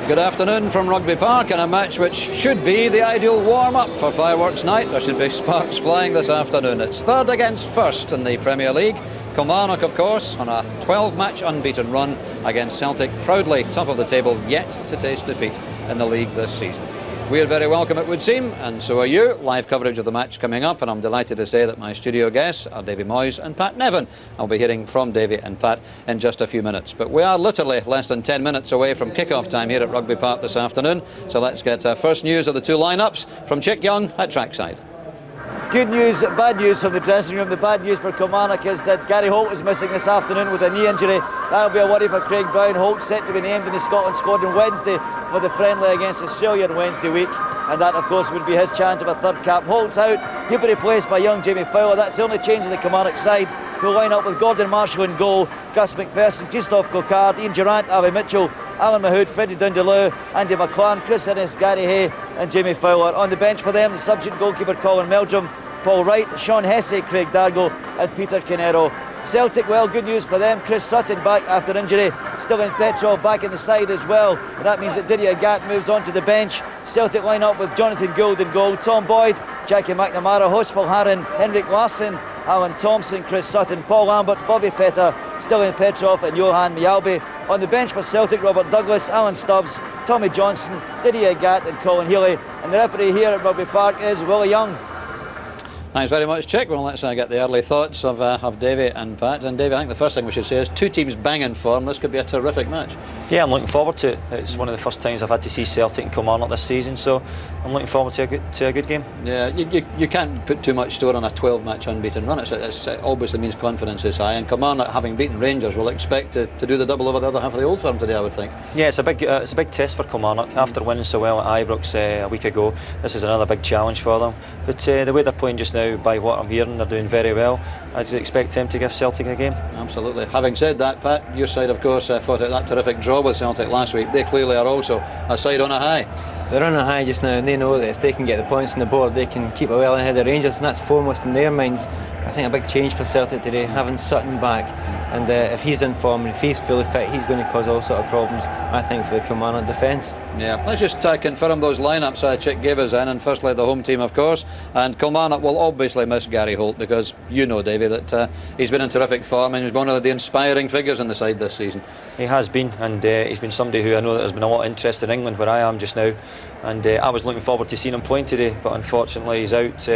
Good afternoon from Rugby Park, and a match which should be the ideal warm-up for fireworks night. There should be sparks flying this afternoon. It's third against first in the Premier League. Kilmarnock, of course, on a 12-match unbeaten run against Celtic, proudly top of the table, yet to taste defeat in the league this season. We're very welcome, it would seem, and so are you. Live coverage of the match coming up, and I'm delighted to say that my studio guests are Davy Moyes and Pat Nevin. I'll be hearing from Davy and Pat in just a few minutes. But we are literally less than 10 minutes away from kick-off time here at Rugby Park this afternoon. So let's get first news of the two lineups from Chick Young at trackside. Good news, bad news from the dressing room. The bad news for Kilmarnock is that Gary Holt is missing this afternoon with a knee injury. That'll be a worry for Craig Brown. Holt set to be named in the Scotland squad on Wednesday for the friendly against Australia on Wednesday week, and that of course would be his chance of a third cap. Holt's out, he'll be replaced by young Jamie Fowler. That's the only change in the Kilmarnock side, who'll line up with Gordon Marshall in goal, Gus MacPherson, Christophe Cocard, Ian Durrant, Avi Mitchell, Alan Mahood, Freddie Dindeleux, Andy McLaren, Chris Innes, Gary Hay and Jamie Fowler. On the bench for them, the substitute goalkeeper Colin Meldrum, Paul Wright, Sean Hessey, Craig Dargo and Peter Canero. Celtic, well, good news for them. Chris Sutton back after injury, still in Petrov, back in the side as well. And that means that Dargo moves on to the bench. Celtic line up with Jonathan Gould in goal, Tom Boyd, Jackie McNamara, Hosful Harron, Henrik Larsson, Alan Thompson, Chris Sutton, Paul Lambert, Bobby Petter, still in Petrov and Johan Mialbi. On the bench for Celtic, Robert Douglas, Alan Stubbs, Tommy Johnson, Dargo and Colin Healy. And the referee here at Rugby Park is Willie Young. Thanks very much, Chick. Well, let's get the early thoughts of Davy and Pat. And Davy, I think the first thing we should say is two teams banging form. This could be a terrific match. Yeah, I'm looking forward to it. It's one of the first times I've had to see Celtic and Kilmarnock this season, so I'm looking forward to a good game. Yeah, you can't put too much store on a 12-match unbeaten run. It obviously means confidence is high, and Kilmarnock, having beaten Rangers, will expect to do the double over the other half of the Old Firm today, I would think. Yeah, it's a big test for Kilmarnock. After winning so well at Ibrox a week ago, this is another big challenge for them. But the way they're playing just now, by what I'm hearing, they're doing very well. I just expect them to give Celtic a game. Absolutely. Having said that, Pat, your side of course fought out that terrific draw with Celtic last week. They clearly are also a side on a high. They're on a high just now, and they know that if they can get the points on the board, they can keep well ahead of Rangers, and that's foremost in their minds. I think a big change for Celtic today, having Sutton back, and if he's in form and if he's fully fit, he's going to cause all sort of problems, I think, for the Kilmarnock defence. Yeah, let's just confirm those lineups Chick gave us in, and firstly the home team, of course, and Kilmarnock will obviously miss Gary Holt, because you know, Davy, that he's been in terrific form and he's one of the inspiring figures in the side this season. He has been, and he's been somebody who I know that there's been a lot of interest in England, where I am just now, and I was looking forward to seeing him playing today, but unfortunately he's out.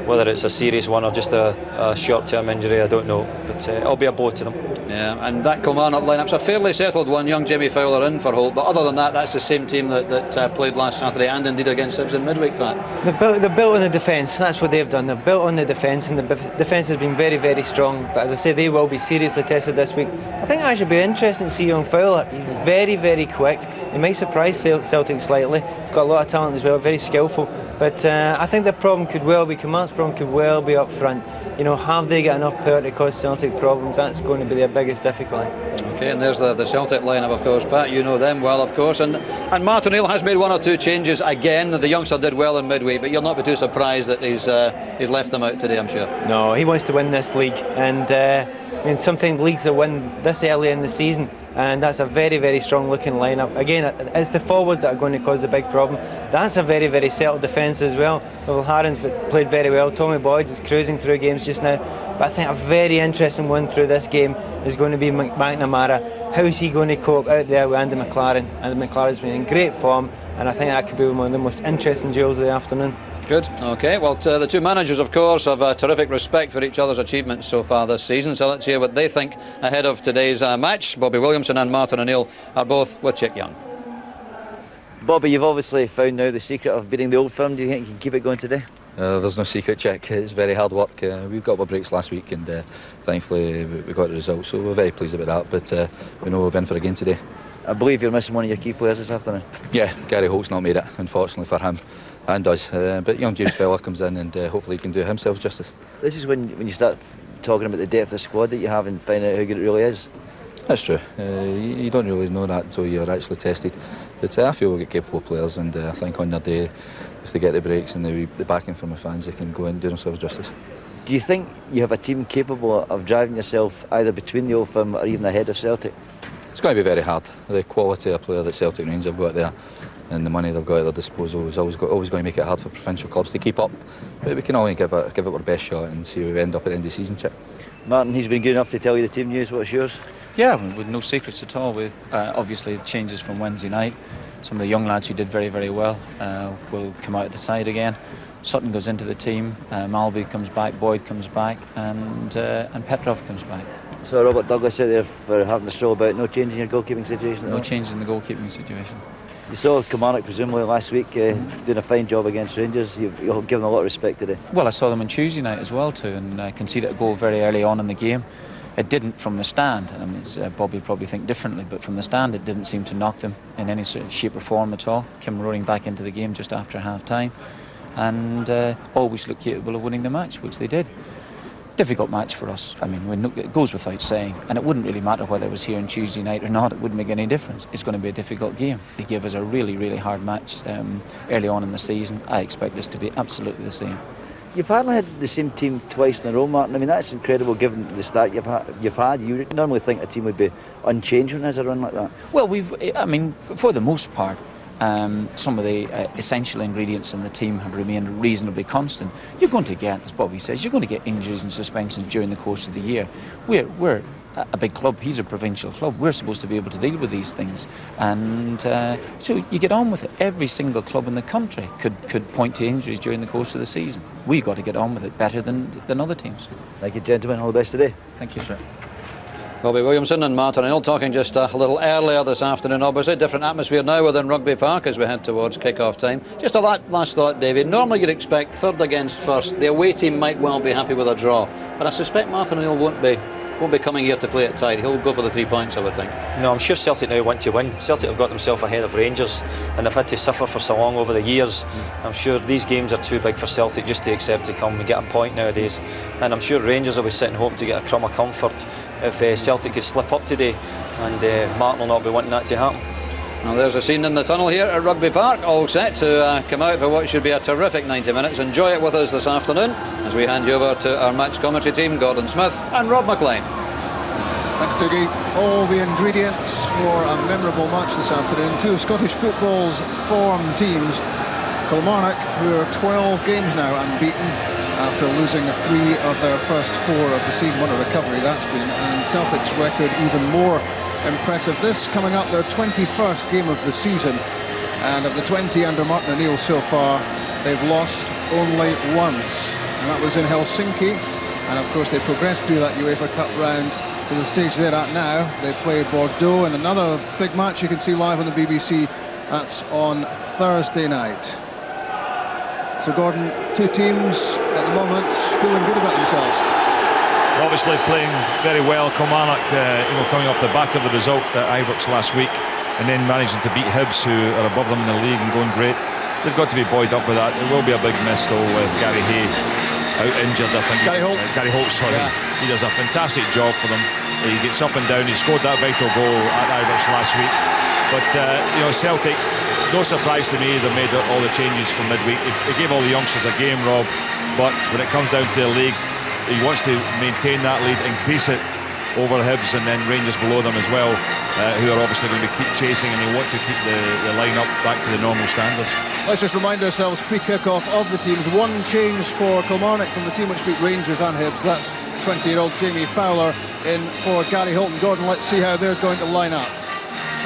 Whether it's a serious one or just a short-term injury, I don't know, but it'll be a blow to them. Yeah, and that Kilmarnock lineup's a fairly settled one. Young Jamie Fowler in for Holt, but other than that, that's the same team that played last Saturday and indeed against Hibs in midweek, Pat. They're built on the defence. That's what they've done. They've built on the defence, and the defence has been very, very strong. But as I say, they will be seriously tested this week. I think it should be interesting to see young Fowler. He's very, very quick. He might surprise Celtic slightly. He's got a lot of talent as well, very skillful. But I think the problem could well be, Kilmarnock's problem could well be up front. You know, have they got enough power to cause Celtic problems? That's going to be their biggest difficulty. Okay, and there's the Celtic lineup, of course, Pat. You know them well, of course. And Martin O'Neill has made one or two changes again. The youngster did well in midweek, but you'll not be too surprised that he's left them out today, I'm sure. No, he wants to win this league, and I mean, sometimes leagues are won this early in the season, and that's a very, very strong looking lineup. Again, it's the forwards that are going to cause a big problem. That's a very, very settled defence as well. Well, Harron's played very well. Tommy Boyd is cruising through games just now. But I think a very interesting one through this game is going to be McNamara. How is he going to cope out there with Andy McLaren? Andy McLaren's been in great form, and I think that could be one of the most interesting duels of the afternoon. Good. Okay, well, the two managers, of course, have terrific respect for each other's achievements so far this season, so let's hear what they think ahead of today's match. Bobby Williamson and Martin O'Neill are both with Chick Young. Bobby, you've obviously found now the secret of beating the Old Firm. Do you think you can keep it going today? There's no secret, Chick. It's very hard work. We've got our breaks last week, and thankfully we got the result, so we're very pleased about that, but we know we've been for a game today. I believe you're missing one of your key players this afternoon. Yeah, Gary Holt's not made it, unfortunately for him and us, but young James Fowler comes in, and hopefully he can do himself justice. This is when you start talking about the depth of the squad that you have and find out how good it really is. That's true. You don't really know that until you're actually tested, but I feel we've got capable players, and I think on their day, if they get the breaks and the backing from the fans, they can go and do themselves justice. Do you think you have a team capable of driving yourself either between the Old Firm or even ahead of Celtic? It's going to be very hard. The quality of player that Celtic Rangers have got there and the money they've got at their disposal is always going to make it hard for provincial clubs to keep up. But we can only give it our best shot and see where we end up at the end of the season, Chip. Martin, he's been good enough to tell you the team news. What's yours? Yeah, with no secrets at all. With obviously the changes from Wednesday night, some of the young lads who did very, very well will come out of the side again. Sutton goes into the team, Malby comes back, Boyd comes back, and Petrov comes back. So Robert Douglas out there for having to stroll about. No change in your goalkeeping situation? No change in the goalkeeping situation. You saw Kilmarnock presumably last week doing a fine job against Rangers. You'll give them a lot of respect today. Well, I saw them on Tuesday night as well too, and conceded a goal very early on in the game. It didn't from the stand. I mean, Bobby would probably think differently, but from the stand it didn't seem to knock them in any sort of shape or form at all. Came roaring back into the game just after half-time, and always looked capable of winning the match, which they did. Difficult match for us. I mean, it goes without saying, and it wouldn't really matter whether it was here on Tuesday night or not. It wouldn't make any difference. It's going to be a difficult game. They gave us a really, really hard match early on in the season. I expect this to be absolutely the same. You've hardly had the same team twice in a row, Martin. I mean, that's incredible given the start you've had. You would normally think a team would be unchanged when there's a run like that. Well, I mean, for the most part, some of the essential ingredients in the team have remained reasonably constant. You're going to get, as Bobby says, you're going to get injuries and suspensions during the course of the year. We're a big club, he's a provincial club. We're supposed to be able to deal with these things, and so you get on with it. Every single club in the country could point to injuries during the course of the season. We've got to get on with it better than other teams. Thank you, gentlemen. All the best today. Thank you, sir. Bobby Williamson and Martin Hill talking just a little earlier this afternoon. Obviously, different atmosphere now within Rugby Park as we head towards kick-off time. Just a last thought, David. Normally you'd expect third against first. The away team might well be happy with a draw, but I suspect Martin Hill won't be coming here to play it tight. He'll go for the 3 points, I would think. No, I'm sure Celtic now want to win. Celtic have got themselves ahead of Rangers, and they've had to suffer for so long over the years. I'm sure these games are too big for Celtic just to accept to come and get a point nowadays. And I'm sure Rangers will be sitting home to get a crumb of comfort if Celtic could slip up today, and Martin will not be wanting that to happen. Well, there's a scene in the tunnel here at Rugby Park, all set to come out for what should be a terrific 90 minutes. Enjoy it with us this afternoon as we hand you over to our match commentary team, Gordon Smith and Rob McLean. Thanks, Dougie. All the ingredients for a memorable match this afternoon. Two of Scottish football's form teams. Kilmarnock, who are 12 games now unbeaten after losing 3 of their first 4 of the season. What a recovery that's been. And Celtic's record even more impressive. This coming up their 21st game of the season, and of the 20 under Martin O'Neill so far, they've lost only once, and that was in Helsinki. And of course they progressed through that UEFA Cup round to the stage they're at now. They play Bordeaux in another big match you can see live on the BBC. That's on Thursday night. So Gordon, two teams at the moment feeling good about themselves. Obviously playing very well. Kilmarnock coming off the back of the result at Ibrox last week, and then managing to beat Hibs, who are above them in the league and going great. They've got to be buoyed up with that. There will be a big miss though with Gary Hay out injured, I think. Gary Holt, sorry. Yeah. He does a fantastic job for them. He gets up and down. He scored that vital goal at Ibrox last week. But Celtic, no surprise to me, they made all the changes from midweek. They gave all the youngsters a game, Rob, but when it comes down to the league, he wants to maintain that lead, increase it over Hibs and then Rangers below them as well, who are obviously going to keep chasing, and they want to keep the line-up back to the normal standards. Let's just remind ourselves, pre-kick-off of the teams, one change for Kilmarnock from the team which beat Rangers and Hibs. That's 20-year-old Jamie Fowler in for Gary Holt. Gordon, let's see how they're going to line up.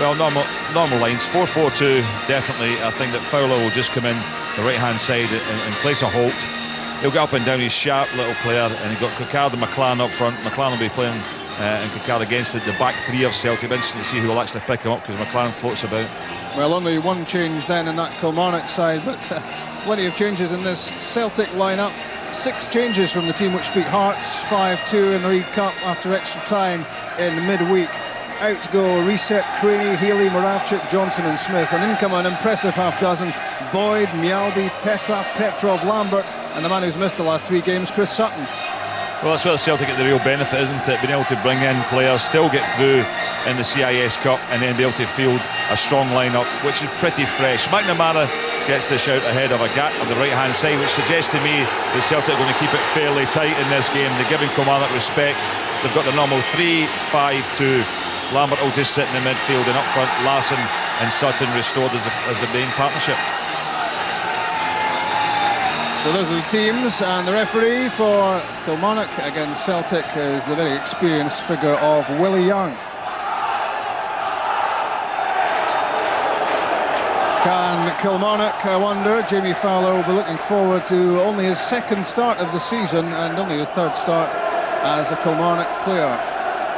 Well, normal lines, 4-4-2, definitely. I think that Fowler will just come in the right-hand side in place of Holt. He'll get up and down, he's sharp little player, and you've got Cocard and McLaren up front. McLaren will be playing and Cocard against the back 3 of Celtic. Interesting to see who will actually pick him up, because McLaren floats about. Well, only one change then in that Kilmarnock side, but plenty of changes in this Celtic lineup. 6 changes from the team which beat Hearts 5-2 in the League Cup after extra time in midweek. Out to go Reset, Craney, Healy, Moravchik, Johnson and Smith. And in come an impressive half dozen: Boyd, Mjalby, Peta, Petrov, Lambert, and the man who's missed the last 3 games, Chris Sutton. Well, that's where Celtic get the real benefit, isn't it? Being able to bring in players, still get through in the CIS Cup, and then be able to field a strong lineup, which is pretty fresh. McNamara gets the shout ahead of a gap on the right-hand side, which suggests to me that Celtic are going to keep it fairly tight in this game. They're giving Kilmarnock respect. They've got the normal 3-5-2. Lambert will just sit in the midfield, and up front Larsson and Sutton restored as the main partnership. So those are the teams, and the referee for Kilmarnock against Celtic is the very experienced figure of Willie Young. Can Kilmarnock, I wonder, Jamie Fowler will be looking forward to only his second start of the season and only his third start as a Kilmarnock player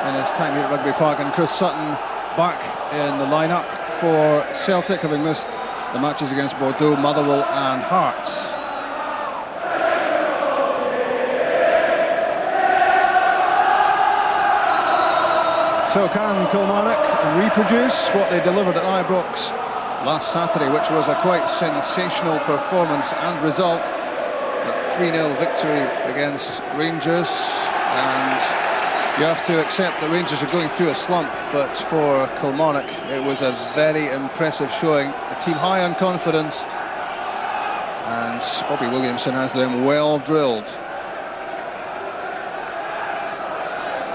in his time here at Rugby Park, and Chris Sutton back in the lineup for Celtic, having missed the matches against Bordeaux, Motherwell and Hearts. So can Kilmarnock reproduce what they delivered at Ibrox last Saturday, which was a quite sensational performance and result? A 3-0 victory against Rangers, and you have to accept that Rangers are going through a slump, but for Kilmarnock it was a very impressive showing. A team high on confidence, and Bobby Williamson has them well drilled.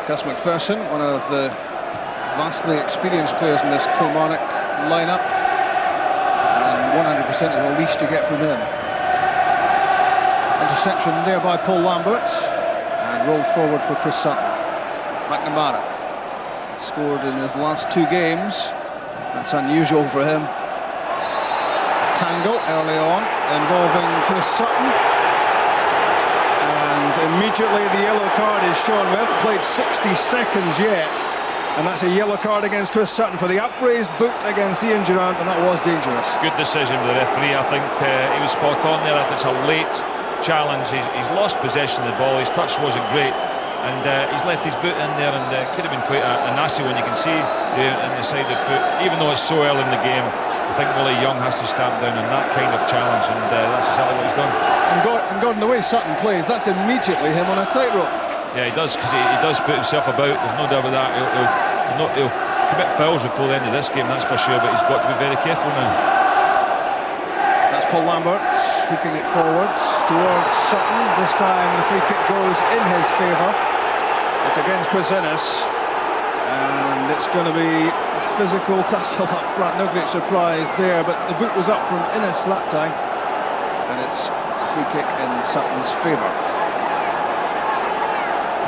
Gus MacPherson, one of the vastly experienced players in this Kilmarnock lineup, and 100% is the least you get from him. Interception there by Paul Lambert, and rolled forward for Chris Sutton. McNamara scored in his last 2 games. That's unusual for him. Tangle early on involving Chris Sutton, and immediately the yellow card is shown. We haven't played 60 seconds yet, and that's a yellow card against Chris Sutton for the upraised boot against Ian Durrant, and that was dangerous. Good decision with the referee. I think he was spot on there. It's a late challenge. He's lost possession of the ball. His touch wasn't great, and he's left his boot in there, and could have been quite a nasty one. You can see in the side of the foot, even though it's so early in the game. I think Willie Young has to stamp down on that kind of challenge, and that's exactly what he's done. And Gordon, the way Sutton plays, that's immediately him on a tightrope. Yeah, he does, because he does put himself about. There's no doubt about that. He'll commit fouls before the end of this game, that's for sure, but he's got to be very careful now. That's Paul Lambert hooking it forwards towards Sutton. This time the free kick goes in his favour. It's against Chris Innes, and it's going to be a physical tussle up front. No great surprise there, but the boot was up from Innes that time, and it's a free kick in Sutton's favour.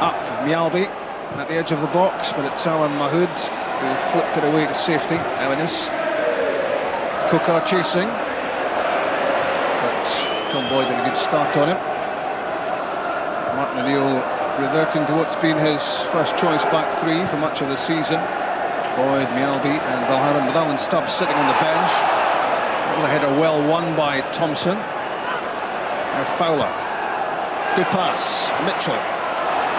Up Mialbi at the edge of the box, but it's Alan Mahood who flipped it away to safety. Now Innes. Cocard chasing, but Tom Boyd had a good start on him. Martin O'Neill reverting to what's been his first choice back 3 for much of the season. Boyd, Mialbi and Valharan, with Alan Stubbs sitting on the bench. That was a header well won by Thompson. Now Fowler. Good pass. Mitchell.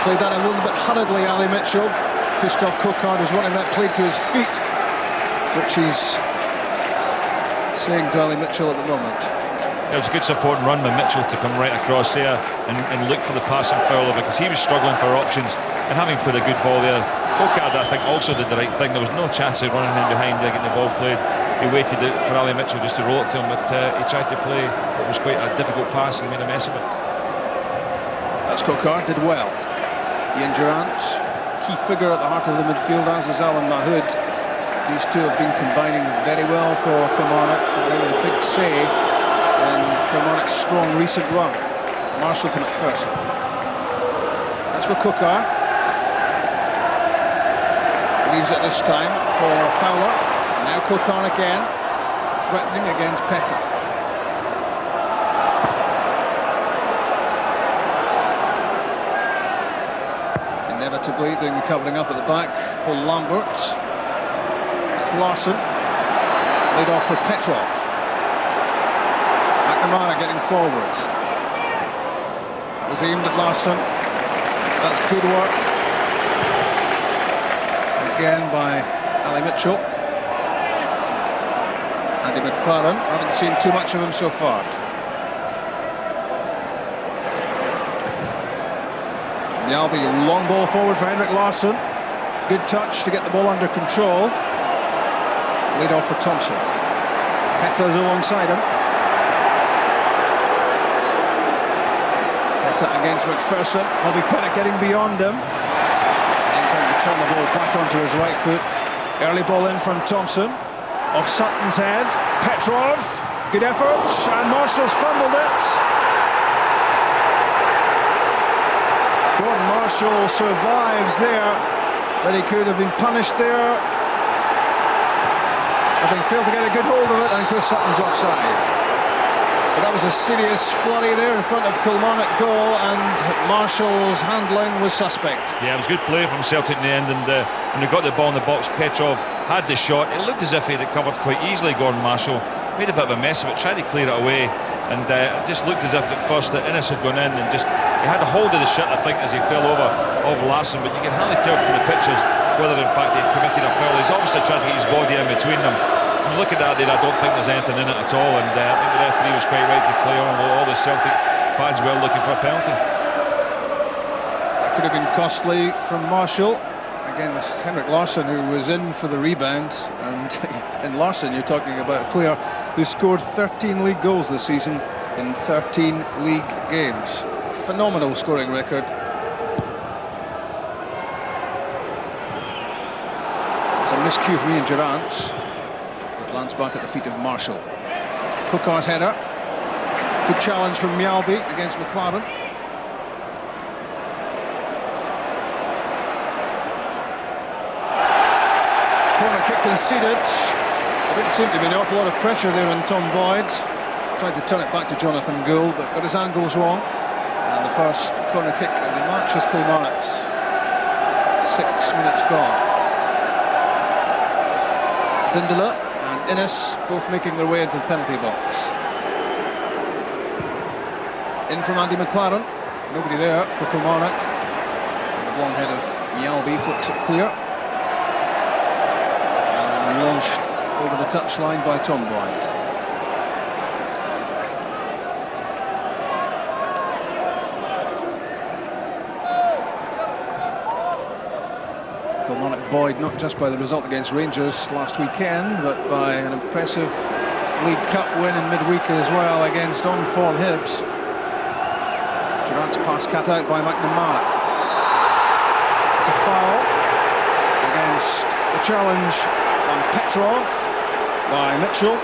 Played that a little bit hurriedly, Ali Mitchell. Christophe Cocard was wanting that played to his feet, which he's saying to Ali Mitchell at the moment. It was a good support and run by Mitchell to come right across there and look for the pass and Fowler, because he was struggling for options, and having put a good ball there, Cocard I think also did the right thing. There was no chance of running in behind there, getting the ball played. He waited for Ali Mitchell just to roll it to him, but he tried to play what was quite a difficult pass and made a mess of it. That's Cocard, did well. Ian Durrant, key figure at the heart of the midfield, as is Alan Mahood. These two have been combining very well for Kilmarnock, having a big say in Kilmarnock's strong recent run. Marshall to MacPherson. That's for Cocard. Leaves it this time for Fowler. Now Cocard again, threatening against Petty. Inevitably doing the covering up at the back for Lambert. That's Larsson. Laid off for Petrov. McNamara getting forwards. That was aimed at Larsson. That's good work. Again by Ali Mitchell. Andy McLaren. Haven't seen too much of him so far. Mialbi, long ball forward for Henrik Larsson. Good touch to get the ball under control. Laid off for Thompson. Petta's alongside him. Petta against MacPherson. Bobby Pettit getting beyond him. Entering the turn the ball back onto his right foot. Early ball in from Thompson. Off Sutton's head. Petrov. Good effort. And Marshall's fumbled it. Gordon Marshall survives there, but he could have been punished there. Having failed to get a good hold of it, and Chris Sutton's offside. But that was a serious flurry there in front of Kilmarnock goal, and Marshall's handling was suspect. Yeah, it was good play from Celtic in the end, and when they got the ball in the box, Petrov had the shot. It looked as if he had it covered quite easily, Gordon Marshall. Made a bit of a mess of it, tried to clear it away, and it just looked as if at first that Innes had gone in and just... He had a hold of the shit, I think, as he fell over Larson, but you can hardly tell from the pictures whether in fact he had committed a foul. He's obviously trying to get his body in between them. When you look at that there, I don't think there's anything in it at all, and I think the referee was quite right to play on. All the Celtic fans were looking for a penalty. That could have been costly from Marshall against Henrik Larsson, who was in for the rebound. And in Larsson, you're talking about a player who scored 13 league goals this season in 13 league games. Phenomenal scoring record. It's a miscue from Ian Durrant. It lands back at the feet of Marshall. Cocard's header. Good challenge from Mjällby against McLaren. Corner kick conceded. There didn't seem to be an awful lot of pressure there on Tom Boyd. Tried to turn it back to Jonathan Gould, but got his angles wrong. And the first corner kick of the match is Kilmarnock's. 6 minutes gone. Dindeleux and Innes both making their way into the penalty box. In from Andy McLaren. Nobody there for Kilmarnock. And the blonde head of Mjällby flicks it clear. And launched over the touchline by Tom Boyd. Kilmarnock buoyed not just by the result against Rangers last weekend, but by an impressive League Cup win in midweek as well against on-form Hibs. Durrant's pass cut out by McNamara. It's a foul against the challenge on Petrov by Mitchell.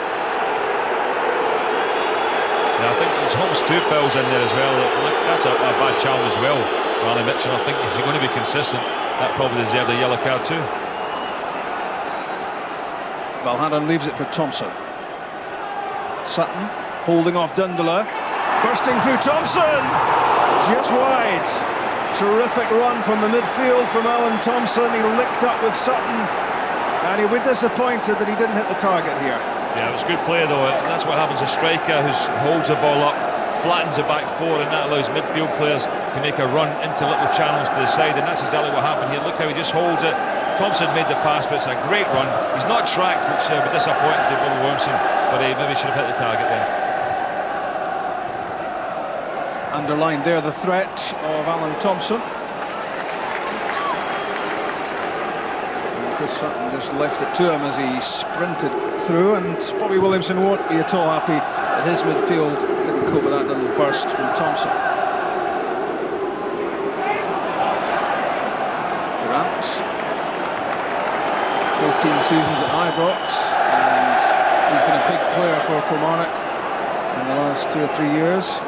Yeah, I think there's almost 2 fouls in there as well. That's a bad challenge as well, Ronnie Mitchell. I think if you're going to be consistent, that probably deserved a yellow card too. Valhaden leaves it for Thompson. Sutton holding off Dindeleux. Bursting through Thompson! Just wide. Terrific run from the midfield from Alan Thompson. He licked up with Sutton, and he was disappointed that he didn't hit the target here. Yeah, it was good play though. That's what happens. A striker who holds the ball up, flattens the back four, and that allows midfield players to make a run into little channels to the side, and that's exactly what happened here. Look how he just holds it. Thompson made the pass, but it's a great run. He's not tracked, which would be disappointing to Bobby Williamson, but he maybe should have hit the target there. Underlined there the threat of Alan Thompson. And Chris Sutton just left it to him as he sprinted through, and Bobby Williamson won't be at all happy that his midfield didn't cope with that little burst from Thompson. Durrant, 14 seasons at Ibrox, and he's been a big player for Kilmarnock in the last 2 or 3 years,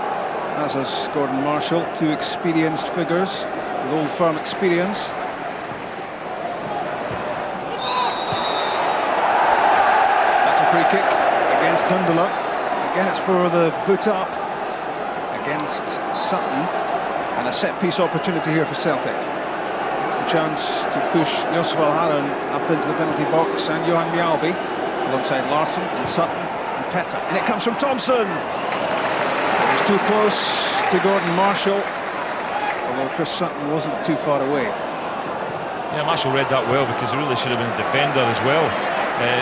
as has Gordon Marshall, 2 experienced figures with old firm experience. That's a free kick against Dindeleux. Again, it's for the boot up against Sutton, and a set-piece opportunity here for Celtic. It's the chance to push Josef Valhaden up into the penalty box, and Johan Mjällby alongside Larsson and Sutton and Petta. And it comes from Thompson. It was too close to Gordon Marshall, although Chris Sutton wasn't too far away. Yeah, Marshall read that well, because he really should have been a defender as well.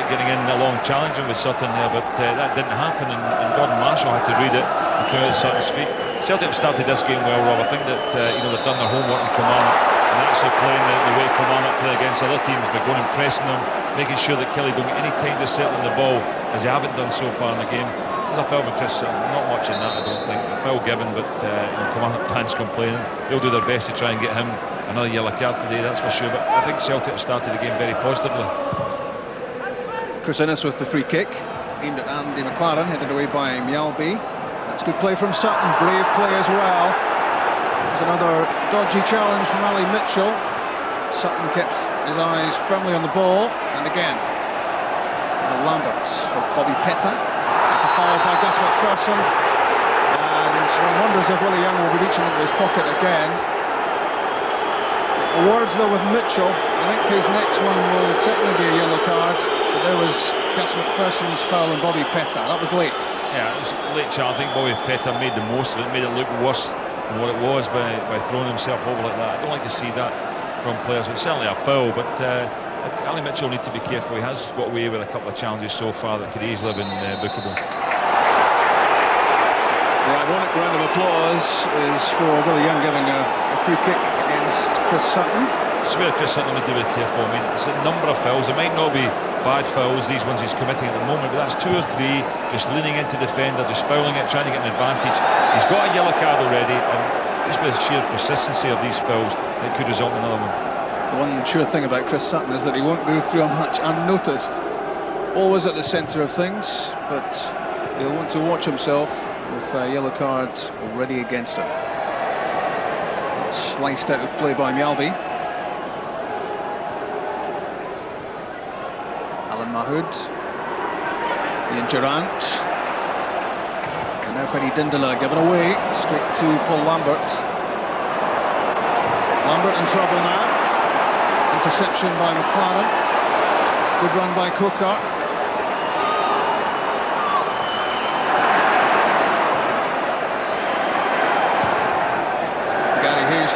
Getting in along challenging with Sutton there, but that didn't happen, and Gordon Marshall had to read it and come out at Sutton's feet. Celtic started this game well, Rob. I think that they've done their homework in Kilmarnock, and actually playing the way Kilmarnock play against other teams, by going and pressing them, making sure that Killie don't get any time to settle on the ball, as they haven't done so far in the game. There's a foul with Chris Sutton, not much in that, I don't think. A foul given, but Kilmarnock fans complaining. They'll do their best to try and get him a another yellow card today, that's for sure. But I think Celtic have started the game very positively. Chris Innes with the free kick, aimed at Andy McLaren, headed away by Mjällby. That's good play from Sutton, brave play as well. There's another dodgy challenge from Ali Mitchell. Sutton kept his eyes firmly on the ball, and again, Lambert for Bobby Petta. It's a foul by Gus MacPherson, and one wonders if Willie Young will be reaching into his pocket again. Words though with Mitchell, I think his next one will certainly be a yellow card, but there was Gus MacPherson's foul on Bobby Petta. That was late. Yeah, it was late, Charles. I think Bobby Petta made the most of it, made it look worse than what it was by throwing himself over like that. I don't like to see that from players, but certainly a foul. But Ali Mitchell need to be careful. He has got away with a couple of challenges so far that could easily have been bookable. The ironic round of applause is for Willie Young giving a free kick against Chris Sutton. I swear Chris Sutton need to be careful. I mean, it's a number of fouls. There might not be bad fouls, these ones he's committing at the moment, but that's 2 or 3 just leaning into defender, just fouling it, trying to get an advantage. He's got a yellow card already, and just with the sheer persistency of these fouls, it could result in another one. The one sure thing about Chris Sutton is that he won't go through a match unnoticed. Always at the centre of things, but he'll want to watch himself with a yellow card already against him. It's sliced out of play by Mjällby. Alan Mahood. Ian Durrant. And now Freddie Dindeleux given away straight to Paul Lambert. Lambert in trouble now. Interception by McLaren. Good run by Cocard.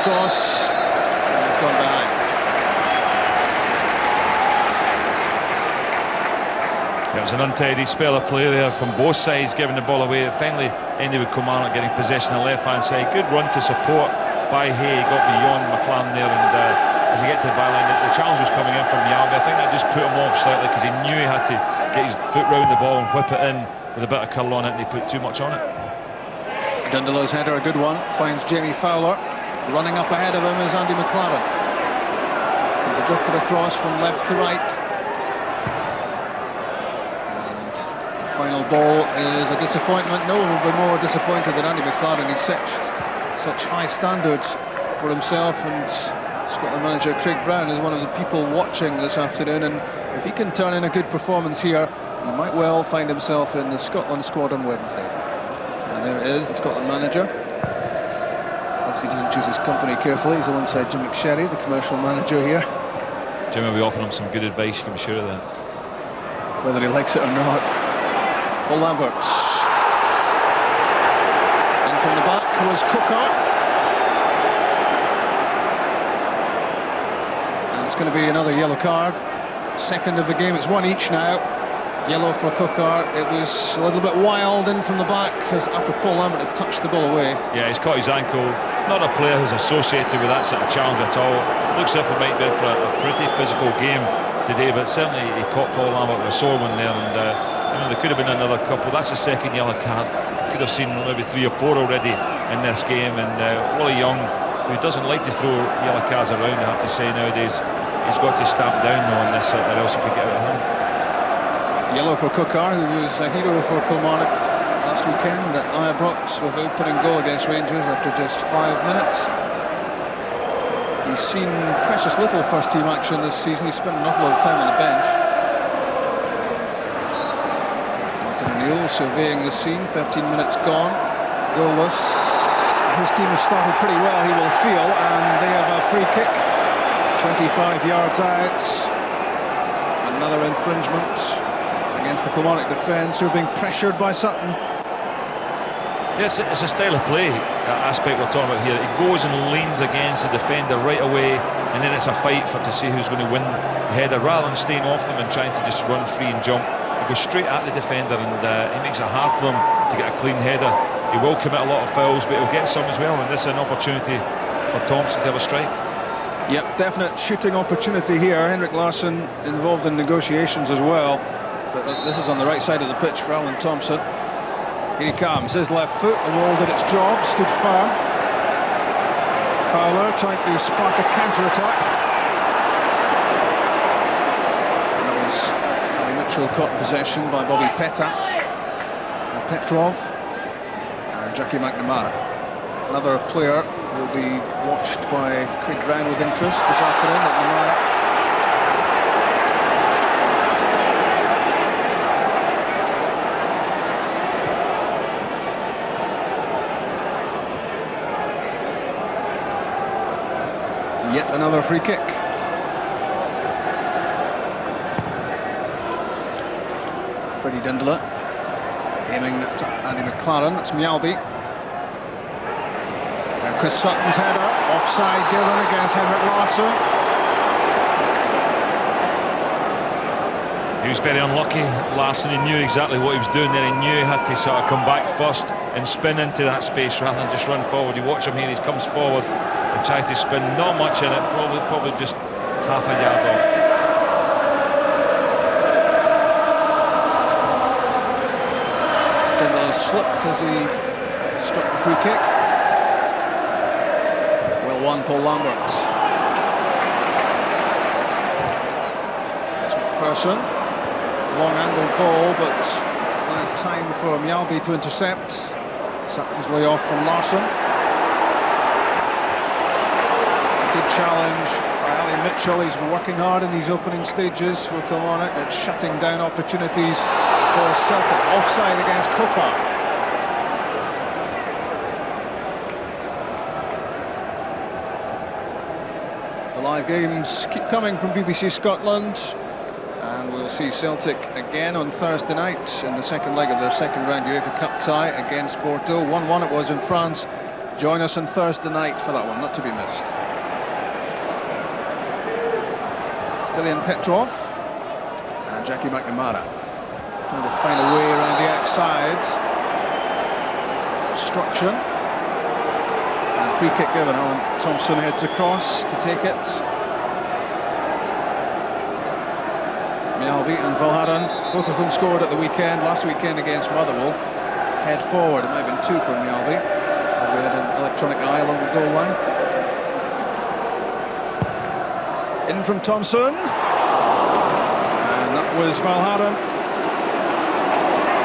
Cross, and it's gone behind. It was an untidy spell of play there from both sides, giving the ball away. It finally ended with Kilmarnock getting possession on the left-hand side. Good run to support by Hay, got beyond McLaren there, and as he get to the byline, the challenge was coming in from Mjällby. I think that just put him off slightly because he knew he had to get his foot round the ball and whip it in with a bit of curl on it, and he put too much on it. Dindeleu's header, a good one, finds Jamie Fowler. Running up ahead of him is Andy McLaren. He's drifted across from left to right. And the final ball is a disappointment. No one will be more disappointed than Andy McLaren. He's set such high standards for himself, and Scotland manager Craig Brown is one of the people watching this afternoon, and if he can turn in a good performance here, he might well find himself in the Scotland squad on Wednesday. And there it is, the Scotland manager. He doesn't choose his company carefully. He's alongside Jim McSherry, the commercial manager here. Jim will be offering him some good advice, you can be sure of that. Whether he likes it or not. Paul Lambert. In from the back was Cocard. And it's going to be another yellow card. Second of the game, it's 1 each now. Yellow for Cocard. It was a little bit wild in from the back after Paul Lambert had touched the ball away. Yeah, he's caught his ankle. Not a player who's associated with that sort of challenge at all. Looks as if it might be for a pretty physical game today, but certainly he caught Paul Lambert with a sore one there, and there could have been another couple. That's the second yellow card. Could have seen maybe 3 or 4 already in this game, and Willie Young, who doesn't like to throw yellow cards around, I have to say nowadays, he's got to stamp down though on this, or else he could get out of hand. Yellow for Cocard, who was a hero for Kilmarnock last weekend at Ibrox with opening goal against Rangers after just 5 minutes. He's seen precious little first-team action this season. He's spent an awful lot of time on the bench. Martin O'Neill surveying the scene, 13 minutes gone, goalless. His team has started pretty well, he will feel, and they have a free kick, 25 yards out. Another infringement against the Kilmarnock defence, who are being pressured by Sutton. Yes, it's a style of play aspect we're talking about here. It goes and leans against the defender right away, and then it's a fight to see who's going to win the header, rather than staying off them and trying to just run free and jump. He goes straight at the defender, and he makes it hard for them to get a clean header. He will commit a lot of fouls, but he'll get some as well, and this is an opportunity for Thompson to have a strike. Yep, definite shooting opportunity here. Henrik Larsson involved in negotiations as well, but this is on the right side of the pitch for Alan Thompson. Here he comes, his left foot, the wall did its job, stood firm. Fowler trying to spark a counter-attack. That was Ali Mitchell caught in possession by Bobby Petta and Petrov and Jackie McNamara. Another player who will be watched by Craig Brown with interest this afternoon, McNamara. Yet another free kick. Freddie Dindeleux aiming at Andy McLaren. That's Mjällby. And Chris Sutton's header, offside given against Henrik Larsson. He was very unlucky, Larsson. He knew exactly what he was doing there. He knew he had to sort of come back first and spin into that space rather than just run forward. You watch him here, he comes forward and tries to spin, not much in it, probably just half a yard off. Dindeleux slipped as he struck the free kick. Well won, Paul Lambert. That's MacPherson. Long angled ball, but not time for Mjällby to intercept. Sutton's lay off from Larsson. Good challenge by Ali Mitchell. He's working hard in these opening stages for Kilmarnock at shutting down opportunities for Celtic. Offside against Cocard. The live games keep coming from BBC Scotland, and we'll see Celtic again on Thursday night in the second leg of their second round UEFA Cup tie against Bordeaux. 1-1 it was in France. Join us on Thursday night for that one, not to be missed. Stilian Petrov and Jackie McNamara trying to find a way around the outside. Obstruction and free kick given. Alan Thompson heads across to take it. Mjällby and Valharan, both of whom scored at the weekend, last weekend against Motherwell. Head forward, it might have been 2 for Mjällby. We had an electronic eye along the goal line. In from Thompson, and that was Valharan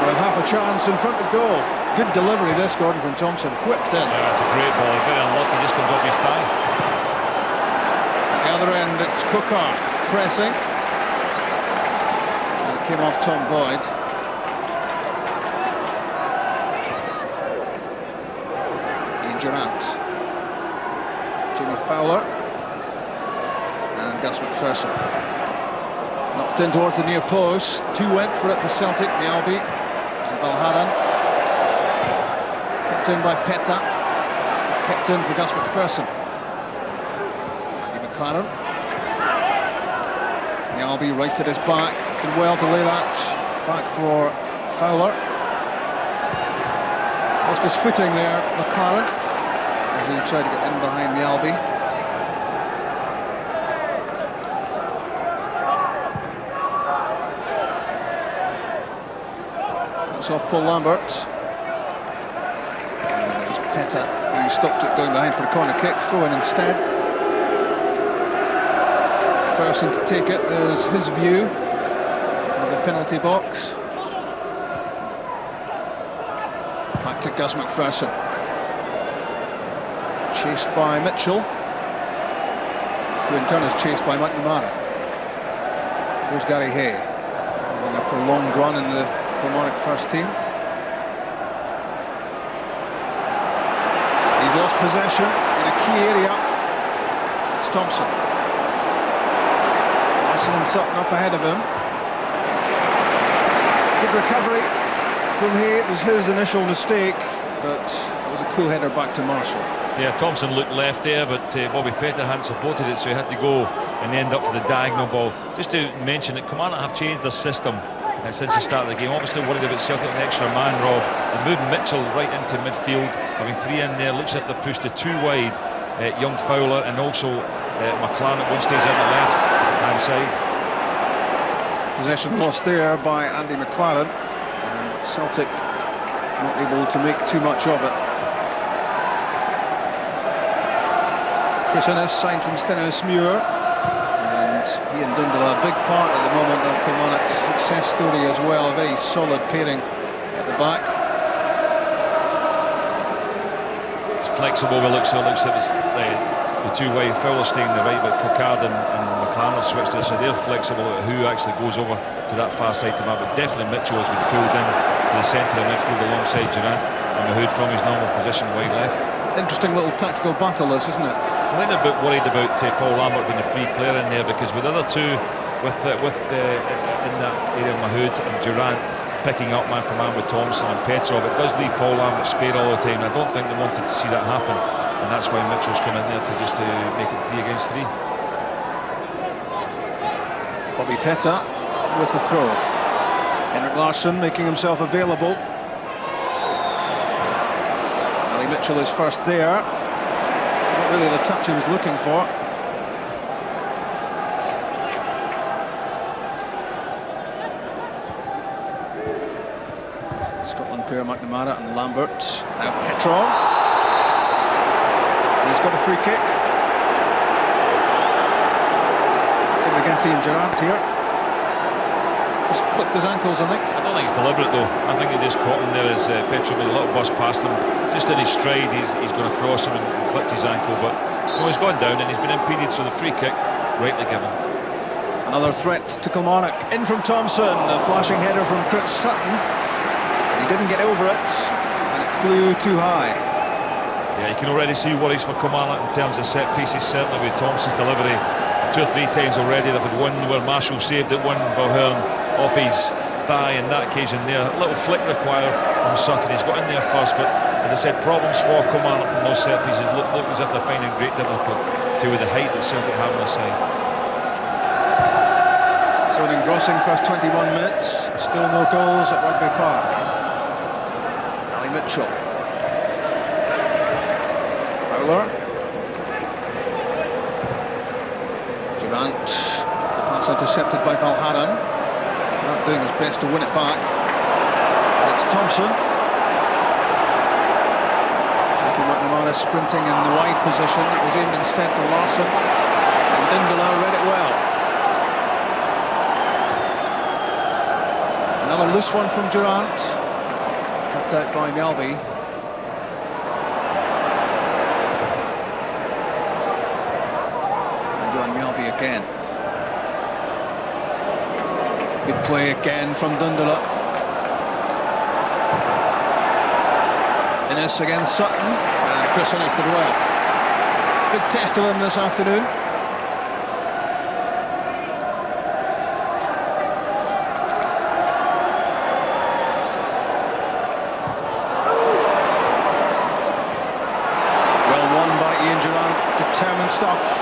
with half a chance in front of goal. Good delivery this, Gordon, from Thompson, whipped in. Yeah, it's a great ball, very unlucky, just comes off his thigh. At the other end, it's Cocard pressing. And it came off Tom Boyd. Ian Durrant. Jimmy Fowler. And Gus MacPherson. Knocked in towards the near post. 2 went for it for Celtic, Mjällby and Valharan. Kicked in by Petta. Kicked in for Gus MacPherson. Andy McLaren. Mjällby right at his back. Did well to lay that back for Fowler. Lost his footing there, McLaren, as he tried to get in behind Mjällby. Off Paul Lambert. And it was Petta who stopped it going behind for a corner kick. Throw in instead. MacPherson to take it. There's his view of the penalty box. Back to Gus MacPherson. Chased by Mitchell, who in turn is chased by McNamara. Here's Gary Hay. Having a prolonged run in the Kilmarnock first team. He's lost possession in a key area. It's Thompson. Larsson and Sutton up ahead of him. Good recovery from Hay. It was his initial mistake, but it was a cool header back to Marshall. Yeah, Thompson looked left there, but Bobby Petta hadn't supported it, so he had to go and end up for the diagonal ball. Just to mention that Kilmarnock have changed their system since the start of the game. Obviously worried about Celtic an extra man, Rob. They moved Mitchell right into midfield, having 3 in there. Looks as if they pushed the 2 wide, young Fowler and also McLaren at one stage out the left hand side. Possession lost there by Andy McLaren, and Celtic not able to make too much of it. Chris Innes signed from Stenhousemuir, and he and Dindeleux a big part at the moment of Kilmarnock's success story as well. A very solid pairing at the back. It's flexible. It looks like it's the two-way. Fowler staying the right, but Cocard and McLaren have switched it, so they're flexible at who actually goes over to that far side to map. But definitely Mitchell has been pulled in to the centre of midfield alongside Durrant, and Mahood from his normal position wide left. Interesting little tactical battle this, isn't it? I think they're a bit worried about Paul Lambert being a free player in there, because with the other two, in that area, Mahood and Durrant picking up man for man with Thompson and Petrov, it does leave Paul Lambert spare all the time. I don't think they wanted to see that happen, and that's why Mitchell's come in there to make it 3 against 3. Bobby Petta with the throw. Henrik Larsson making himself available. Ali Mitchell is first there. Not really the touch he was looking for. Scotland pair, McNamara and Lambert. Now Petrov. He's got a free kick. Against Ian Durrant here. Just clipped his ankles, I think. I don't think it's deliberate though. I think he just caught him there as Petrov with a little bus past him. Just in his stride, he's going to cross him and clipped his ankle, but no, he's gone down and he's been impeded, so the free kick rightly given. Another threat to Kilmarnock. In from Thompson, a flashing header from Chris Sutton. He didn't get over it, and it flew too high. Yeah, you can already see worries for Kilmarnock in terms of set pieces, certainly with Thompson's delivery. 2 or 3 times already. They've had one where Marshall saved it, one Balhern off his thigh in that occasion there. A little flick required from Sutton. He's got in there first, but as I said, problems for Kilmarnock from those set pieces. Look as if they're finding great difficulty with the height that Celtic have on the side. So engrossing first 21 minutes. Still no goals at Rugby Park. Ali Mitchell. Fowler. Durrant, the pass intercepted by Valharan. Durrant doing his best to win it back. It's Thompson. Jackie McNamara sprinting in the wide position. It was aimed instead for Larsson, and Dindeleux read it well. Another loose one from Durrant. Cut out by Melby. Again. Good play again from Dindeleux. Innes against Sutton, and Chris Innes did well. Big test of him this afternoon. Well won by Ian Durrant, determined stuff.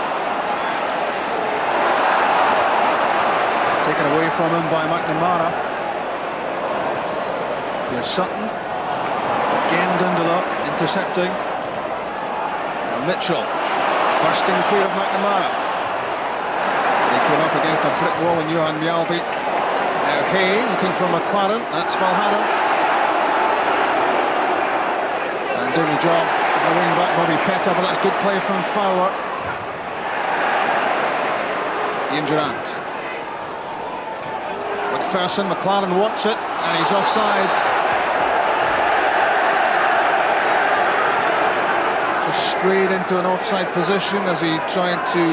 Taken away from him by McNamara. Here's Sutton. Again Dindeleux intercepting. And Mitchell bursting clear of McNamara. He came up against a brick wall in Johan Mjalby. Now Hay looking for McLaren. That's Valharan. And doing the job of the wing back Bobby Petta, but that's good play from Fowler. Ian Durrant. MacPherson, McLaren wants it, and he's offside. Just strayed into an offside position as he tried to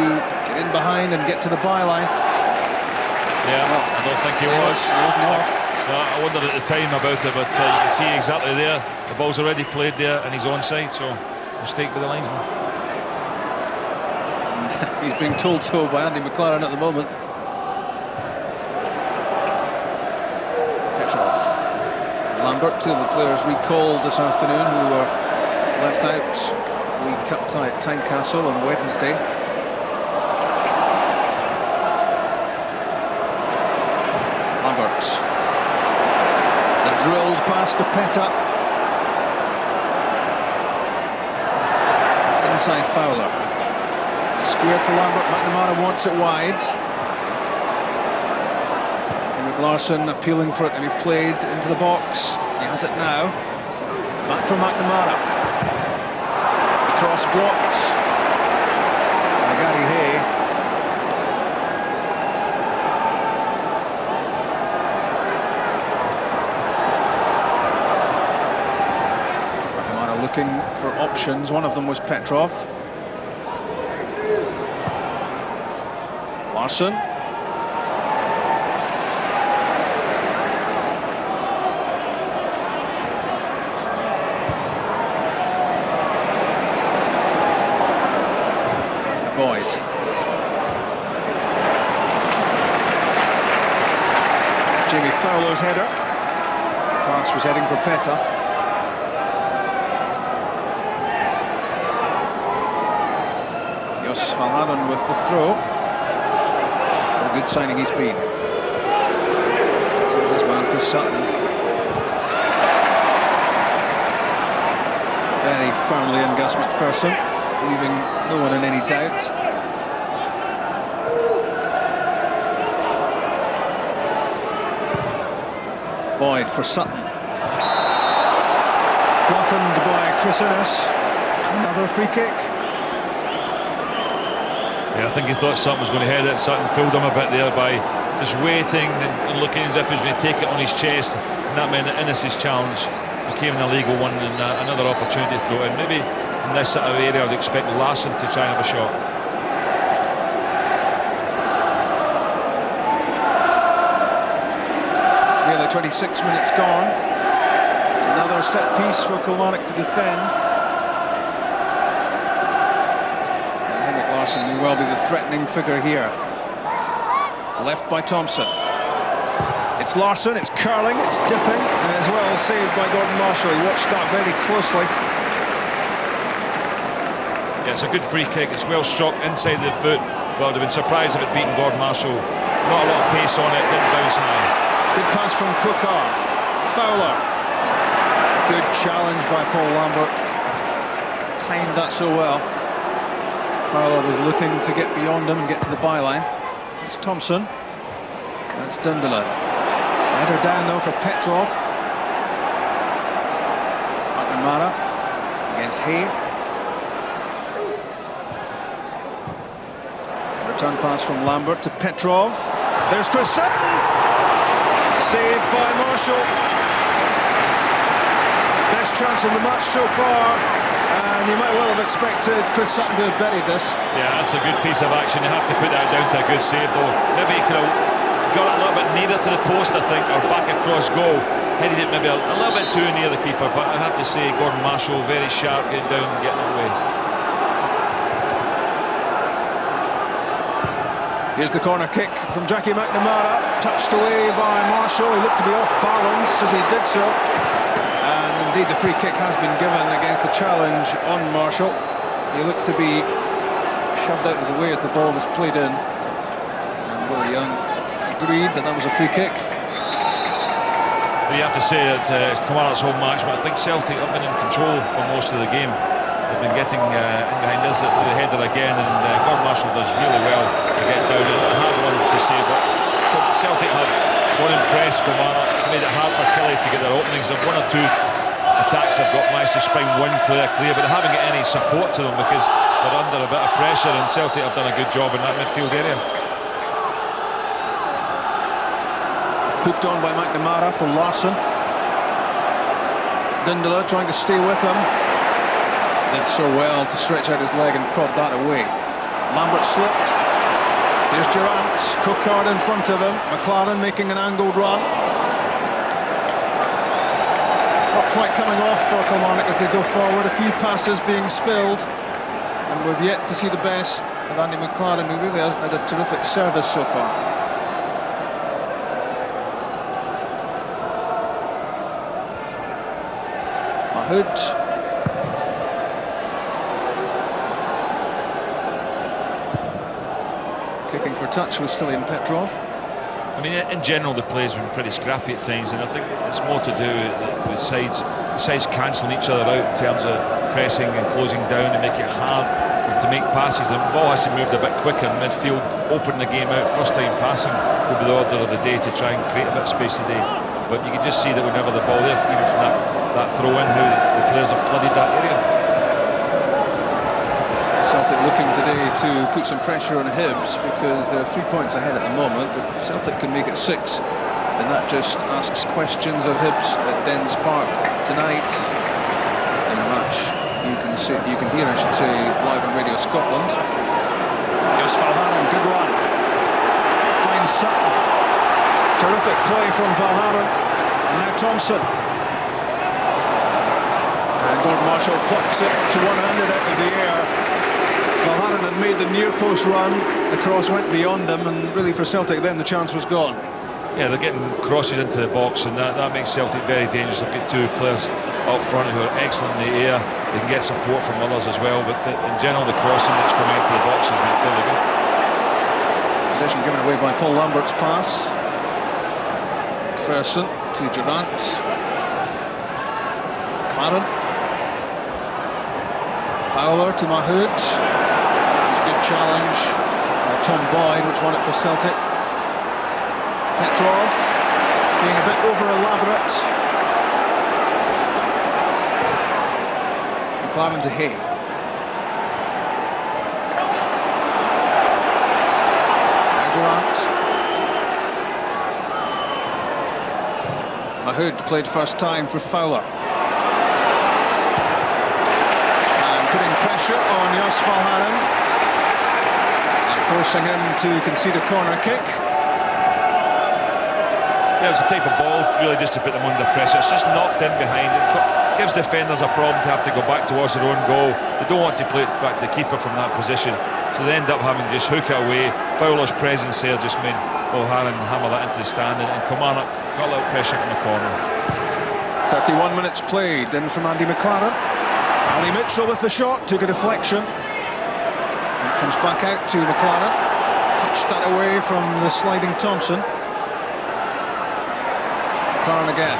get in behind and get to the byline. Yeah, well, I don't think he was. He wasn't off. I wondered at the time about it, but you can see exactly there. The ball's already played there, and he's onside, so mistake by the linesman. He's being told so by Andy McLaren at the moment. Lambert, 2 of the players recalled this afternoon who were left out the League Cup tie at Tynecastle on Wednesday. Lambert. The drilled pass to Petta. Inside Fowler. Squared for Lambert, McNamara wants it wide. Larsson appealing for it, and he played into the box. He has it now. Back from McNamara. The cross blocked. Gary Hay. McNamara looking for options. One of them was Petrov. Larsson. Boyd. Jamie Fowler's header. Pass was heading for Peta. Jos Valhaden with the throw. What a good signing he's been. So this man for Sutton. Very firmly in Gus MacPherson, leaving no one in any doubt. Boyd for Sutton. Flattened by Chris Innes. Another free kick. Yeah, I think he thought Sutton was going to head it. Sutton fooled him a bit there by just waiting and looking as if he was going to take it on his chest. And that meant that Innes' challenge became an illegal one, and another opportunity to throw in. Maybe in this sort of area, I'd expect Larsson to try and have a shot. Nearly 26 minutes gone. Another set piece for Kilmarnock to defend. And Henrik Larsson may well be the threatening figure here. Left by Thompson. It's Larsson, it's curling, it's dipping, and as well saved by Gordon Marshall. He watched that very closely. Yeah, it's a good free kick. It's well struck inside the foot. Well, I'd have been surprised if it beaten Gordon Marshall. Not a lot of pace on it, didn't bounce high. Good pass from Cocard. Fowler. Good challenge by Paul Lambert. Timed that so well. Fowler was looking to get beyond him and get to the byline. It's Thompson. That's Dindeleux. Header down though for Petrov. McNamara against Hay. Return pass from Lambert to Petrov. There's Chris Sutton. Saved by Marshall. Best chance of the match so far, and you might well have expected Chris Sutton to have buried this. Yeah, that's a good piece of action. You have to put that down to a good save though. Maybe he could have got it a little bit nearer to the post, I think, or back across goal. Headed it maybe a little bit too near the keeper, but I have to say Gordon Marshall very sharp, getting down and getting it away. Here's the corner kick from Jackie McNamara, touched away by Marshall. He looked to be off balance as he did so. And indeed the free kick has been given against the challenge on Marshall. He looked to be shoved out of the way as the ball was played in. And Will Young agreed that was a free kick. You have to say that it's Kilmarnock's home match, but I think Celtic have been in control for most of the game. They've been getting in behind us at the header again, and Gordon Marshall does really well to get down. A hard one to say, but Celtic have one in press. Kilmarnock made it hard for Killie to get their openings. One or two attacks have got managed to spring one player clear, but they haven't got any support to them because they're under a bit of pressure, and Celtic have done a good job in that midfield area. Hooked on by McNamara for Larsson. Dindeleux trying to stay with him. Did so well to stretch out his leg and prod that away. Lambert slipped. Here's Durrant. Cocard in front of him. McLaren making an angled run. Not quite coming off for Kilmarnock as they go forward. A few passes being spilled. And we've yet to see the best of Andy McLaren, who really hasn't had a terrific service so far. Mahood. Kicking for touch was still in Petrov. I mean, in general, the play's been pretty scrappy at times, and I think it's more to do with sides cancelling each other out in terms of pressing and closing down and making it hard to make passes. The ball has to move a bit quicker in midfield, open the game out. First time passing will be the order of the day to try and create a bit of space today. But you can just see that whenever the ball there, even from that throw-in, how the players have flooded that area. Celtic looking today to put some pressure on Hibs because they're 3 points ahead at the moment. If Celtic can make it 6, then that just asks questions of Hibs at Dens Park tonight in a match you can hear, I should say, live on Radio Scotland. Yes, Valharan, good run. Finds Sutton. Terrific play from Valharan. And now Thompson. And Gordon Marshall plucks it to one-handed out of the air. Valharan had made the near post run. The cross went beyond him, and really for Celtic then the chance was gone. Yeah, they're getting crosses into the box, and that makes Celtic very dangerous. They've got two players up front who are excellent in the air. They can get support from others as well, but in general the crossing that's coming into the box has been fairly good. Possession given away by Paul Lambert's pass. MacPherson to Durrant. McLaren. Fowler to Mahood. It was a good challenge by Tom Boyd, which won it for Celtic. Petrov being a bit over elaborate. McLaren to Hay. Now Durrant. Mahood played first time for Fowler. And putting pressure on Jos Valharan. And forcing him to concede a corner kick. Yeah, it's the type of ball really just to put them under pressure. It's just knocked in behind. It gives defenders a problem to have to go back towards their own goal. They don't want to play it back to the keeper from that position, so they end up having to just hook it away. Fowler's presence there just made Valharan hammer that into the stand, and Kilmarnock got a little pressure from the corner. 31 minutes played in from Andy McLaren. Ali Mitchell with the shot, took a deflection. And it comes back out to McLaren. Touched that away from the sliding Thompson. McLaren again.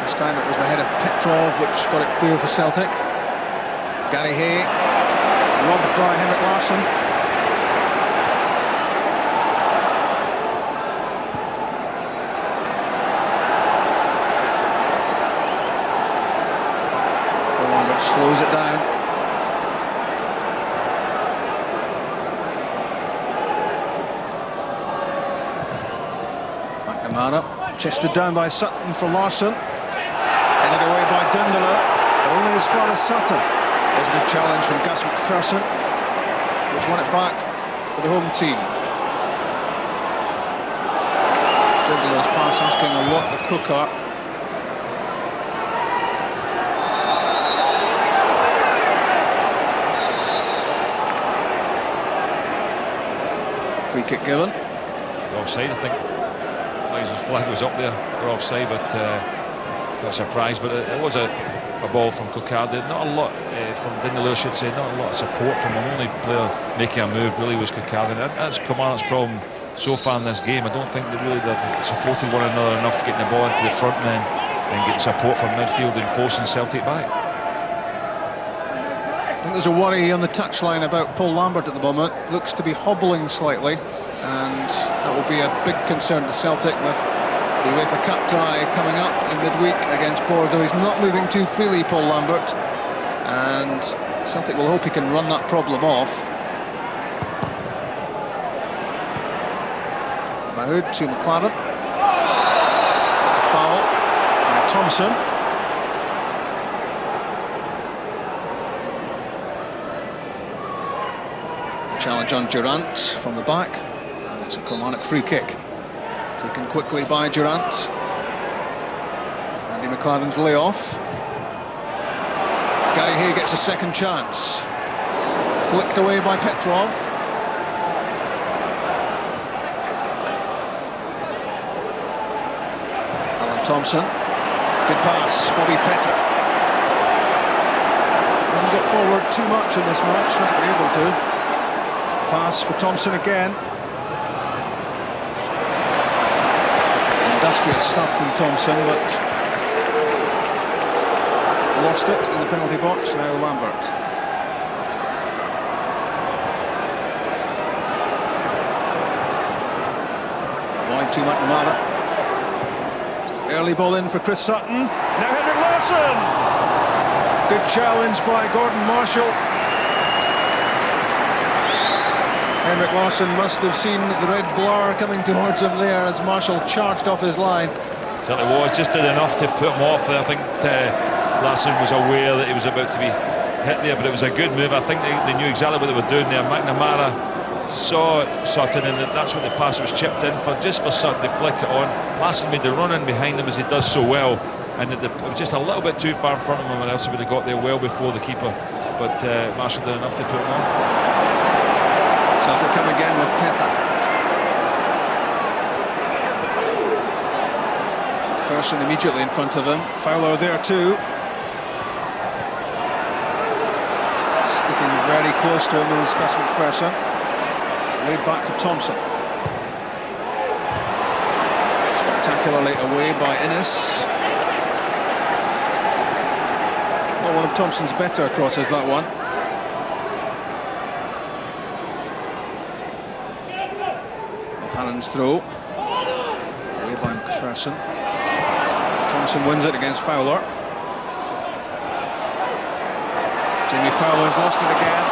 This time it was the head of Petrov which got it clear for Celtic. Gary Hay, robbed by Henrik Larsson. Lambert slows it down. Chested down by Sutton for Larsson. Headed away by Dindeleux, but only as far as Sutton. There's a good challenge from Gus MacPherson, which won it back for the home team. Dindeleu's pass asking a lot of Cocard. Free kick given. Offside, I think. His flag was up there for offside, but got surprised. But it was a ball from Cocard. Not a lot from Dindeleux, I should say. Not a lot of support from him. The only player making a move really was Cocard, and that's Kilmarnock's problem so far in this game. I don't think they've supported one another enough, getting the ball into the front men and getting support from midfield and forcing Celtic back. I think there's a worry on the touchline about Paul Lambert at the moment. Looks to be hobbling slightly, and that will be a big concern to Celtic with the UEFA Cup tie coming up in midweek against Bordeaux. He's not moving too freely, Paul Lambert, and Celtic will hope he can run that problem off. Mahood to McLaren. That's a foul. And Thompson. Challenge on Durrant from the back, and it's a Kilmarnock free kick taken quickly by Durrant. Andy McLaren's layoff. Gary Hay gets a second chance, flicked away by Petrov. Alan Thompson, good pass, Bobby Petty. Hasn't got forward too much in this match, hasn't been able to. Pass for Thompson again. Industrious stuff from Thompson, but lost it in the penalty box. Now Lambert. Wide to McNamara. Early ball in for Chris Sutton. Now Henrik Larsson. Good challenge by Gordon Marshall. Henrik Larsson must have seen the red blur coming towards him there as Marshall charged off his line. Certainly was, just did enough to put him off. I think Larsson was aware that he was about to be hit there, but it was a good move. I think they knew exactly what they were doing there. McNamara saw Sutton, and that's what the pass was chipped in for, just for Sutton to flick it on. Larsson made the run in behind him as he does so well, and it was just a little bit too far in front of him, or else he would have got there well before the keeper. But Marshall did enough to put him on. Celtic come again with Peta. MacPherson immediately in front of him. Fowler there too. Sticking very close to him is Gus MacPherson. Laid back to Thompson. Spectacularly away by Innes. Not one of Thompson's better crosses, that one. Hallen's throw. Away by MacPherson. Thompson wins it against Fowler. Jamie Fowler's lost it again.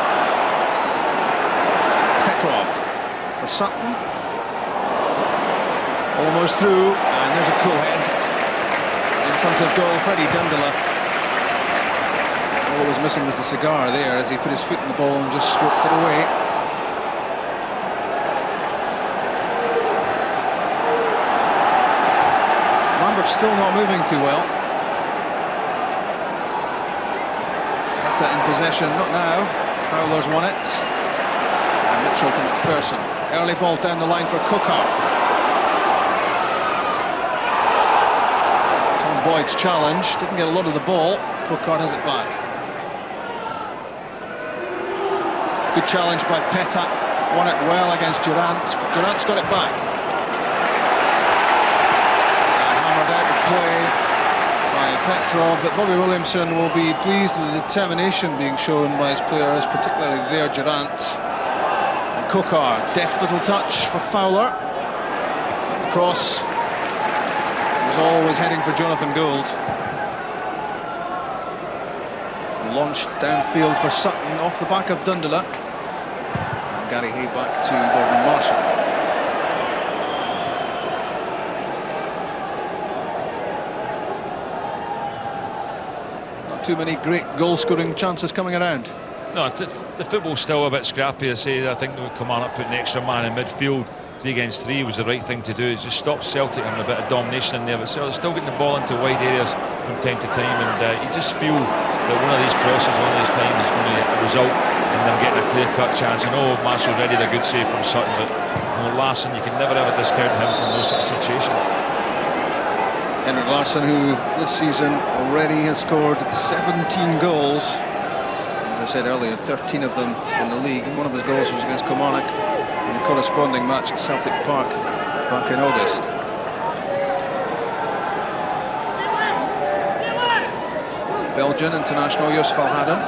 Petrov for Sutton. Almost through, and there's a cool head in front of goal. Freddie Dindeleux. All that was missing was the cigar there as he put his foot in the ball and just stroked it away. Still not moving too well. Peta in possession, not now. Fowler's won it. And Mitchell to MacPherson. Early ball down the line for Cocard. Tom Boyd's challenge, didn't get a lot of the ball. Cocard has it back. Good challenge by Peta. Won it well against Durrant, but Durrant's got it back. Play by Petrov, but Bobby Williamson will be pleased with the determination being shown by his players, particularly there Durrant. And Cocard, deft little touch for Fowler, but the cross was always heading for Jonathan Gould. Launched downfield for Sutton off the back of Dindeleux, and Gary Hay back to Gordon Marshall. Too many great goal-scoring chances coming around. No, the football's still a bit scrappy. I say, I think Kilmarnock putting an extra man in midfield 3 against 3 was the right thing to do. It just stopped Celtic having a bit of domination in there, but Celtic still getting the ball into wide areas from time to time, and you just feel that one of these crosses, one of these times is going to result in them getting a clear-cut chance. I know Marshall already did a good save from Sutton, but Larsson, you can never ever discount him from those sort of situations. Henrik Larsson, who this season already has scored 17 goals. As I said earlier, 13 of them in the league. And one of his goals was against Kilmarnock in the corresponding match at Celtic Park back in August. It's the Belgian international Joost van Haden.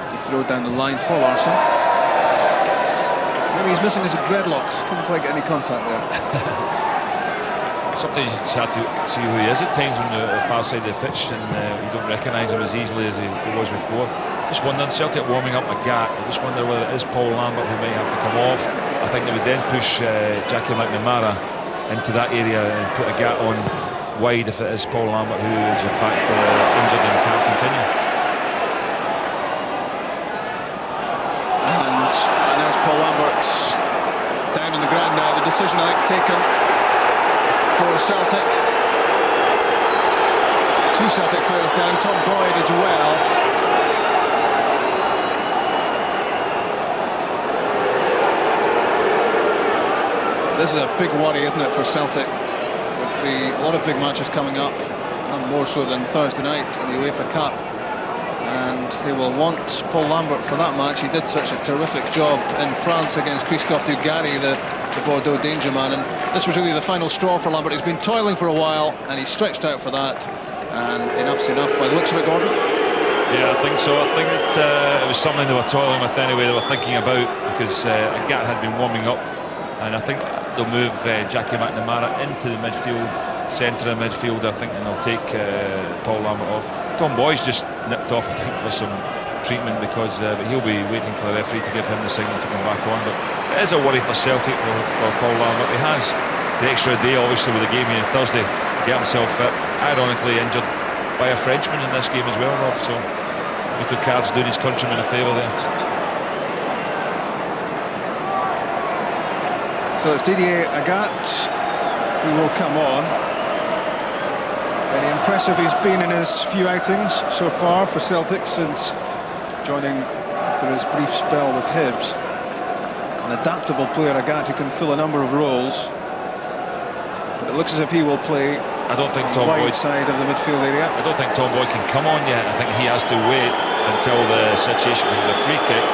To throw down the line for Larsson. Maybe he's missing his dreadlocks. Couldn't quite get any contact there. Sometimes you just have to see who he is at times on the far side of the pitch, and you don't recognise him as easily as he was before. Just wondering, Celtic warming up a gap. I just wonder whether it is Paul Lambert who might have to come off. I think they would then push Jackie McNamara into that area and put a gap on wide if it is Paul Lambert who is in fact injured and can't continue. And there's Paul Lambert down on the ground now. The decision I think taken for Celtic. 2 Celtic players down, Tom Boyd as well. This is a big worry, isn't it, for Celtic, with a lot of big matches coming up, none more so than Thursday night in the UEFA Cup. And they will want Paul Lambert for that match. He did such a terrific job in France against Christophe Dugarry, the Bordeaux danger man, and this was really the final straw for Lambert. He's been toiling for a while and he's stretched out for that, and enough's enough by the looks of it, Gordon. Yeah, I think so. I think it was something they were toiling with anyway, they were thinking about, because Agat had been warming up, and I think they'll move Jackie McNamara into the midfield, centre of midfield, I think, and they'll take Paul Lambert off. Tom Boy's just nipped off, I think, for some treatment because but he'll be waiting for the referee to give him the signal to come back on. But it is a worry for Celtic for Paul Lambert. He has the extra day, obviously, with the game here Thursday to get himself fit. Ironically injured by a Frenchman in this game as well, Rob. So Cocard's doing his countrymen a favour there. So it's Didier Agat who will come on. Very impressive he's been in his few outings so far for Celtic since joining after his brief spell with Hibs. An adaptable player, Agat, who can fill a number of roles. But it looks as if he will play I don't think Tom wide Boyd side of the midfield area. I don't think Tom Boyd can come on yet. I think he has to wait until the situation with the free kick.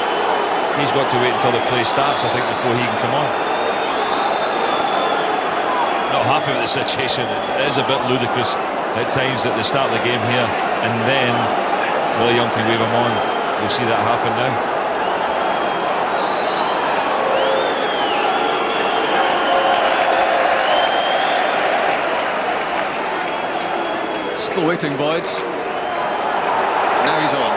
He's got to wait until the play starts, I think, before he can come on. Not happy with the situation. It is a bit ludicrous at times at the start of the game here, and then Willie Young can wave him on. We'll see that happen now. Still waiting, Boyd. Now he's on.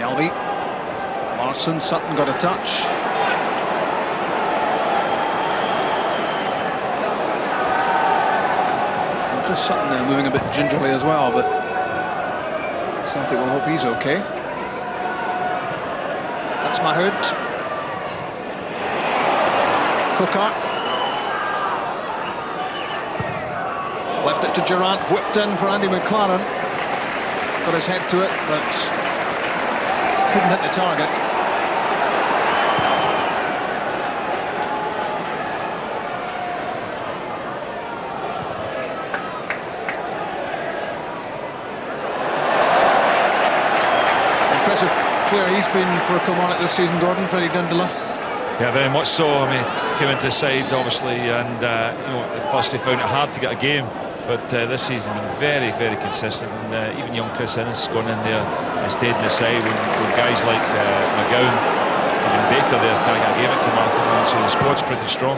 Yalby. Larsson, Sutton got a touch. Just Sutton now moving a bit gingerly as well, but Celtic will hope he's okay. That's Mahood. Cocard. Left it to Durrant, whipped in for Andy McLaren. Got his head to it, but couldn't hit the target. Impressive player he's been for Kilmarnock this season, Gordon, Freddie Dindeleux. Yeah, very much so. I mean, came into the side obviously, and you know, at first they found it hard to get a game, but this season been very, very consistent. And even young Chris Innes gone in there and stayed in the side when guys like McGowan, even Baker there can't get a game at Kilmarnock, so the squad's pretty strong.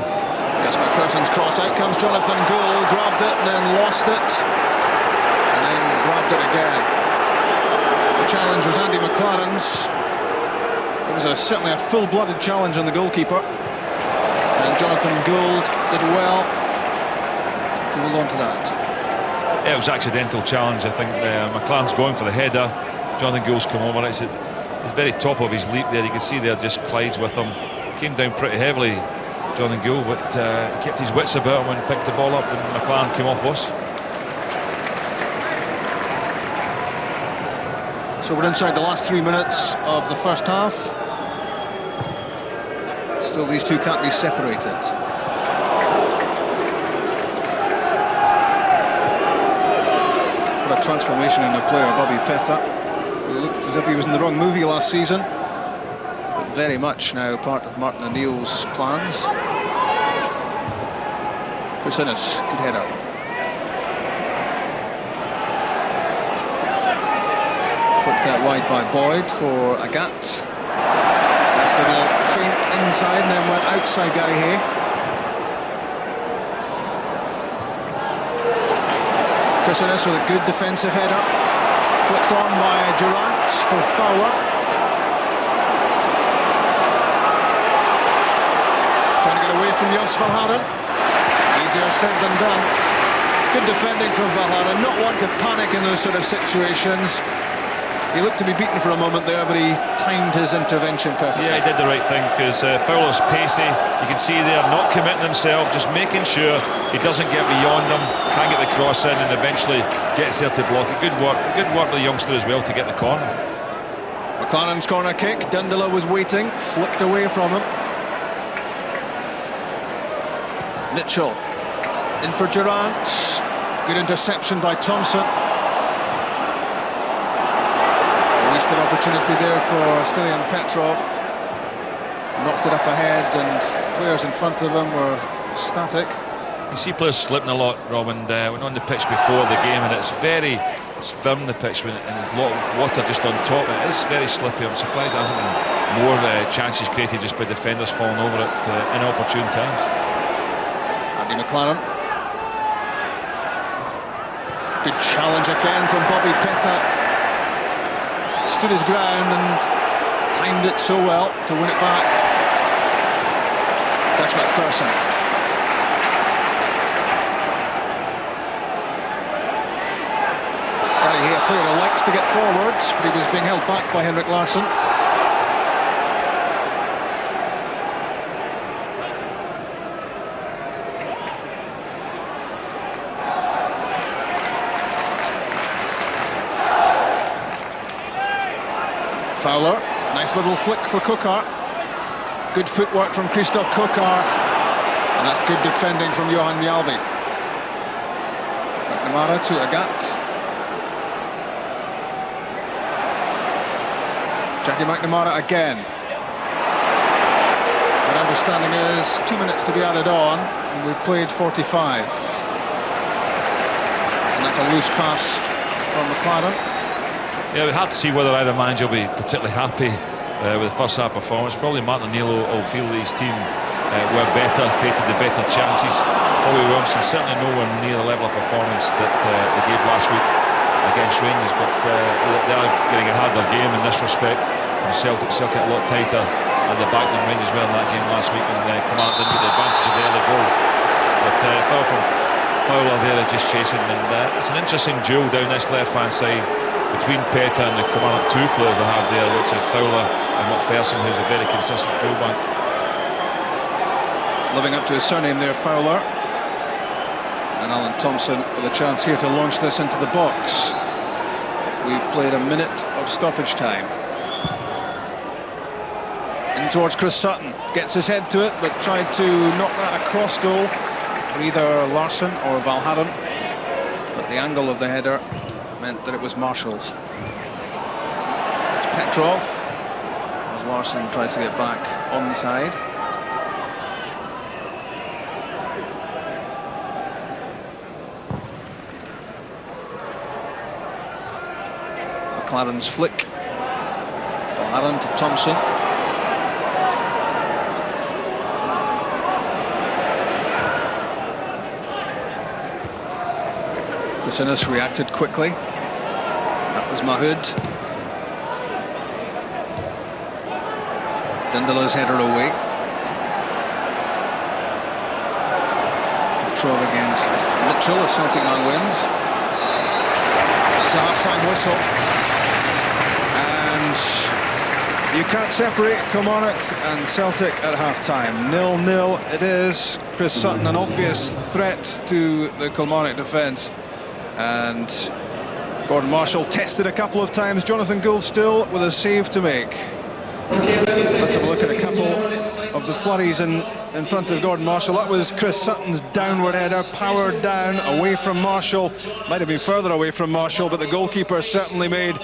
Gets MacPherson's cross, out comes Jonathan Gould, grabbed it and then lost it, and then grabbed it again. The challenge was Andy McLaren's. It was certainly a full-blooded challenge on the goalkeeper, and Jonathan Gould did well to hold on to that. Yeah, it was accidental challenge. I think McLaren's going for the header. Jonathan Gould's come over. It's at the very top of his leap there. You can see there just collides with him. Came down pretty heavily, Jonathan Gould, but kept his wits about him and picked the ball up, and McLaren came off us. So we're inside the last 3 minutes of the first half. Still, these two can't be separated. What a transformation in a player, Bobby Petta. He looked as if he was in the wrong movie last season, but very much now part of Martin O'Neill's plans. Chris Innes, good header. Flicked out wide by Boyd for Agat. Nice little feint inside and then went outside Gary Hay. Chris Innes with a good defensive header. Flicked on by Durrant for Fowler. Trying to get away from Jos Valharen. Easier said than done. Good defending from Valharen. Not one to panic in those sort of situations. He looked to be beaten for a moment there, but he timed his intervention perfectly. Yeah, he did the right thing, because Fowler's pacey. You can see there, not committing himself, just making sure he doesn't get beyond them, can't get the cross in, and eventually gets there to block it. Good work by the youngster as well to get the corner. McLaren's corner kick. Dindeleux was waiting, flicked away from him. Mitchell in for Durrant. Good interception by Thompson. Wasted opportunity there for Stilian Petrov. Knocked it up ahead, and players in front of him were static. You see players slipping a lot, Rob, and went on the pitch before the game, and it's firm, the pitch, and there's a lot of water just on top. It is very slippy. I'm surprised there hasn't been more chances created just by defenders falling over at inopportune times. Andy McLaren. Good challenge again from Bobby Petta. Stood his ground and timed it so well to win it back. That's MacPherson. Gary, a player who likes to get forwards, but he was being held back by Henrik Larsson. Fowler, nice little flick for Cocard. Good footwork from Christophe Cocard, and that's good defending from Johan Mjalvi. McNamara to Agat. Jackie McNamara again. My understanding is 2 minutes to be added on, and we've played 45. And that's a loose pass from McLaren. Yeah, we had to see whether either manager will be particularly happy with the first half performance. Probably Martin O'Neill will feel his team were better, created the better chances. Bobby Williamson certainly nowhere near the level of performance that they gave last week against Rangers, but they are getting a harder game in this respect from Celtic. Celtic a lot tighter at the back than Rangers were in that game last week, and Kilmarnock didn't get the advantage of the early goal. But fell from Fowler there, just chasing, and it's an interesting duel down this left-hand side between Petta and the Kilmarnock two players they have there, which is Fowler and MacPherson, who's a very consistent fullback. Living up to his surname there, Fowler. And Alan Thompson with a chance here to launch this into the box. We've played a minute of stoppage time. In towards Chris Sutton, gets his head to it, but tried to knock that across goal for either Larsson or Valhaden. But the angle of the header meant that it was Marshall's. It's Petrov, as Larsson tries to get back on the side. McLaren's flick. Valhaden to Thompson. Brasinas reacted quickly. That was Mahood. Dindeleu's header away. Petrov against Mitchell as Celtic now wins. That's a half-time whistle. And you can't separate Kilmarnock and Celtic at half-time. 0-0 it is. Chris Sutton, an obvious threat to the Kilmarnock defence. And Gordon Marshall tested a couple of times. Jonathan Gould still with a save to make. Let's have a look at a couple of the flurries in front of Gordon Marshall. That was Chris Sutton's downward header, powered down, away from Marshall. Might have been further away from Marshall, but the goalkeeper certainly made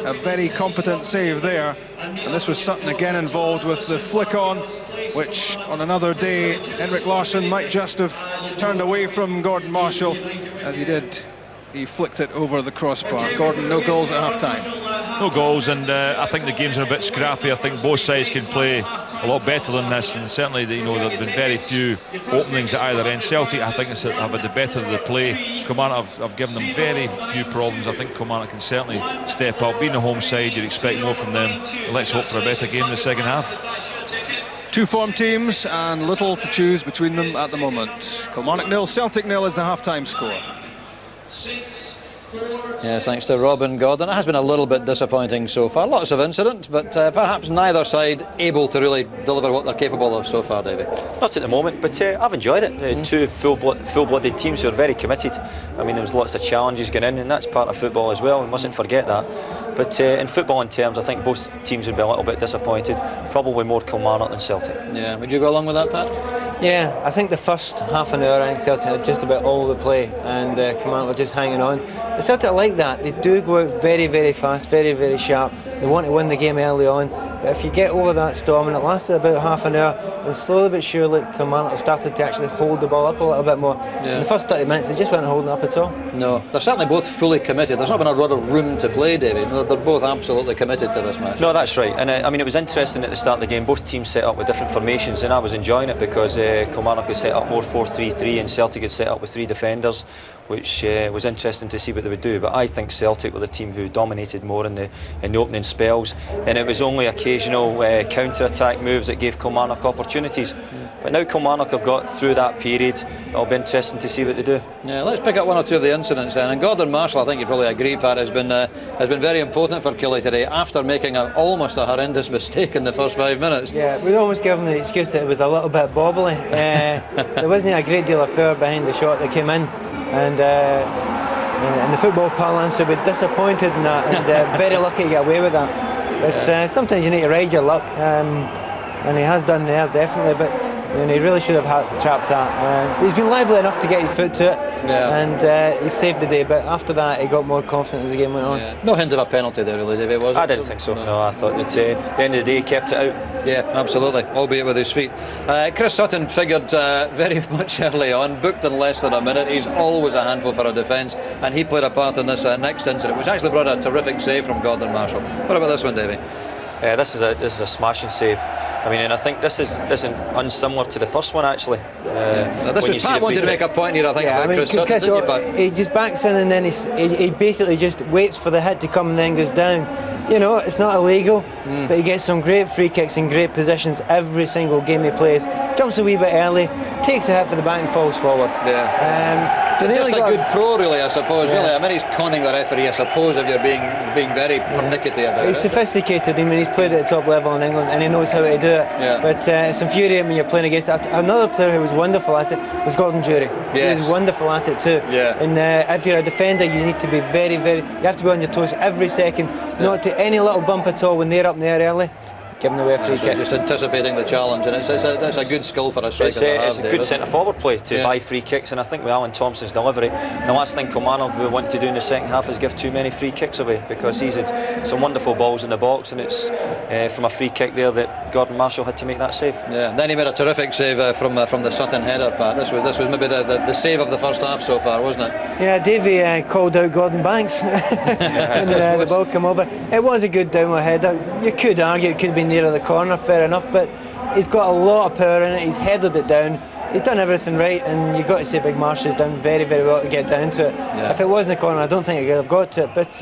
a very competent save there. And this was Sutton again involved with the flick on, which on another day Henrik Larsson might just have turned away from Gordon Marshall, as he did. He flicked it over the crossbar. Gordon, no goals at half-time. No goals, and I think the games are a bit scrappy. I think both sides can play a lot better than this, and certainly, you know, there have been very few openings at either end. Celtic, I think, have had the better of the play. Kilmarnock have given them very few problems. I think Kilmarnock can certainly step up. Being the home side, you'd expect more from them. Let's hope for a better game in the second half. Two form teams and little to choose between them at the moment. Kilmarnock 0, Celtic 0 is the half-time score. Yes, thanks to Robin Gordon. It has been a little bit disappointing so far. Lots of incident, but perhaps neither side able to really deliver what they're capable of so far, Davey. Not at the moment, but I've enjoyed it. Two full-blooded teams who are very committed. I mean, there was lots of challenges going in, and that's part of football as well. We mustn't forget that. But in footballing terms, I think both teams would be a little bit disappointed. Probably more Kilmarnock than Celtic. Yeah, would you go along with that, Pat? Yeah, I think the first half an hour, I think Celtic had just about all the play, and Kilmarnock were just hanging on. Celtic like that. They do go out very, very fast, very, very sharp. They want to win the game early on, But if you get over that storm, and it lasted about half an hour, and slowly but surely Kilmarnock started to actually hold the ball up a little bit more. In the first 30 minutes they just weren't holding up at all. No, they're certainly both fully committed. There's not been a lot of room to play, David. They're both absolutely committed to this match. No, that's right. And I mean, it was interesting at the start of the game. Both teams set up with different formations, and I was enjoying it because Kilmarnock had set up more 4-3-3 and Celtic had set up with 3 defenders, which was interesting to see what they would do. But I think Celtic were the team who dominated more in the opening spells, and it was only occasional counter-attack moves that gave Kilmarnock opportunities. But now Kilmarnock have got through that period. It'll be interesting to see what they do. Yeah, let's pick up one or two of the incidents then. And Gordon Marshall, I think you probably agree, Pat, has been very important for Killie today after making almost a horrendous mistake in the first 5 minutes. Yeah, we'd almost give him the excuse that it was a little bit bobbly. There wasn't a great deal of power behind the shot that came in, and in the football parlance, we'd be disappointed in that, and very lucky to get away with that. But sometimes you need to ride your luck. And he has done there, definitely, but he really should have trapped that. He's been lively enough to get his foot to it, and he saved the day, but after that he got more confident as the game went on. Yeah. No hint of a penalty there really, David, was it? I didn't think so. No, I thought that at the end of the day he kept it out. Yeah, absolutely, albeit with his feet. Chris Sutton figured very much early on, booked in less than a minute. He's always a handful for a defence, and he played a part in this next incident, which actually brought a terrific save from Gordon Marshall. What about this one, Davey? This is a smashing save. I mean, and I think this isn't unsimilar to the first one actually. This was Pat wanted to make a point here, I think, about Chris Sutton, didn't you, Pat? He just backs in and then he basically just waits for the hit to come and then goes down. You know, it's not illegal, but he gets some great free kicks in great positions every single game he plays. Jumps a wee bit early, takes a hit for the back and falls forward. So just a good pro, really, I suppose. Yeah. Really, I mean, he's conning the referee, I suppose, if you're being very pernickety about it. He's sophisticated. I mean, he's played at the top level in England, and he knows how to do it. Yeah. But it's infuriating when you're playing against it. Another player who was wonderful at it was Gordon Durrant. Yes. He was wonderful at it too. Yeah. And if you're a defender, you need to be very, you have to be on your toes every second, not to any little bump at all when they're up in the air early. Giving away a free kick. Just anticipating the challenge, and it's a good skill for a striker to have. It's a good centre forward play to buy free kicks, and I think with Alan Thompson's delivery, the last thing Kilmarnock will want to do in the second half is give too many free kicks away, because he's had some wonderful balls in the box, and it's from a free kick there that Gordon Marshall had to make that save. Yeah, and then he made a terrific save from the Sutton header, Pat. This was maybe the save of the first half so far, wasn't it? Yeah, Davey called out Gordon Banks when the ball came over. It was a good downward header. You could argue it could have been nearer the corner, fair enough, but he's got a lot of power in it. He's headed it down. He's done everything right, and you've got to say Big Marsh has done very, very well to get down to it. Yeah. If it wasn't a corner, I don't think he could have got to it, but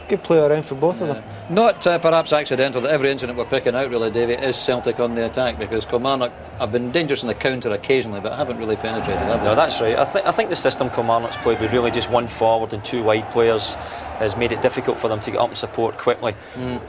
good play around for both of them. Not perhaps accidental that every incident we're picking out, really, Davey, is Celtic on the attack, because Kilmarnock have been dangerous in the counter occasionally, but haven't really penetrated, have they? No, that's right. I think the system Kilmarnock's played with really just one forward and 2 wide players has made it difficult for them to get up and support quickly.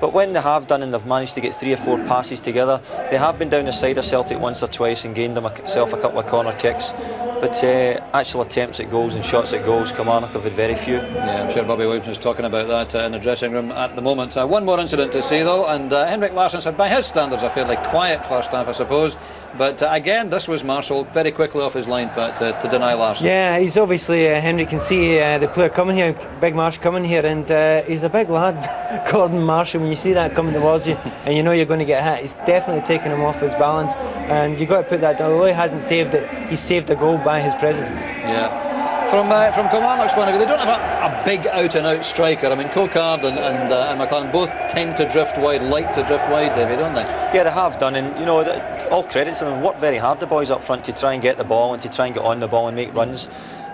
But when they have done and they've managed to get 3 or 4 passes together, they have been down the side of Celtic once or twice and gained themselves a couple of corner kicks. But actual attempts at goals and shots at goals, Kilmarnock have had very few. Yeah, I'm sure Bobby Williamson's talking about that in the dressing room at the moment. One more incident to see though, and Henrik Larsson's had, by his standards, a fairly quiet first half, I suppose. But again, this was Marshall very quickly off his line to deny Larsson. Yeah, he's obviously, Henrik can see the player coming here, Big Marsh coming here, and he's a big lad, Gordon Marshall. When you see that coming towards you and you know you're going to get hit, he's definitely taking him off his balance, and you've got to put that down. Although he hasn't saved it, he's saved a goal by his presence. Yeah. From Kilmarnock's point of view, they don't have a big out-and-out striker. I mean, Cocard and McLaren both tend to drift wide, like to drift wide, David, don't they? Yeah, they have done, and you know, all credit to them. Worked very hard, the boys up front, to try and get the ball and to try and get on the ball and make runs.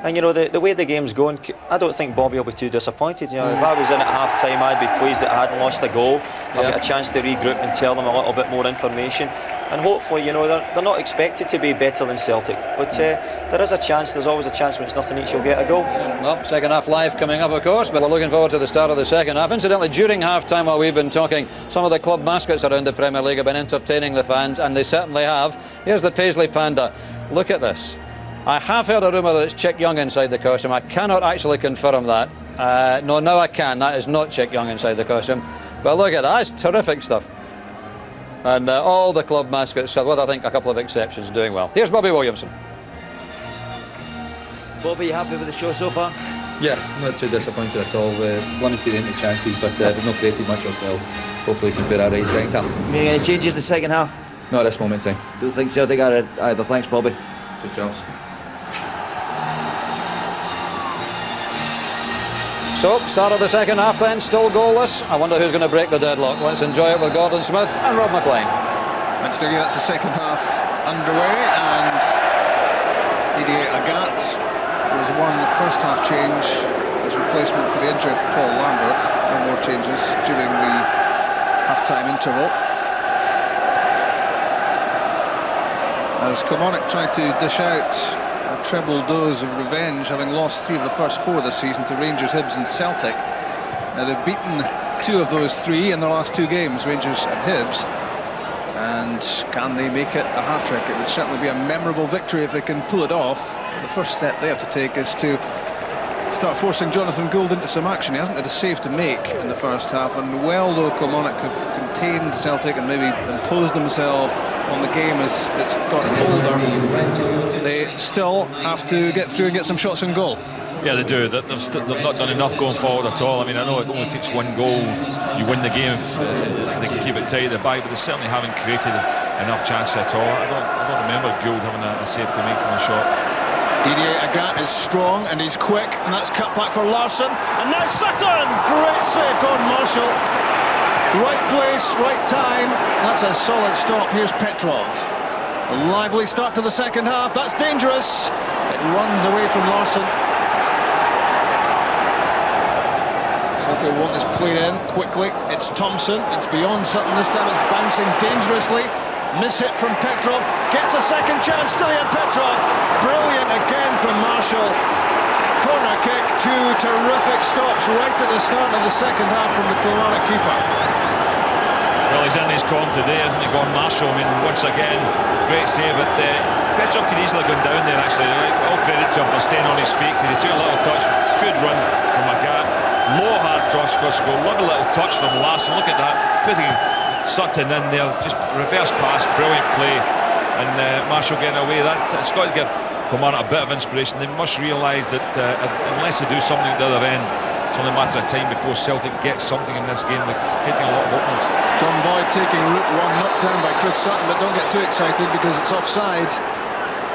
And you know, the way the game's going, I don't think Bobby will be too disappointed. You know, if I was in at half time, I'd be pleased that I hadn't lost a goal. I'll get a chance to regroup and tell them a little bit more information. And hopefully, you know, they're not expected to be better than Celtic, but there is a chance. There's always a chance when it's nothing each, you'll get a goal. Well, second half live coming up, of course, but we're looking forward to the start of the second half. Incidentally, during half time, while we've been talking, some of the club mascots around the Premier League have been entertaining the fans, and they certainly have. Here's the Paisley Panda. Look at this. I have heard a rumour that it's Chick Young inside the costume. I cannot actually confirm that. No, now I can. That is not Chick Young inside the costume. But look at that. That's terrific stuff. And all the club mascots, with I think a couple of exceptions, doing well. Here's Bobby Williamson. Bobby, you happy with the show so far? Yeah, not too disappointed at all. We've limited into chances, but we've not created much ourselves. hopefully he can put that right second half. Making any changes in the second half? Not at this moment in time. Don't think Celtic are either. Thanks, Bobby. Just Charles. So, start of the second half then, still goalless. I wonder who's going to break the deadlock. Let's enjoy it with Gordon Smith and Rob McLean. Thanks, Dougie. That's the second half underway, and Didier Agat was one first half change as replacement for the injured Paul Lambert. No more changes during the half-time interval. As Kilmarnock tried to dish out a treble dose of revenge, having lost 3 of the first 4 this season to Rangers, Hibs and Celtic. Now they've beaten 2 of those 3 in their last 2 games, Rangers and Hibs. And can they make it a hat-trick? It would certainly be a memorable victory if they can pull it off. The first step they have to take is to start forcing Jonathan Gould into some action. He hasn't had a save to make in the first half, and well though Kilmarnock have contained Celtic and maybe imposed themselves on the game as it's gotten older, they still have to get through and get some shots on goal. Yeah, they do. They've not done enough going forward at all. I mean, I know it only takes 1 goal, you win the game if they can keep it tight at the back, but they certainly haven't created enough chances at all. I don't remember Gould having a save to make from the shot. Didier Agat is strong and he's quick, and that's cut back for Larsson, and now Sutton! Great save, Gordon Marshall. Right place, right time. That's a solid stop. Here's Petrov. A lively start to the second half. That's dangerous. It runs away from Larsson. Celtic want this played in quickly. It's Thompson. It's beyond Sutton this time. It's bouncing dangerously. Miss-hit from Petrov. Gets a second chance. Still in Petrov. Brilliant again from Marshall. Corner kick. 2 terrific stops right at the start of the second half from the Kilmarnock keeper. Well, he's in his corner today, isn't he, Gordon Marshall? I mean, once again, great save. But Petrov could easily have gone down there, actually. All credit to him for staying on his feet. He took a little touch. Good run from Agat. Low, hard cross goal. Lovely little touch from Larsson. Look at that. Putting Sutton in there. Just reverse pass. Brilliant play. And Marshall getting away. It's got to give Kilmarnock a bit of inspiration. They must realise that unless they do something at the other end, it's only a matter of time before Celtic gets something in this game. They're hitting a lot of openings. John Boyd taking route 1, knocked down by Chris Sutton, but don't get too excited because it's offside.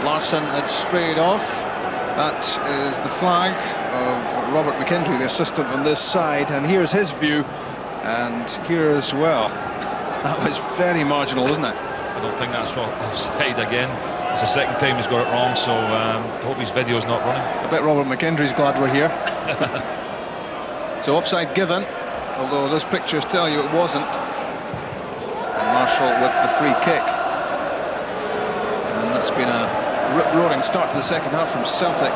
Larsson had strayed off. That is the flag of Robert McKendry, the assistant on this side, and here's his view, and here as well. That was very marginal, wasn't it? I don't think that's offside again. It's the second time he's got it wrong, so I hope his video's not running. I bet Robert McKendry's glad we're here. So offside given, although those pictures tell you it wasn't. And Marshall with the free kick. And that's been a rip-roaring start to the second half from Celtic.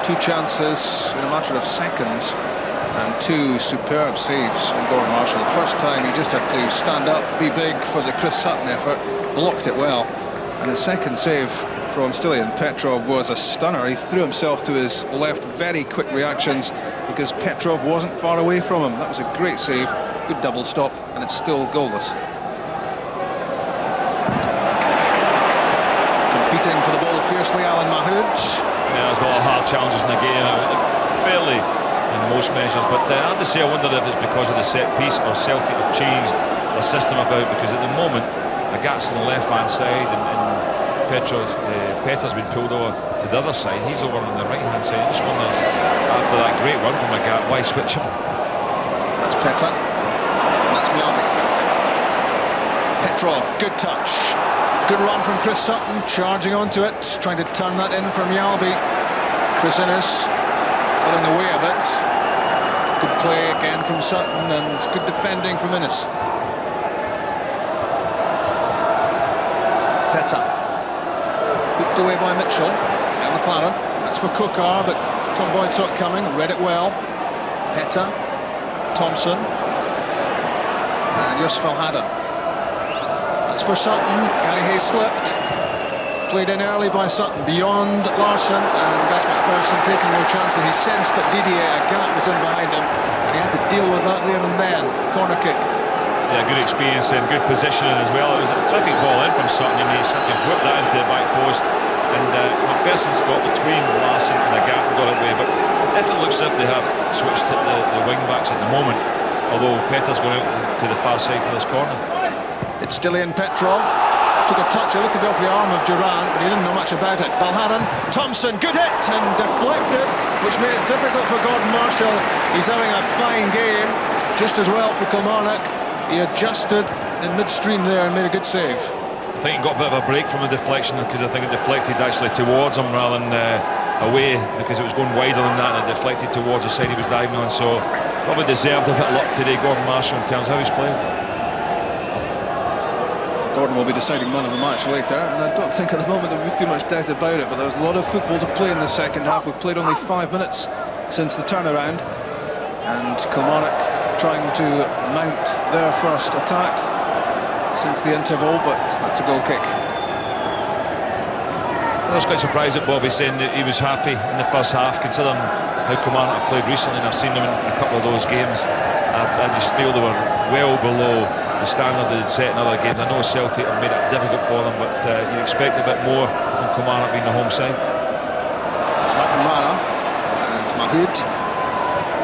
2 chances in a matter of seconds and 2 superb saves from Gordon Marshall. The first time he just had to stand up, be big for the Chris Sutton effort, blocked it well. And his second save from Stilian Petrov was a stunner. He threw himself to his left, very quick reactions because Petrov wasn't far away from him. That was a great save, good double stop, and it's still goalless. Competing for the ball fiercely, Alan Mahood. Yeah, there's a lot of hard challenges in the game, fairly in most measures, but I have to say I wonder if it's because of the set piece or Celtic have changed the system about, because at the moment Agat's on the left-hand side and Petter's been pulled over to the other side. He's over on the right-hand side. I just wonder, after that great run from Agat, why switch him? That's Petter. And that's Mjalby. Petrov, good touch. Good run from Chris Sutton, charging onto it, trying to turn that in for Mjalby. Chris Innes got in the way of it. Good play again from Sutton and good defending from Innes. Petter. Hooked away by Mitchell and McLaren. That's for Cocard, but Tom Boyd saw it coming, read it well. Petter, Thompson, and Yusuf Al-Haddon. That's for Sutton. Gary Hayes slipped. Played in early by Sutton, beyond Larsson, and Gus MacPherson taking no chances. He sensed that Didier Agat was in behind him, and he had to deal with that there and then. Corner kick. Yeah, good experience and good positioning as well. It was a terrific ball in from Sutton. I mean, he's had to whip that into the back post, and MacPherson's got between Larsson and Agat and got it away. But it definitely looks as if they have switched to the wing backs at the moment. although Petar's going out to the far side for this corner. It's Dillian Petrov. Took a touch, it looked to be off the arm of Durrant, but he didn't know much about it. Valharan, Thompson, good hit, and deflected, which made it difficult for Gordon Marshall. He's having a fine game, just as well for Kilmarnock. He adjusted in midstream there and made a good save. I think he got a bit of a break from the deflection, because I think it deflected actually towards him rather than away, because it was going wider than that, and it deflected towards the side he was diving on. So probably deserved a bit of luck today, Gordon Marshall, in terms of how he's playing. Gordon will be deciding man of the match later, and I don't think at the moment there will be too much doubt about it, but there was a lot of football to play in the second half. We've played only 5 minutes since the turnaround, and Kilmarnock trying to mount their first attack since the interval, but that's a goal kick. I was quite surprised at Bobby saying that he was happy in the first half, considering how Kilmarnock have played recently, and I've seen them in a couple of those games. I just feel they were well below the standard they'd set in other games. I know Celtic have made it difficult for them, but you expect a bit more from Kilmarnock being the home side. It's McLaren and Mahood.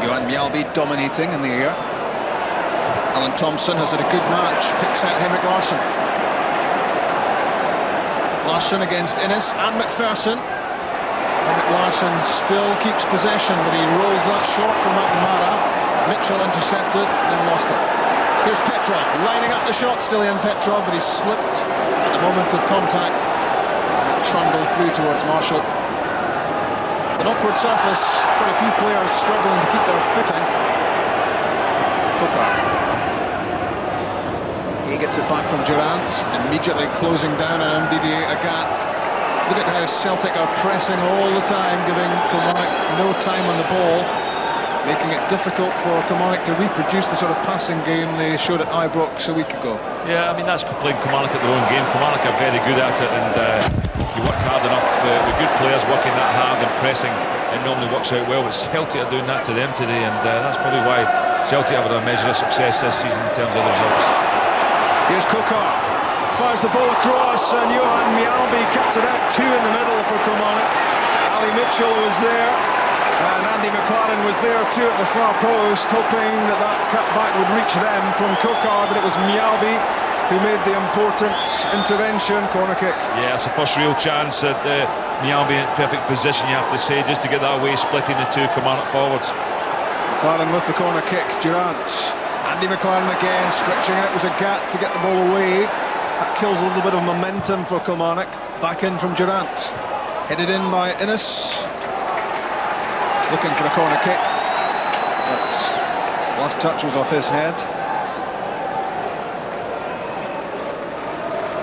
Johan Mjalby dominating in the air. Alan Thompson has had a good match, picks out Henrik Larsson. Larsson against Innes and MacPherson. Henrik Larsson still keeps possession, but he rolls that short from McNamara. Mitchell intercepted, then lost it. Here's Petrov, lining up the shot, still in Petrov, but he slipped at the moment of contact. And it trundled through towards Marshall. An awkward surface, quite a few players struggling to keep their footing. Cocard. He gets it back from Durrant, immediately closing down on Didier Agat. Look at how Celtic are pressing all the time, giving Kilmarnock no time on the ball, making it difficult for Kilmarnock to reproduce the sort of passing game they showed at Ibrox a week ago. Yeah, I mean, that's playing Kilmarnock at their own game. Kilmarnock are very good at it, and you work hard enough with good players working that hard and pressing, it normally works out well. But Celtic are doing that to them today, and that's probably why Celtic have had a measure of success this season in terms of the results. Here's Cocard, fires the ball across, and Johan Mjalby cuts it out, 2 in the middle for Kilmarnock. Ali Mitchell was there, and Andy McLaren was there too at the far post, hoping that that cutback would reach them from Cocard, but it was Mjalby who made the important intervention, corner kick. Yeah, it's the first real chance at Mjalby in perfect position, you have to say, just to get that away, splitting the two Kilmarnock forwards. McLaren with the corner kick, Durrant. Andy McLaren again, stretching out was a gap to get the ball away. That kills a little bit of momentum for Kilmarnock. Back in from Durrant. Headed in by Innes. Looking for a corner kick, but last touch was off his head.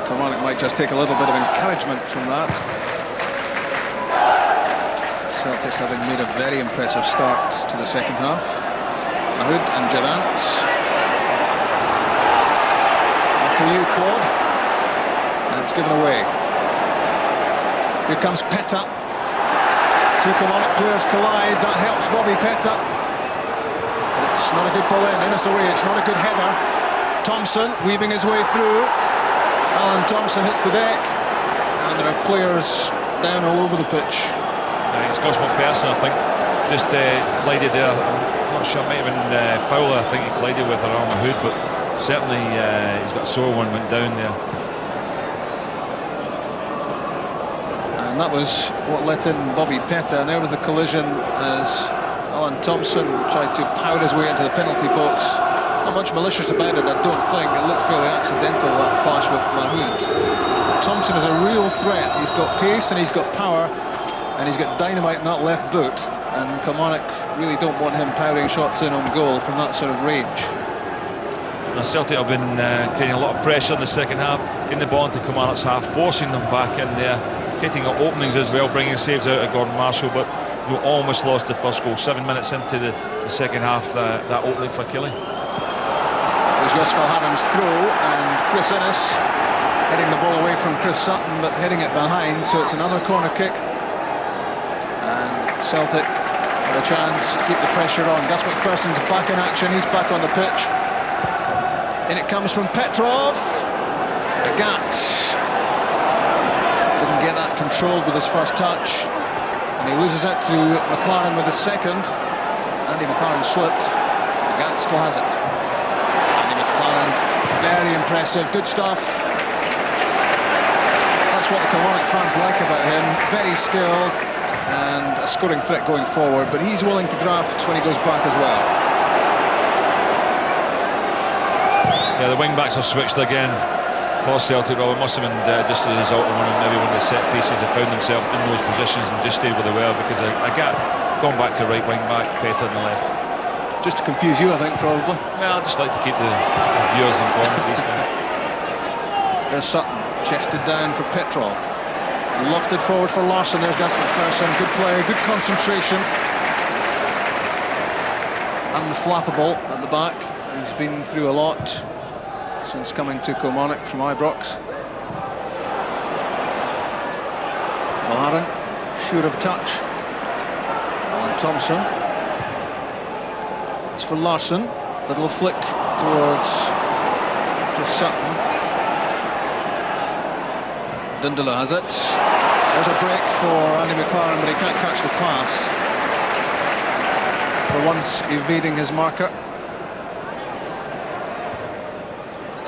Kilmarnock might just take a little bit of encouragement from that. Celtic having made a very impressive start to the second half. Mahood and Durrant. After you, Claude. And it's given away. Here comes Peta. Two Kilmarnock players collide, that helps Bobby Peta. But it's not a good ball in, Innes away, it's not a good header. Thompson weaving his way through. Alan Thompson hits the deck, and there are players down all over the pitch. It's Gus MacPherson, I think, just collided there. I'm not sure, it might have been Fowler, I think he collided with around Mahood, but certainly he's got a sore one, went down there. And that was what let in Bobby Peta, and there was the collision as Alan Thompson tried to power his way into the penalty box. Not much malicious about it, I don't think. It looked fairly accidental, that clash with Mahood. But Thompson is a real threat. He's got pace and he's got power, and he's got dynamite in that left boot, and Kilmarnock really don't want him powering shots in on goal from that sort of range. Now, Celtic have been creating a lot of pressure in the second half, getting the ball into Kilmarnock's half, forcing them back in there, getting up openings as well, bringing saves out of Gordon Marshall, but you almost lost the first goal. 7 minutes into the second half, that opening for Killie. There's Jos Valharen's throw, and Chris Innes heading the ball away from Chris Sutton, but heading it behind, so it's another corner kick. And Celtic have a chance to keep the pressure on. Gus MacPherson's back in action, he's back on the pitch. In it comes from Petrov. Agat didn't get that controlled with his first touch, and he loses it to McLaren with his second. Andy McLaren slipped. Agat still has it. Very impressive, good stuff. That's what the Kilmarnock fans like about him. Very skilled and a scoring threat going forward, but he's willing to graft when he goes back as well. Yeah, the wing backs have switched again for Celtic. Well, it must have been just as a result of maybe one of the set pieces. They found themselves in those positions and just stayed where they were, because I got gone back to right wing back, better than the left. Just to confuse you, I think, probably. Well, I just like to keep the viewers informed of these things. There's Sutton, chested down for Petrov. Lofted forward for Larsson. There's MacPherson. Good play, good concentration. Unflappable at the back. He's been through a lot since coming to Kilmarnock from Ibrox. McLaren, sure of touch. Alan Thompson. It's for Larsson. Little flick towards Sutton. Dindeleux has it. There's a break for Andy McLaren, but he can't catch the pass. For once, evading his marker.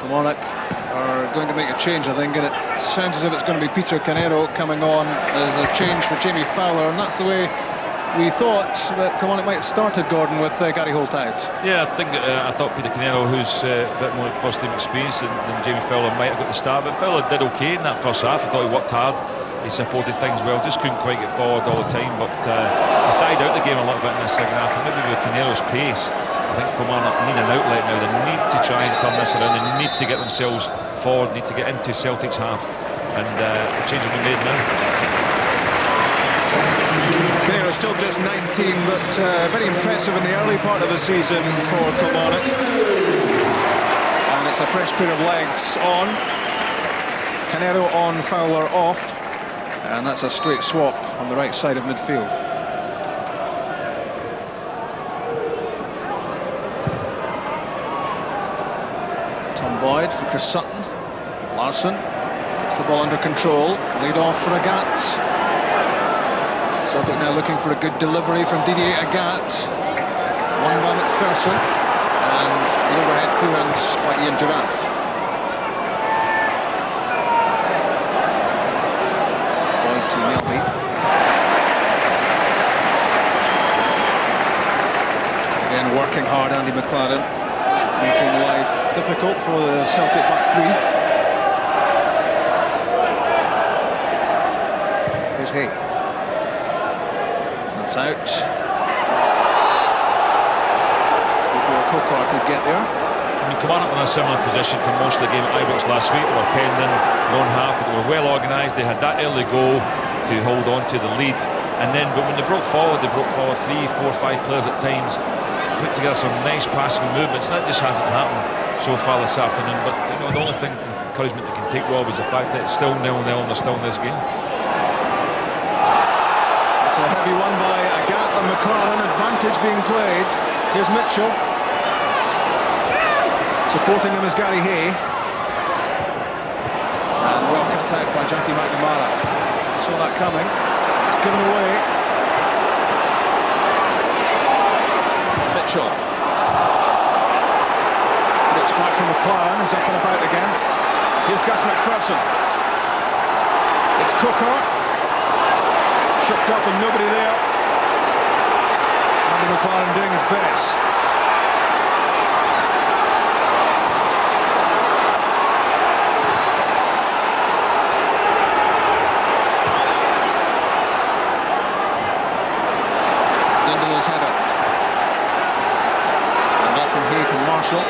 Kilmarnock are going to make a change, I think, and it sounds as if it's going to be Peter Canero coming on as a change for Jamie Fowler, and that's the way we thought that Kilmarnock might have started, Gordon, with Gary Holt out. Yeah, I thought Peter Canero, who's a bit more first team experience than Jamie Fowler, might have got the start, but Fowler did okay in that first half. I thought he worked hard, he supported things well, just couldn't quite get forward all the time, but he's died out the game a little bit in the second half, and maybe with Canero's pace, I think Kilmarnock need an outlet now. They need to try and turn this around, they need to get themselves forward, need to get into Celtic's half, and the change will be made now. Canero still just 19, but very impressive in the early part of the season for Kilmarnock. And it's a fresh pair of legs on. Canero on, Fowler off. And that's a straight swap on the right side of midfield. Tom Boyd for Chris Sutton. Larsson gets the ball under control. Lead off for Agat. Celtic now looking for a good delivery from Didier Agat. One by MacPherson. And the overhead clearance by Ian Durrant. Boyd to Nelby. Again, working hard, Andy McLaren, making life difficult for the Celtic back three. Here's Hay. That's out. Before Cocard could get there. I mean, Kilmarnock were in a similar position for most of the game at Ibrox last week. They were penned in their own half, but they were well organised. They had that early goal to hold on to the lead, and then, but when they broke forward 3, 4, 5 players at times, put together some nice passing movements. That just hasn't happened so far this afternoon. But you know, the only thing encouragement they can take, Rob, is the fact that it's still 0-0 and they're still in this game. A heavy one by Agat and McLaren, advantage being played. Here's Mitchell. Supporting him is Gary Hay. And well cut out by Jackie McNamara. Saw that coming. It's given away. Mitchell. Looks back from McLaren, he's up and about again. Here's Gus MacPherson. It's Cocard. Tripped up and nobody there. Andy McLaren doing his best. Dindeleu's header. And back from here to Marshall.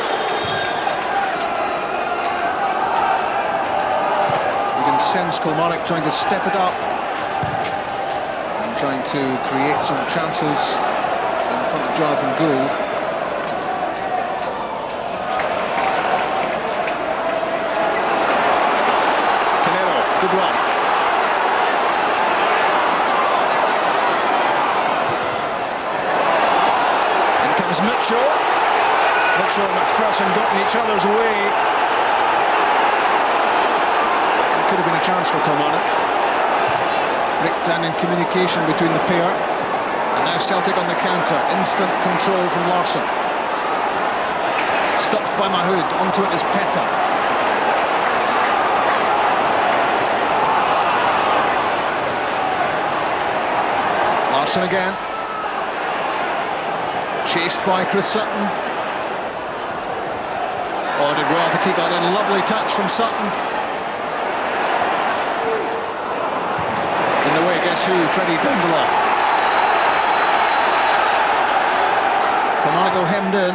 You can sense Kilmarnock trying to step it up, trying to create some chances in front of Jonathan Gould. Canero, good run. In comes Mitchell. Mitchell and MacPherson got in each other's way. It could have been a chance for Kilmarnock. Breakdown in communication between the pair, and now Celtic on the counter. Instant control from Larsson. Stopped by Mahood. Onto it is Peta. Larson again. Chased by Chris Sutton. Oh, did well to keep that in. Lovely touch from Sutton. In the way, guess who? Freddie Dindeleux. Canero hemmed in.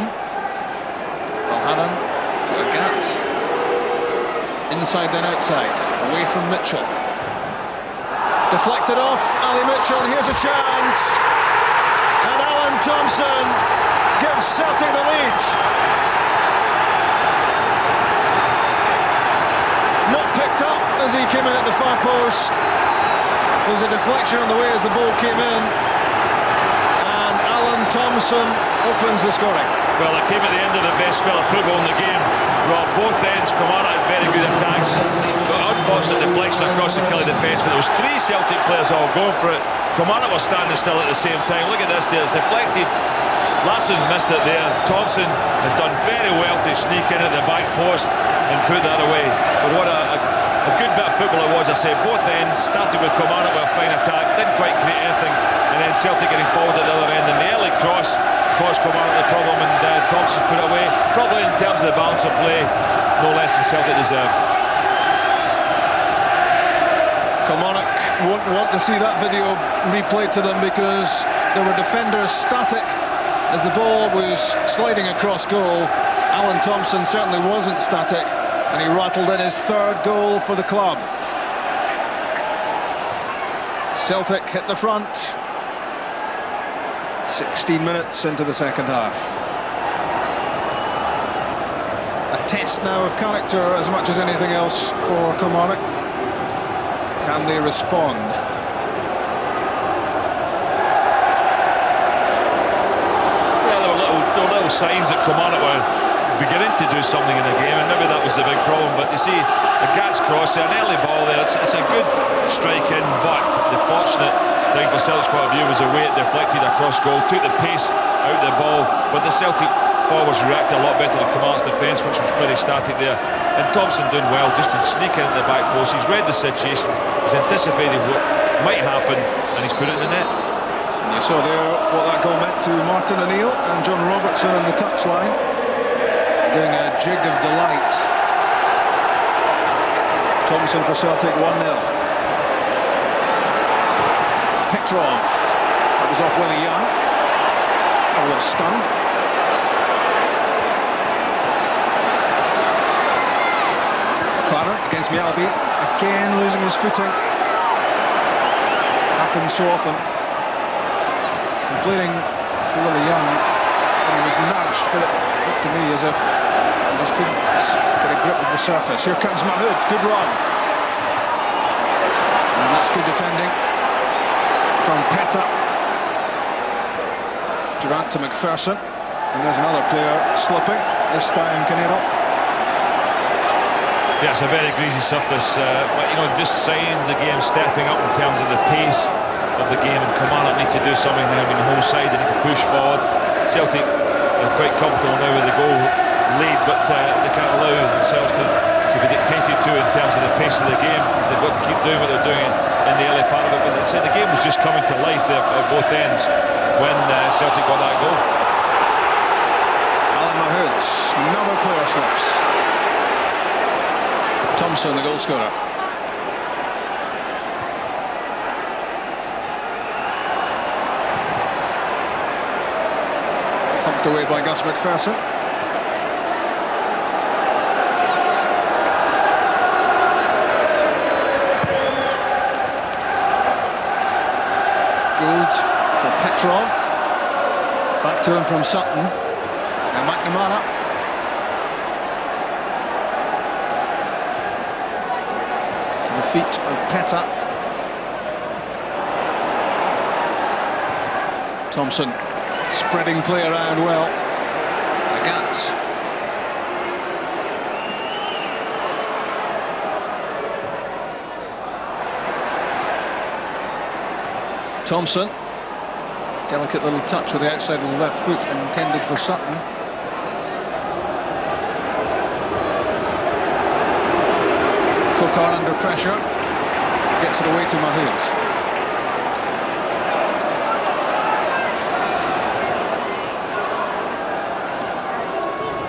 Valhanan to Agat. Inside then outside. Away from Mitchell. Deflected off. Ali Mitchell. Here's a chance. And Alan Thompson gives Celtic the lead. Not picked up as he came in at the far post. There was a deflection on the way as the ball came in. And Alan Thompson opens the scoring. Well, it came at the end of the best spell of football in the game. Rob, both ends, Kilmarnock had very good attacks. Got unfortunate deflection across the Killie defence, but there was 3 Celtic players all going for it. Kilmarnock was standing still at the same time. Look at this there, it's deflected. Larson's missed it there. Thompson has done very well to sneak in at the back post and put that away. But what a good bit of football it was, I say. Both ends started with Kilmarnock with a fine attack, didn't quite create anything, and then Celtic getting forward at the other end. And the early cross caused Kilmarnock the problem, and Thompson put it away. Probably in terms of the balance of play, no less than Celtic deserve. Kilmarnock won't want to see that video replayed to them because there were defenders static as the ball was sliding across goal. Alan Thompson certainly wasn't static, and he rattled in his 3rd goal for the club. Celtic hit the front. 16 minutes into the second half. A test now of character as much as anything else for Kilmarnock. Can they respond? Well, there were little signs that Kilmarnock were beginning to do something in the game, and maybe that was the big problem. But you see, the Gats cross there, an early ball there. It's a good strike in, but the fortunate thing for Celtic's point of view was the way it deflected across goal, took the pace out of the ball. But the Celtic forwards reacted a lot better than Kilmarnock's defence, which was pretty static there. And Thompson doing well just to sneak in at the back post. He's read the situation, he's anticipated what might happen, and he's put it in the net. And you saw there what that goal meant to Martin O'Neill and John Robertson on the touchline, doing a jig of delight. Thompson for Celtic, 1-0. Petrov, that was off Willie Young. A little stun. McLaren against Mialbi, again losing his footing. Happens so often. Complaining to Willie Young when he was nudged, but it looked to me as if he just couldn't get a grip of the surface. Here comes Mahood, good run. And that's good defending from Peta. Durrant to MacPherson, and there's another player slipping, this time Canero. Yeah, it's a very greasy surface, but you know, just signs the game stepping up in terms of the pace of the game, and Kilmarnock need to do something there. I mean, the whole side, they need to push forward. Celtic are quite comfortable now with the goal lead, but they can't allow themselves to be dictated to in terms of the pace of the game. They've got to keep doing what they're doing in the early part of it, but I said the game was just coming to life there at both ends when Celtic got that goal. Alan Mahood, another player slips. Thompson, the goal scorer. Thumped away by Gus MacPherson. Gould for Petrov. Back to him from Sutton. And McNamara. The feet of Peta. Thompson spreading play around well. Agat. Thompson. Delicate little touch with the outside of the left foot intended for Sutton. Cocard under pressure. Gets it away to Mahood.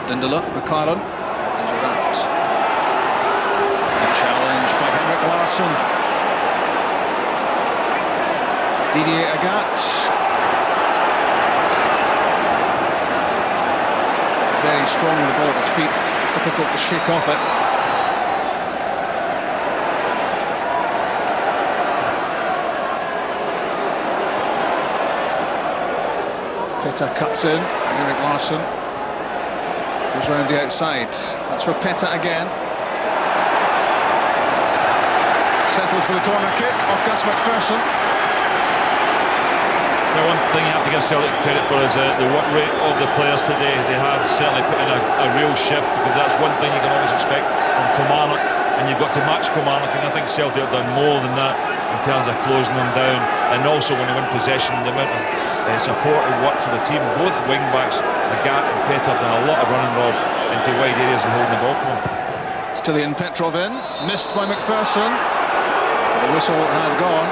Dindeleux, McLaren, and Durrant. Good challenge by Henrik Larsson. Didier Agat. Very strong with the ball at his feet. Difficult to shake off it. Peta cuts in. Henrik Larsson goes round the outside. That's for Peta again. Settles for the corner kick off Gus MacPherson. The one thing you have to give Celtic credit for is the work rate of the players today. They have certainly put in a real shift, because that's one thing you can always expect from Kilmarnock, and you've got to match Kilmarnock, and I think Celtic have done more than that in terms of closing them down, and also when they win possession, the amount of support and work for the team. Both wing-backs, Agat and Peta, have done a lot of running, Rob, into wide areas and holding the ball for them. Stilian Petrov in, missed by MacPherson. The whistle had gone.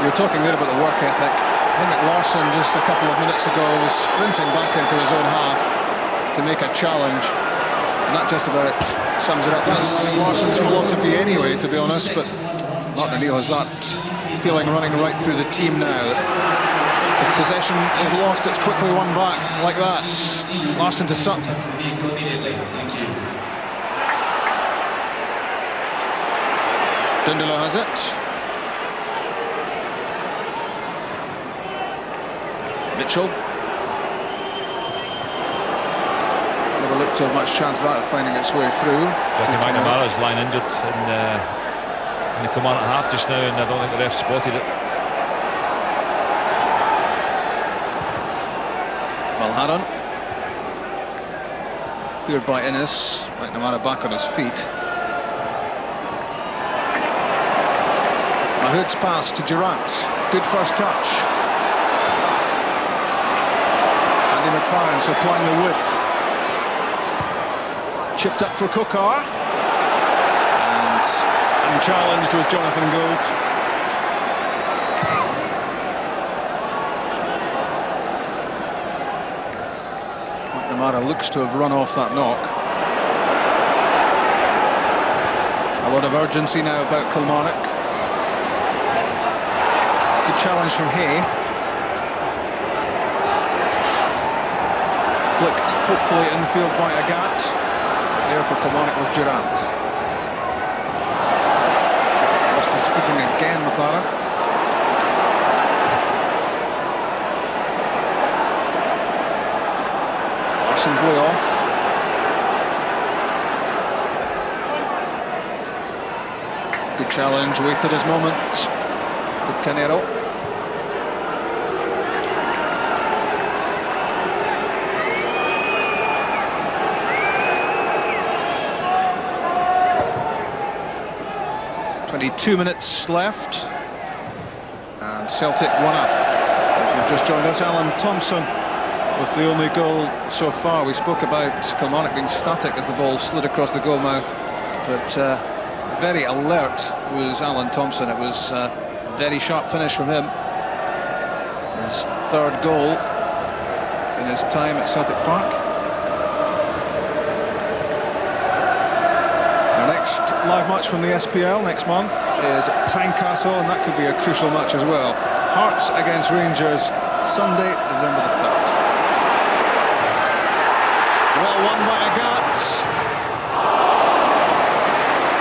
You were talking there about the work ethic. Henrik Larsson just a couple of minutes ago was sprinting back into his own half to make a challenge, and that just about sums it up. That's Larsson's philosophy anyway, to be honest, but Martin O'Neill has that feeling running right through the team now. If possession is lost, it's quickly won back like that. Larsson to Sutton. Dindeleux has it. Mitchell. Never looked to have much chance of that of finding its way through. Jackie McNamara's lying injured in the Kilmarnock half just now, and I don't think the ref spotted it. Valharan. Cleared by Innes. McNamara back on his feet. Mahood's pass to Durrant. Good first touch. McLaren supplying the width. Chipped up for Cocard. And unchallenged was Jonathan Gould. McNamara looks to have run off that knock. A lot of urgency now about Kilmarnock. Good challenge from Hay. Flicked, hopefully infield by Agat. There for Kilmarnock with Durrant. Lost his footing again, McLaren. Larsson's lay off. Good challenge, waited his moment. Good Canero. Only 2 minutes left, and Celtic 1 up. If you've just joined us, Alan Thompson with the only goal so far. We spoke about Kilmarnock being static as the ball slid across the goal mouth, but very alert was Alan Thompson. It was a very sharp finish from him. His third goal in his time at Celtic Park. Next live match from the SPL next month is at Tynecastle, and that could be a crucial match as well. Hearts against Rangers, Sunday, December the 3rd. Well won by Agat.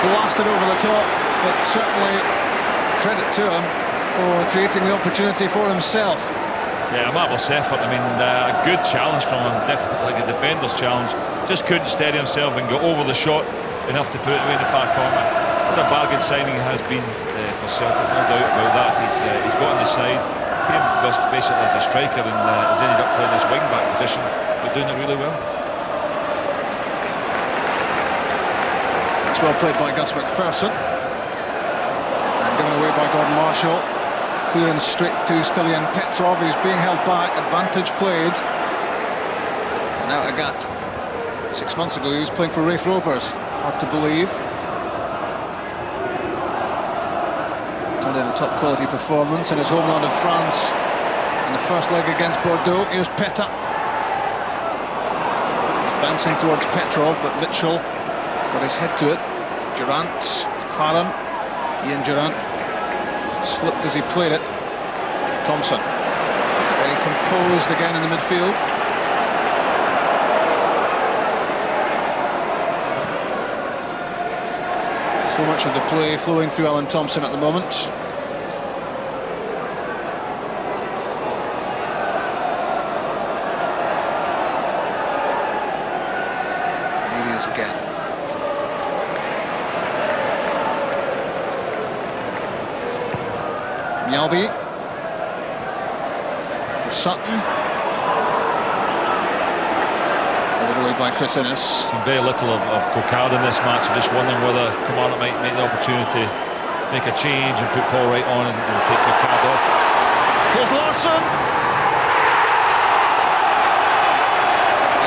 Blasted over the top, but certainly credit to him for creating the opportunity for himself. Yeah, a marvellous effort. I mean, a good challenge from him, definitely like a defender's challenge. Just couldn't steady himself and go over the shot enough to put it away in the far corner. What a bargain signing has been for Celtic, no doubt about that. He's got on the side, came basically as a striker, and has ended up playing this wing-back position, but doing it really well. That's well played by Gus MacPherson, and given away by Gordon Marshall. Clearance straight to Stilian Petrov, who's being held back. Advantage played. And now Agat. 6 months ago he was playing for Wraith Rovers. Hard to believe. Turned in a top quality performance in his homeland of France in the first leg against Bordeaux. Here's Peta. Bouncing towards Petrov, but Mitchell got his head to it. Durrant, McLaren, Ian Durrant slipped as he played it. Thompson, very composed again in the midfield. So much of the play flowing through Alan Thompson at the moment. Here he is again. Mjalby for Sutton. Away by Chris Innes. Seen very little of Cocard in this match. I'm just wondering whether Kilmarnock might make the opportunity, make a change and put Paul Wright on and take Cocard off. Here's Larsson.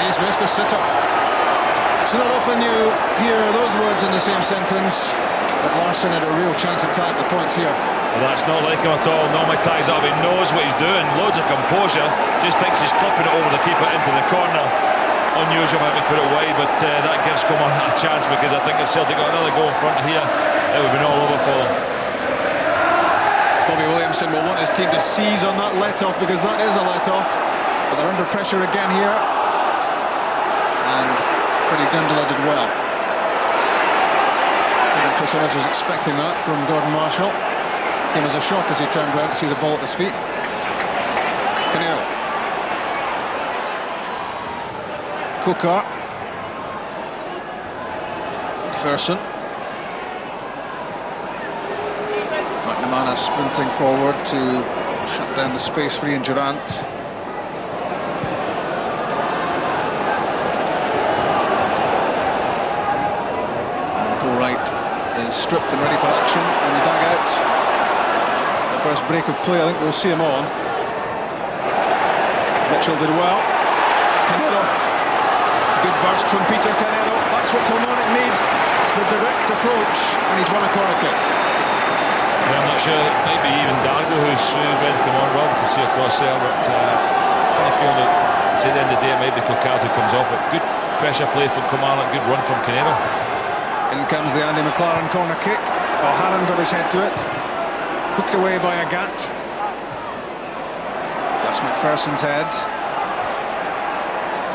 He's missed a sitter. It's not often you hear those words in the same sentence, but Larsson had a real chance to tap the points here. Well, that's not like him at all. Normally ties up, he knows what he's doing, loads of composure, just thinks he's flipping it over to keep it into the corner. Unusual how to put it wide, but that gives Kilmarnock a chance, because I think if Celtic got another goal in front here, it would have been all over for them. Bobby Williamson will want his team to seize on that let-off, because that is a let-off, but they're under pressure again here, and Freddie Dindeleux did well. I think Chris Innes was expecting that from Gordon Marshall. Came as a shock as he turned round to see the ball at his feet. Canero. Cocard. MacPherson. McNamara sprinting forward to shut down the space for Ian Durrant. And Paul Wright is stripped and ready for action in the dugout. The first break of play, I think we'll see him on. Mitchell did well. Canero. Good burst from Peter Canero. That's what Kilmarnock need. The direct approach, and he's won a corner kick. Yeah, I'm not sure. It might be even Dargo who's ready to come on. Rob can see across there, but I feel that at the end of the day it might be Cocard who comes off. But good pressure play from Kilmarnock, good run from Canero. In comes the Andy McLaren corner kick. O'Haran got his head to it. Hooked away by Agat. That's MacPherson's head.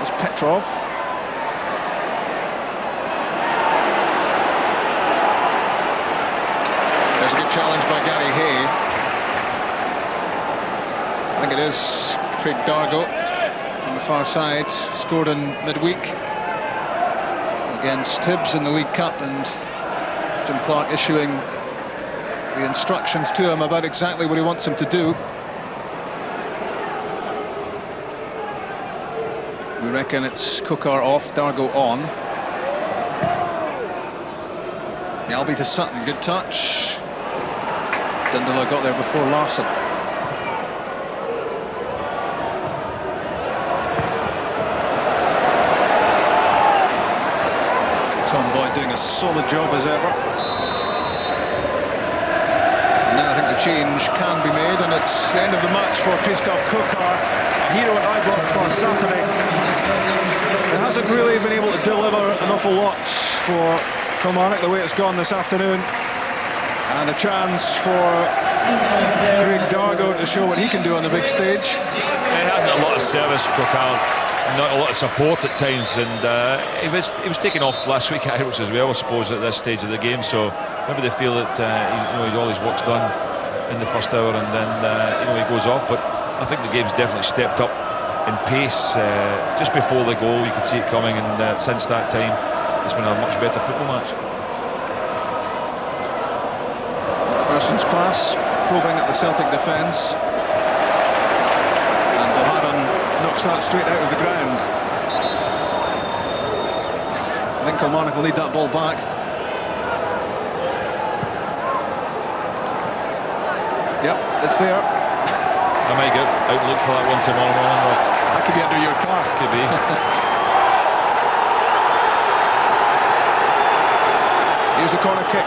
There's Petrov. There's a good challenge by Gary Hay. I think it is Craig Dargo on the far side. Scored in midweek against Hibs in the League Cup, and Jim Clark issuing the instructions to him about exactly what he wants him to do. We reckon it's Cocard off, Dargo on. Mjalby to Sutton, good touch. Dindeleux got there before Larsson. Tom Boyd doing a solid job as ever. And now I think the change can be made, and it's the end of the match for Christophe Cocard, a hero at Ibrox last Saturday. It hasn't really been able to deliver an awful lot for Kilmarnock the way it's gone this afternoon, and a chance for Craig Dargo to show what he can do on the big stage. He hasn't a lot of service, Cocard, not a lot of support at times, and he was taken off last week at Ibrox as well, I suppose, at this stage of the game. So maybe they feel that he's all his work's done in the first hour, and then he goes off. But I think the game's definitely stepped up in pace. Just before the goal, you could see it coming, and since that time, it's been a much better football match. MacPherson's pass, probing at the Celtic defence, and O'Haran knocks that straight out of the ground. I think Kilmarnock will need that ball back. Yep, it's there. I might go out and look for that one tomorrow morning, Rob. That could be under your car. Could be. Here's the corner kick.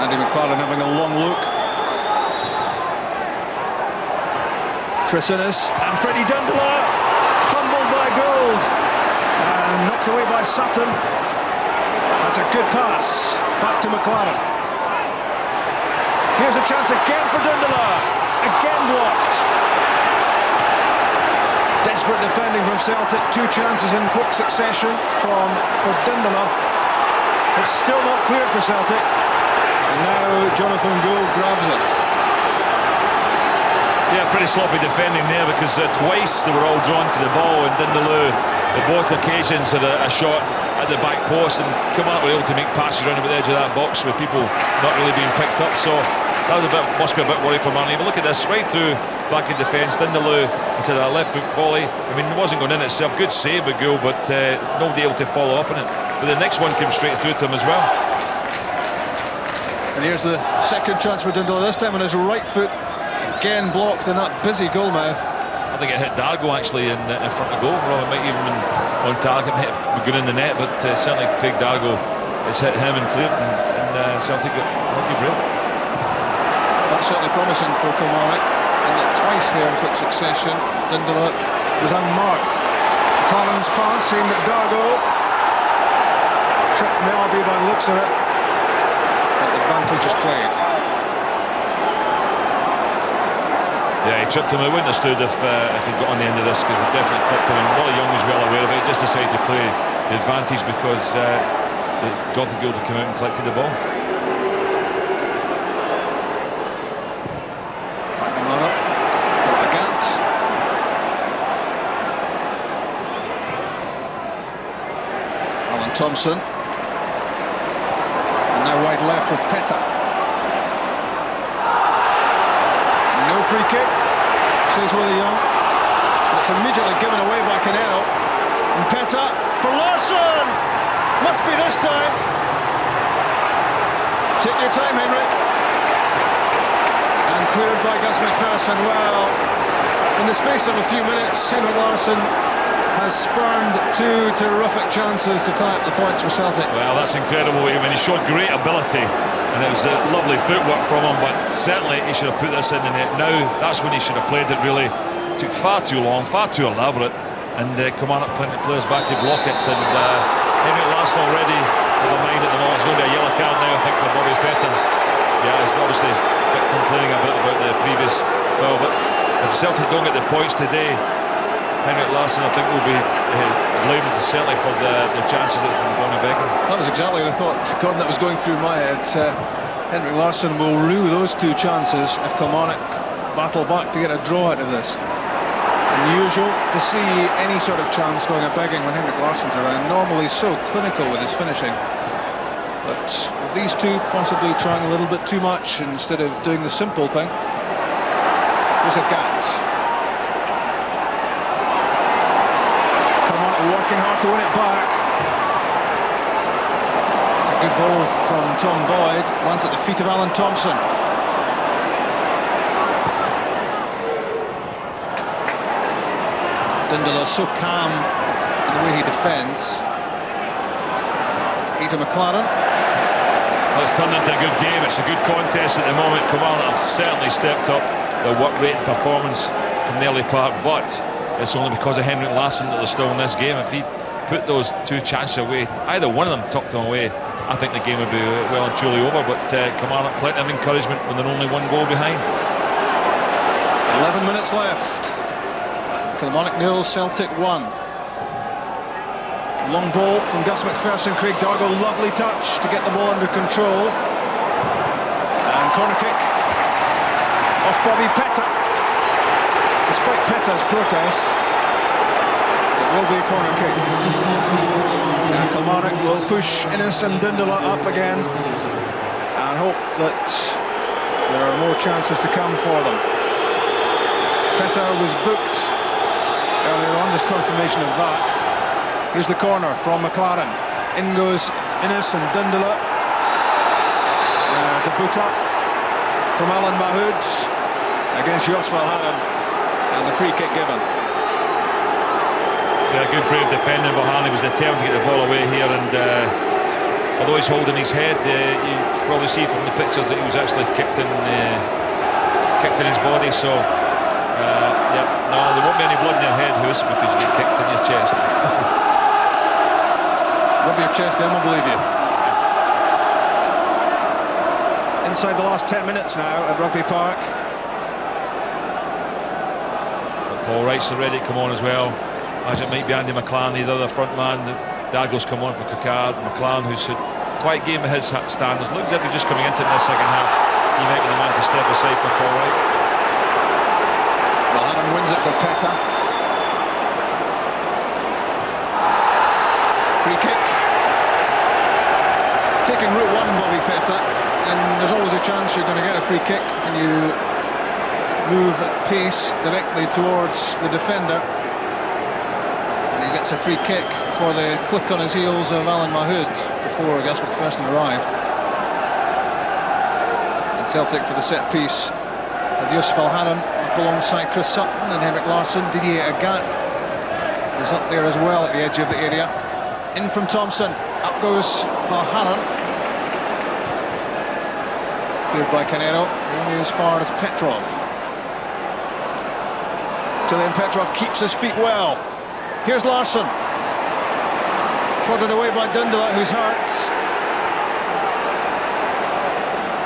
Andy McLaren having a long look. Chris Innes and Freddie Dindeleux, fumbled by Gould and knocked away by Sutton. That's a good pass, back to McLaren. Here's a chance again for Dindeleux, again blocked. Desperate defending from Celtic, 2 chances in quick succession for Dindeleux. It's still not cleared for Celtic, and now Jonathan Gould grabs it. Yeah, pretty sloppy defending there, because twice they were all drawn to the ball, and Dindeleux, at both occasions, had a shot at the back post, and Kilmarnock were able to make passes around about the edge of that box with people not really being picked up. So that was must be a bit worried for Marnie. But look at this, right through back in defence, Dindeleux, instead of a left foot volley. I mean, it wasn't going in itself. Good save by Gould, but nobody able to follow up on it. But the next one came straight through to him as well. And here's the second chance for Dindeleux, this time on his right foot. Again blocked in that busy goalmouth. I think it hit Dargo actually in front of goal. Robert might even been on target, might have been in the net, but certainly Craig Dargo has hit him and cleared, and Celtic got lucky break. That's certainly promising for Kilmarnock, and that twice there in quick succession. Dindeleux was unmarked. McLaren's pass aimed at Dargo. Tripped maybe by the looks of it, but the advantage is played. Yeah, he tripped him. I wouldn't have stood if he'd got on the end of this, because he definitely tripped him. And Willie Young was well aware of it. Just decided to play the advantage because Jonathan Gould had come out and collected the ball. Backing on up. Got the Gant. Alan Thompson. And now wide left with Peta. No free kick, says Willie Young. It's immediately given away by Canero. And Peta for Larsson! Must be this time. Take your time, Henrik. And cleared by Gus MacPherson. Well, in the space of a few minutes, Henrik Larsson has spurned 2 terrific chances to tie up the points for Celtic. Well, that's incredible. I mean, he showed great ability, and it was lovely footwork from him, but certainly he should have put this in the net. Now, that's when he should have played it, really. Took far too long, far too elaborate, and Kilmarnock plenty of players back to block it, and Henrik Larsson already with a mind at the moment. It's going to be a yellow card now, I think, for Bobby Peta. Yeah, he's obviously complaining a bit about the previous foul, but if Celtic don't get the points today, Henrik Larsson, I think, will be blamed certainly for the chances that have gone to begging. That was exactly the thought, Gordon, that was going through my head. Henrik Larsson will rue those 2 chances if Kilmarnock battle back to get a draw out of this. Unusual to see any sort of chance going a begging when Henrik Larsson's around. Normally so clinical with his finishing. But with these 2 possibly trying a little bit too much instead of doing the simple thing. Here's a Gant. Working hard to win it back. It's a good ball from Tom Boyd. Lands at the feet of Alan Thompson. Dindeleux so calm in the way he defends. Peter McLaren. Well, it's turned into a good game. It's a good contest at the moment. Kilmarnock have certainly stepped up their work rate and performance from the early part, but it's only because of Henrik Larsson that they're still in this game. If he put those 2 chances away, either one of them tucked them away, I think the game would be well and truly over. But Kilmarnock plenty of encouragement when they're only 1 goal behind. 11 minutes left. Kilmarnock 0, Celtic 1. Long ball from Gus MacPherson. Craig Dargo, lovely touch to get the ball under control. And corner kick off Bobby Peta. Despite Peta's protest, it will be a corner kick. And Kilmarnock will push Innes and Dindeleux up again and hope that there are more chances to come for them. Peta was booked earlier on, there's confirmation of that. Here's the corner from McLaren. In goes Innes and Dindeleux. There's a boot up from Alan Mahood against Joswell Haddon. And the free kick given. Yeah, good brave defending. Bohanley was determined to get the ball away here, and although he's holding his head, you probably see from the pictures that he was actually kicked in his body. So yeah, no, there won't be any blood in your head, Hoos, because you get kicked in your chest. Rub your chest, then we'll believe you. Inside the last 10 minutes now at Rugby Park. Paul Wright's ready to come on as well, as it might be Andy McLaren, the other front man. Dargo's come on for Cocard. McLaren, who's had quite a game of his standards, looks as if he's just coming into the second half. He might be the man to step aside for Paul Wright. Mahood wins it for Peta. Free kick. Taking route one, Bobby Peta, and there's always a chance you're going to get a free kick when you move at pace directly towards the defender. And he gets a free kick for the click on his heels of Alan Mahood before Gus MacPherson arrived. And Celtic for the set piece of Yusuf Al-Haram up alongside Chris Sutton and Henrik Larsson. Didier Agat is up there as well at the edge of the area. In from Thompson, up goes Al-Haram. Cleared by Canero, only as far as Petrov. Still in, Petrov keeps his feet well. Here's Larsson. Prodded away by Dindeleux, who's hurt.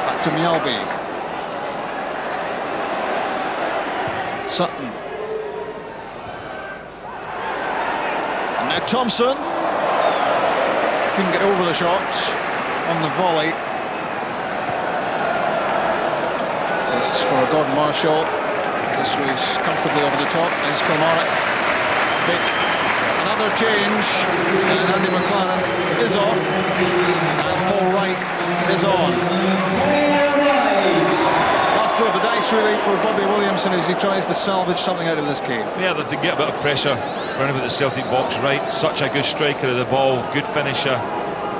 Back to Mjällby. Sutton. And now Thompson. Couldn't get over the shot on the volley. It's for Gordon Marshall. This was comfortably over the top. There's Kilmarnock. Another change, and Andy McLaren is off, and Paul Wright is on. Last throw of the dice really for Bobby Williamson as he tries to salvage something out of this game. Yeah, they get a bit of pressure running with the Celtic box. Wright, such a good striker of the ball, good finisher,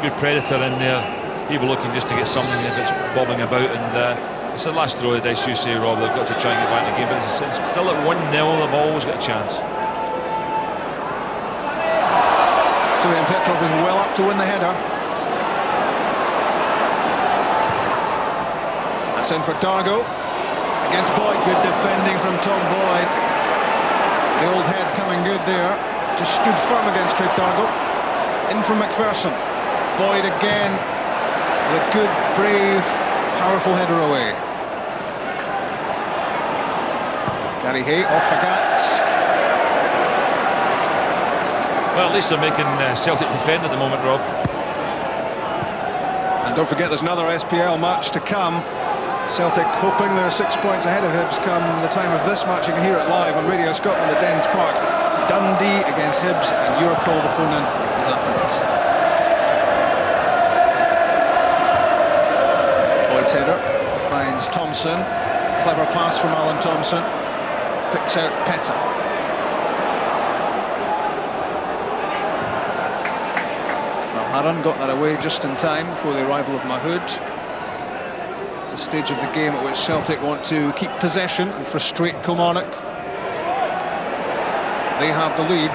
good predator in there. He will looking just to get something if it's bobbing about, and it's the last throw of the dice, you say, Rob. They've got to try and get back in the game, but it's still at 1-0. They've always got a chance. Stuart Petrov is well up to win the header. That's in for Dargo against Boyd. Good defending from Tom Boyd. The old head coming good there. Just stood firm against Craig Dargo. In from MacPherson. Boyd again with a good, brave, powerful header away. Gary Hay off Agat. Well, at least they're making Celtic defend at the moment, Rob. And don't forget, there's another SPL match to come. Celtic hoping they're 6 points ahead of Hibs come the time of this match. You can hear it live on Radio Scotland at Dens Park. Dundee against Hibs, and your cold opponent is afterwards. Boyd's header finds Thompson. Clever pass from Alan Thompson. Picks out Peta. Al-Haram got that away just in time before the arrival of Mahood. It's a stage of the game at which Celtic want to keep possession and frustrate Kilmarnock. They have the lead.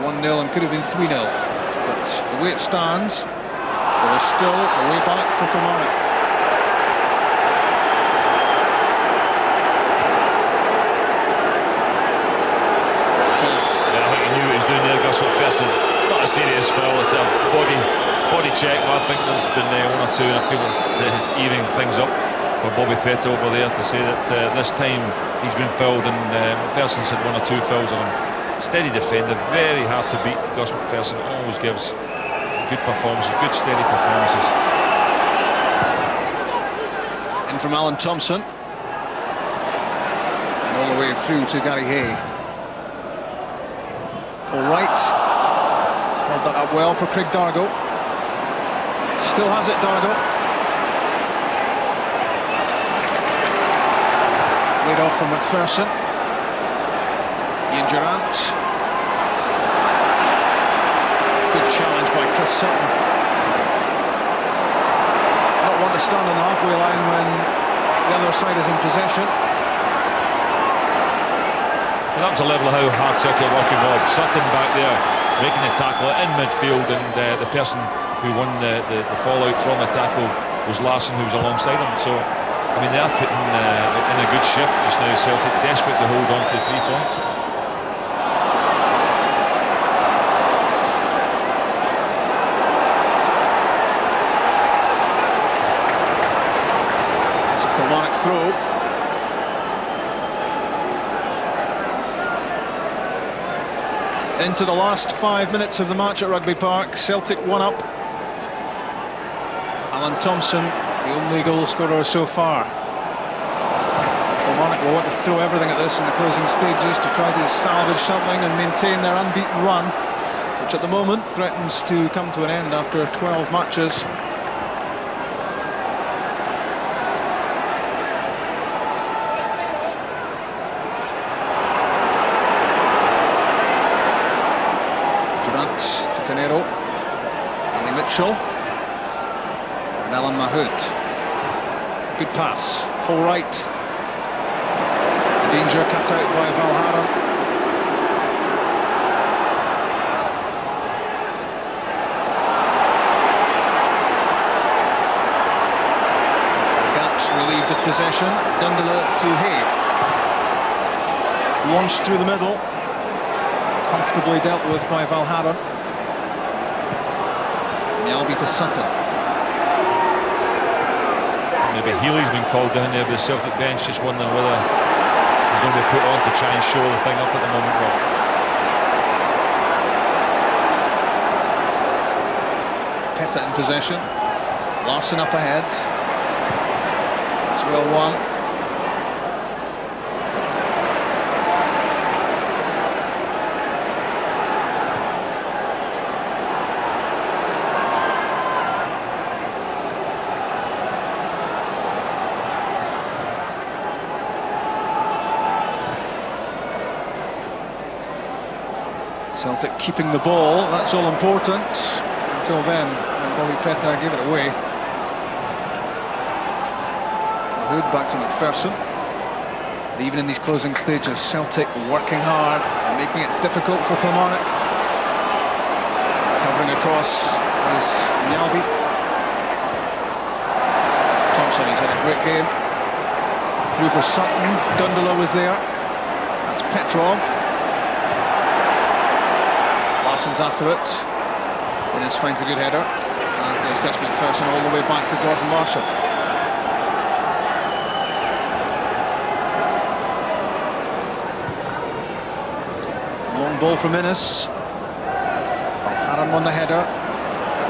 1-0 and could have been 3-0. But the way it stands, there is still a way back for Kilmarnock. MacPherson. It's not a serious foul, it's a body check. I think there's been one or two, and I feel it's evening things up for Bobby Peta over there to say that this time he's been fouled, and MacPherson's had one or two fouls on him. Steady defender, very hard to beat. Gus MacPherson always gives good performances, good steady performances. In from Alan Thompson, and all the way through to Gary Hay. All right, held that up well for Craig Dargo. Still has it, Dargo. Laid off from MacPherson. Ian Durrant. Good challenge by Chris Sutton. Not one to stand on the halfway line when the other side is in possession. And that was a level of how hard Celtic are working. Rob Sutton back there making the tackle in midfield, and the person who won the fallout from the tackle was Larson, who was alongside him. So I mean, they are putting in a good shift just now. Celtic desperate to hold on to the 3 points. It's a Kilmarnock throw. Into the last 5 minutes of the match at Rugby Park. Celtic 1 up. Alan Thompson, the only goal scorer so far. Kilmarnock will want to throw everything at this in the closing stages to try to salvage something and maintain their unbeaten run, which at the moment threatens to come to an end after 12 matches. Durrant to Canero, Ali Mitchell, and Alan Mahood. Good pass, Paul Wright. Danger cut out by Valharan. Gats relieved of possession. Dindeleux to Hay. Launched through the middle. Comfortably dealt with by Valharan. Nyalby to Sutton. Maybe Healy's been called down there by the Celtic bench, just wondering whether he's going to be put on to try and show the thing up at the moment. Petta in possession. Larson up ahead. It's well won. Celtic keeping the ball, that's all important. Until then, when Bobby Petta gave it away. Mahood back to MacPherson. But even in these closing stages, Celtic working hard and making it difficult for Kilmarnock. Covering across is Nyalby. Thompson, he's had a great game. Through for Sutton, Dindeleux was there. That's Petrov. Larson's after it. Innes finds a good header. And there's Gus MacPherson all the way back to Gordon Marshall. Long ball from Innes. Valharan won the header.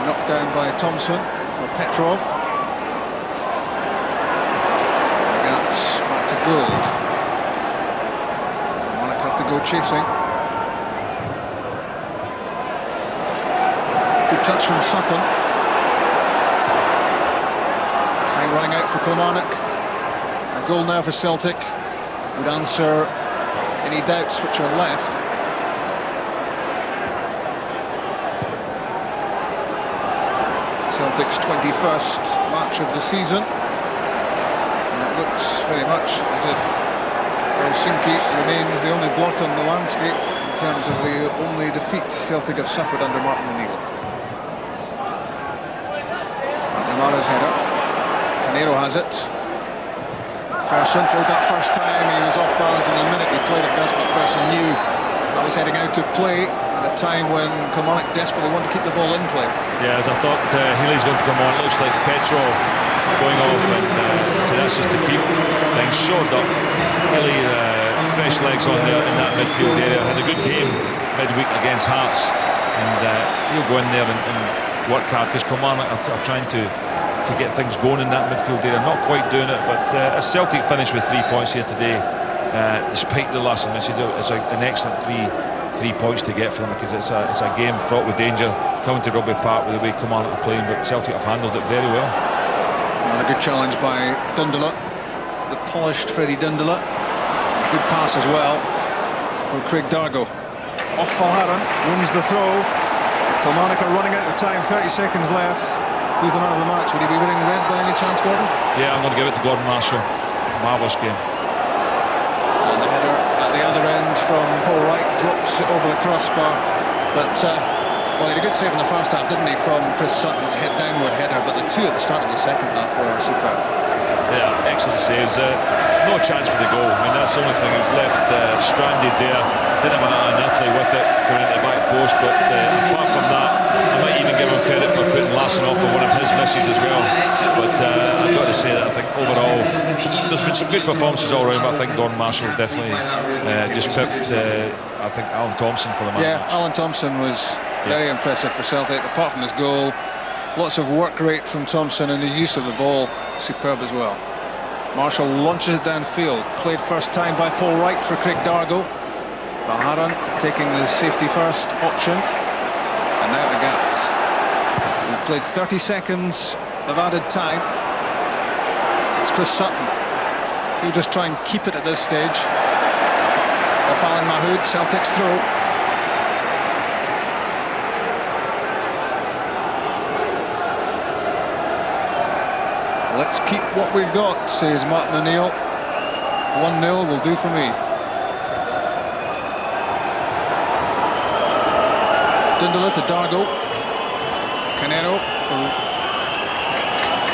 Knocked down by Thompson for Petrov. Gats back to Gould. Kilmarnock have to go chasing. Good touch from Sutton. Time running out for Kilmarnock. A goal now for Celtic would answer any doubts which are left. Celtic's 21st match of the season. And it looks very much as if Helsinki remains the only blot on the landscape in terms of the only defeat Celtic have suffered under Martin O'Neill. Mara's header. Canero has it. MacPherson played that first time, he was off balance, and the minute he played it, Gus MacPherson knew that was heading out of play at a time when Kilmarnock desperately want to keep the ball in play. Yeah, as I thought Healy's going to come on, it looks like Petrov going off, and so that's just to keep things shored up. Healy, fresh legs on there in that midfield area, had a good game midweek against Hearts, and he'll go in there and work hard, because Kilmarnock are trying to get things going in that midfield area. Not quite doing it, but as Celtic finished with 3 points here today, despite the last misses, it's an excellent three points to get for them, because it's a game fraught with danger coming to Rugby Park with the way Kilmarnock are playing, but Celtic have handled it very well. Another good challenge by Dindeleux, the polished Freddie Dindeleux. Good pass as well for Craig Dargo. Off Valharan, wins the throw. Kilmarnock are running out of time, 30 seconds left. Who's the man of the match? Would he be wearing red by any chance, Gordon? Yeah, I'm going to give it to Gordon Marshall. Marvellous game. And the header at the other end from Paul Wright, drops it over the crossbar. But, well, he had a good save in the first half, didn't he, from Chris Sutton's downward header, but the two at the start of the second half were superb. Yeah, excellent saves. No chance for the goal. I mean, that's the only thing. He was left stranded there. Didn't have an athlete with it going into the back post, but apart from that, I might even give him credit for putting Larsson off for one of his misses as well. But I've got to say that I think overall there's been some good performances all round, but I think Gordon Marshall definitely just pipped I think Alan Thompson for the man. Yeah, Alan Thompson was very impressive for Celtic, apart from his goal. Lots of work rate from Thompson, and his use of the ball superb as well. Marshall launches it downfield, played first time by Paul Wright for Craig Dargo. Baharan taking the safety first option, and now the Gats. We've played 30 seconds of added time. It's Chris Sutton. He'll just try and keep it at this stage. Off Alan Mahood, Celtic's throw. Let's keep what we've got, says Martin O'Neill. 1-0 will do for me. Dindeleux to Dargo. Canero for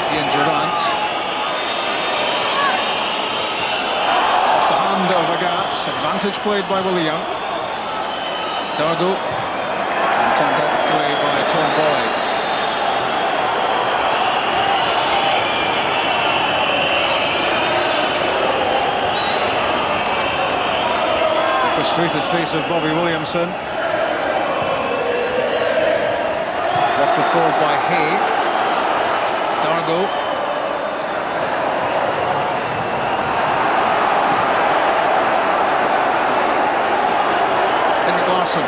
Ian Durrant. Off the hand of Agatz. Advantage played by Willie Young. Dargo. And turned out play by Tom Boyd. Frustrated face of Bobby Williamson. Lofted forward by Hay. Dargo. Henrik Larsson.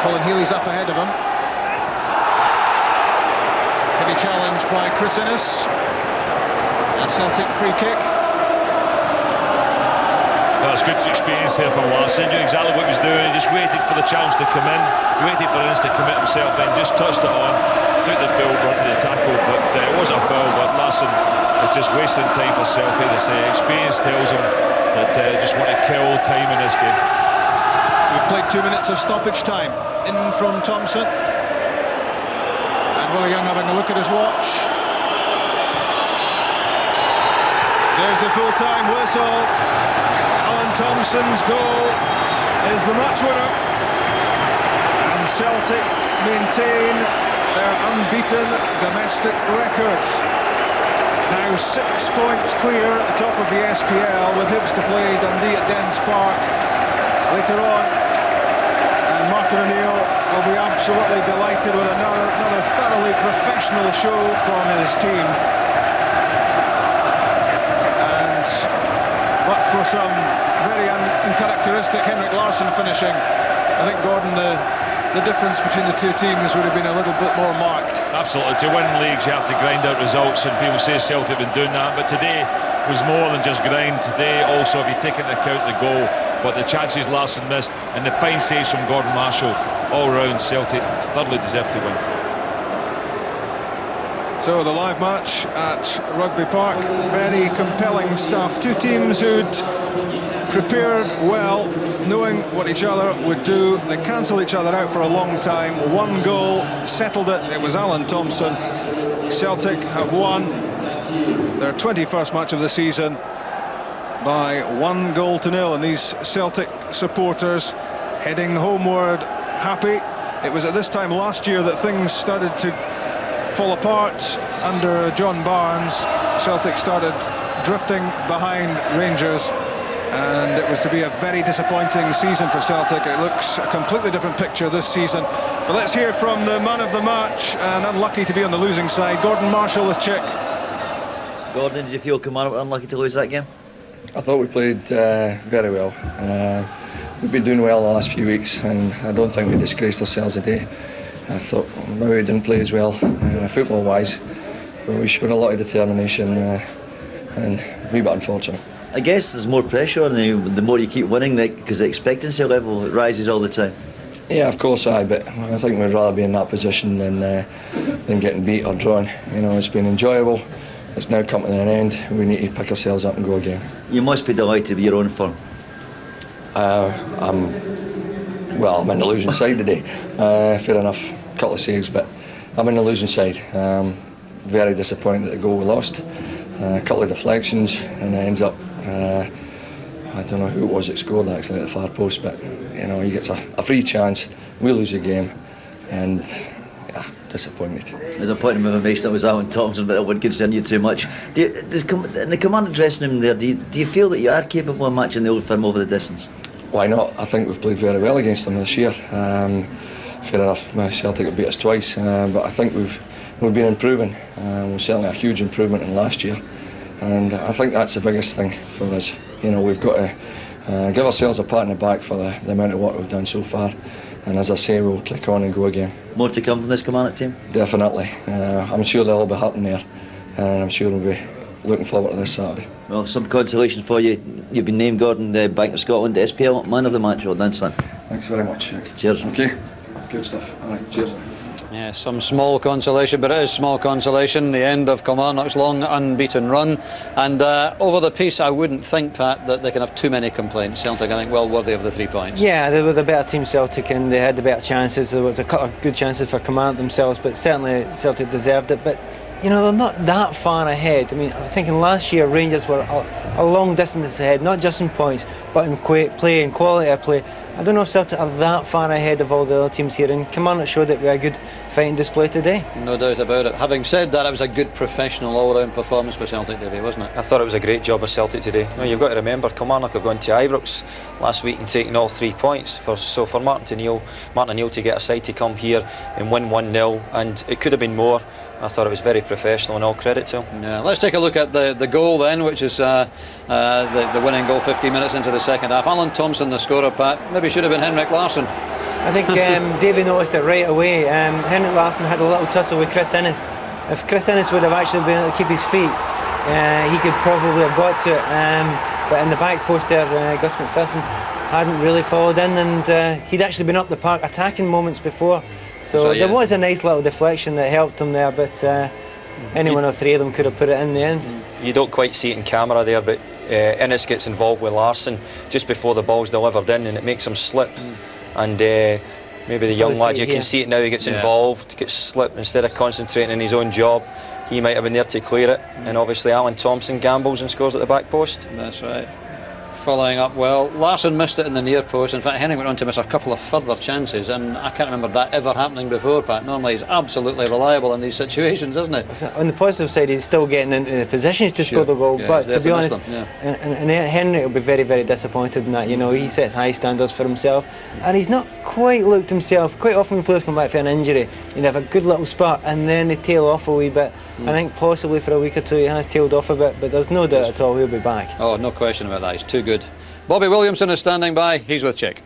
Colin Healy's up ahead of him. Heavy challenge by Chris Innes. A Celtic free kick. That's good experience there from Larsson. He knew exactly what he was doing. He just waited for the challenge to come in. He waited for Innes to commit himself in, just touched it on, took the full brunt of the tackle, but it was a foul. But Larsson is just wasting time for Celtic. Experience tells him that just want to kill time in this game. We've played 2 minutes of stoppage time. In from Thompson. And Willie Young having a look at his watch. There's the full-time whistle. Alan Thompson's goal is the match winner, and Celtic maintain their unbeaten domestic record. Now 6 points clear at the top of the SPL, with Hibs to play Dundee at Dens Park later on, and Martin O'Neill will be absolutely delighted with another thoroughly professional show from his team. But for some very uncharacteristic Henrik Larsson finishing, I think, Gordon, the difference between the two teams would have been a little bit more marked. Absolutely. To win leagues, you have to grind out results, and people say Celtic have been doing that. But today was more than just grind. Today also, if you take into account the goal, but the chances Larsson missed, and the fine saves from Gordon Marshall, all round Celtic thoroughly deserved to win. So the live match at Rugby Park, very compelling stuff. Two teams who'd prepared well, knowing what each other would do. They cancelled each other out for a long time. One goal settled it. It was Alan Thompson. Celtic have won their 21st match of the season by 1-0, and these Celtic supporters heading homeward happy. It was at this time last year that things started to fall apart under John Barnes. Celtic started drifting behind Rangers, and it was to be a very disappointing season for Celtic. It looks a completely different picture this season. But let's hear from the man of the match, and unlucky to be on the losing side, Gordon Marshall with Chick. Gordon, did you feel Kilmarnock were unlucky to lose that game? I thought we played very well. We've been doing well the last few weeks, and I don't think we disgraced ourselves today. I thought maybe we didn't play as well football-wise, but we showed a lot of determination and a wee bit unfortunate. I guess there's more pressure on the more you keep winning, because the expectancy level rises all the time. Yeah, of course, but I think we'd rather be in that position than getting beat or drawn. You know, it's been enjoyable. It's now come to an end. We need to pick ourselves up and go again. You must be delighted with your own form. I'm in the losing side today. Fair enough, a couple of saves, but I'm in the losing side. Very disappointed at the goal we lost. A couple of deflections, and it ends up. I don't know who it was that scored actually at the far post, but you know, he gets a free chance. We lose the game, and disappointed. There's a point of information that was Alan Thompson, but that wouldn't concern you too much. In the Commander dressing room there, do you feel that you are capable of matching the Old Firm over the distance? Why not? I think we've played very well against them this year. Fair enough, Celtic have beat us twice, but I think we've been improving. We're certainly a huge improvement in last year, and I think that's the biggest thing for us. You know, we've got to give ourselves a pat on the back for the amount of work we've done so far. And as I say, we'll kick on and go again. More to come from this Kilmarnock team? Definitely. I'm sure they'll all be hurting there, and I'm sure we'll be looking forward to this Saturday. Well, some consolation for you. You've been named Gordon Bank of Scotland SPL Man of the Match. Well done, son. Thanks very much. Cheers. Okay, good stuff. All right, cheers. Yeah, some small consolation, but it is small consolation. The end of Kilmarnock's long unbeaten run. And over the piece, I wouldn't think, Pat, that they can have too many complaints. Celtic, I think, well worthy of the 3 points. Yeah, they were the better team, Celtic, and they had the better chances. There was a couple of good chances for Kilmarnock themselves, but certainly Celtic deserved it. But you know, they're not that far ahead. I mean, I'm thinking last year Rangers were a long distance ahead, not just in points, but in play and quality of play. I don't know if Celtic are that far ahead of all the other teams here, and Kilmarnock showed it with a good fighting display today. No doubt about it. Having said that, it was a good professional all-round performance by Celtic today, wasn't it? I thought it was a great job of Celtic today. You know, you've got to remember, Kilmarnock have gone to Ibrox last week and taken all 3 points. So for Martin O'Neill to get a side to come here and win 1-0, and it could have been more. I thought it was very professional, and all credit to him. Yeah, let's take a look at the goal then, which is the winning goal 15 minutes into the second half. Alan Thompson, the scorer, Pat. Maybe should have been Henrik Larsson. I think Davey noticed it right away. Henrik Larsson had a little tussle with Chris Innes. If Chris Innes would have actually been able to keep his feet, he could probably have got to it. But in the back post there, Gus MacPherson hadn't really followed in, and he'd actually been up the park attacking moments before. So there was a nice little deflection that helped them there, but any one of 3 of them could have put it in the end. You don't quite see it in camera there, but Innes gets involved with Larsson just before the ball's delivered in, and it makes him slip. And maybe the young lad, you can see it now, he gets involved, gets slipped instead of concentrating on his own job. He might have been there to clear it, and obviously Alan Thompson gambles and scores at the back post. That's right. Following up well. Larsson missed it in the near post. In fact, Henning went on to miss a couple of further chances, and I can't remember that ever happening before, Pat. Normally he's absolutely reliable in these situations, isn't it? On the positive side, he's still getting into the positions to score the goal, but to be honest, and Henry will be very, very disappointed in that. You know, he sets high standards for himself, and he's not quite looked himself. Quite often when players come back from an injury, you have a good little spurt, and then they tail off a wee bit. I think possibly for a week or 2 he has tailed off a bit, but there's no doubt at all he'll be back. Oh, no question about that. He's too good. Bobby Williamson is standing by. He's with Chick.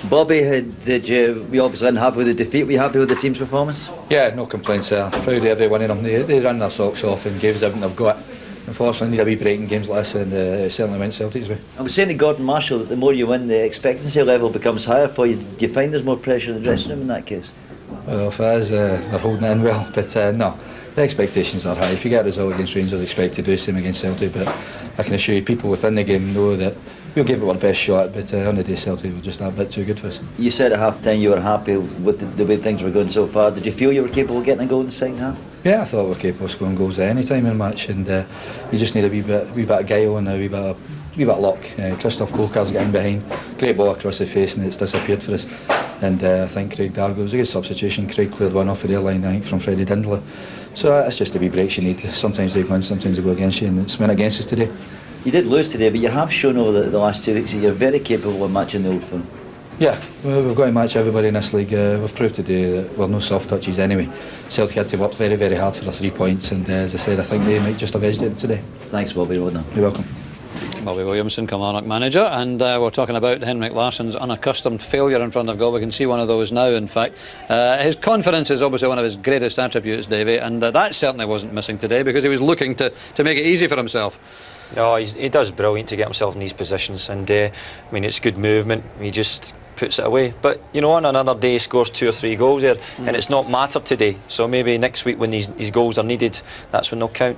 Bobby, we obviously unhappy with the defeat. Were you happy with the team's performance? Yeah, no complaints there. Proud of every one of them. They ran their socks off and gave us everything they've got. Unfortunately, need a wee break in games like this, and it certainly went Celtic's way. I was saying to Gordon Marshall that the more you win, the expectancy level becomes higher for you. Do you find there's more pressure in the dressing room in that case? Well, if it is, they're holding it in well, but no, the expectations are high. If you get a result against Rangers, expect to do the same against Celtic, but I can assure you, people within the game know that we'll give it our best shot, but on the day Celtic were just that bit too good for us. You said at half time you were happy with the way things were going so far. Did you feel you were capable of getting a goal in the second half? Yeah, I thought we were capable of scoring goals at any time in a match, and you just need a wee bit of guile and a wee bit of luck. Christophe Cocard's getting behind, great ball across the face, and it's disappeared for us. And I think Dargo was a good substitution. Craig cleared one off the rail line, I think, from Freddie Dindeleux. So it's just the wee breaks you need. Sometimes they go in, sometimes they go against you, and it's went against us today. You did lose today, but you have shown over the last 2 weeks that you're very capable of matching the Old Firm. Yeah, we've got to match everybody in this league. We've proved today that we're no soft touches anyway. Celtic had to work very, very hard for the 3 points, and as I said, I think they might just have edged it today. Thanks, Bobby. Well done. You're welcome. Bobby Williamson, Kilmarnock manager, and we're talking about Henrik Larsson's unaccustomed failure in front of goal. We can see one of those now, in fact. His confidence is obviously one of his greatest attributes, Davey, and that certainly wasn't missing today because he was looking to make it easy for himself. Oh, he does brilliant to get himself in these positions, and I mean, it's good movement. He just puts it away. But you know, on another day he scores 2 or 3 goals there, and it's not mattered today. So maybe next week when his goals are needed, that's when they'll count.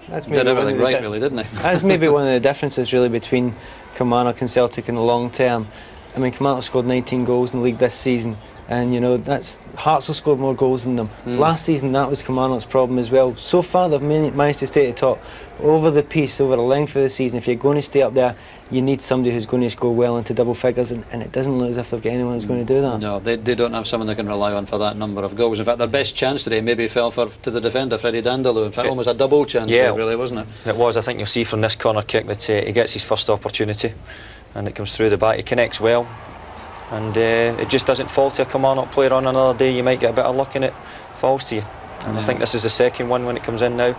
That's Did everything right, really, didn't he? That's maybe one of the differences really between Kilmarnock and Celtic in the long term. I mean, Kilmarnock scored 19 goals in the league this season, and you know Hearts will score more goals than them. Last season that was Kilmarnock's problem as well. So far they've managed to stay at the top. Over the piece, over the length of the season, if you're going to stay up there, you need somebody who's going to score well into double figures, and it doesn't look as if they've got anyone who's going to do that. No, they don't have someone they can rely on for that number of goals. In fact, their best chance today maybe fell to the defender, Freddie Dindeleux. In fact, almost a double chance, there, really, wasn't it? It was. I think you'll see from this corner kick that he gets his first opportunity, and it comes through the back. He connects well, and it just doesn't fall to a Kilmarnock player on another day. You might get a bit of luck and it falls to you. And I think this is the second one when it comes in now.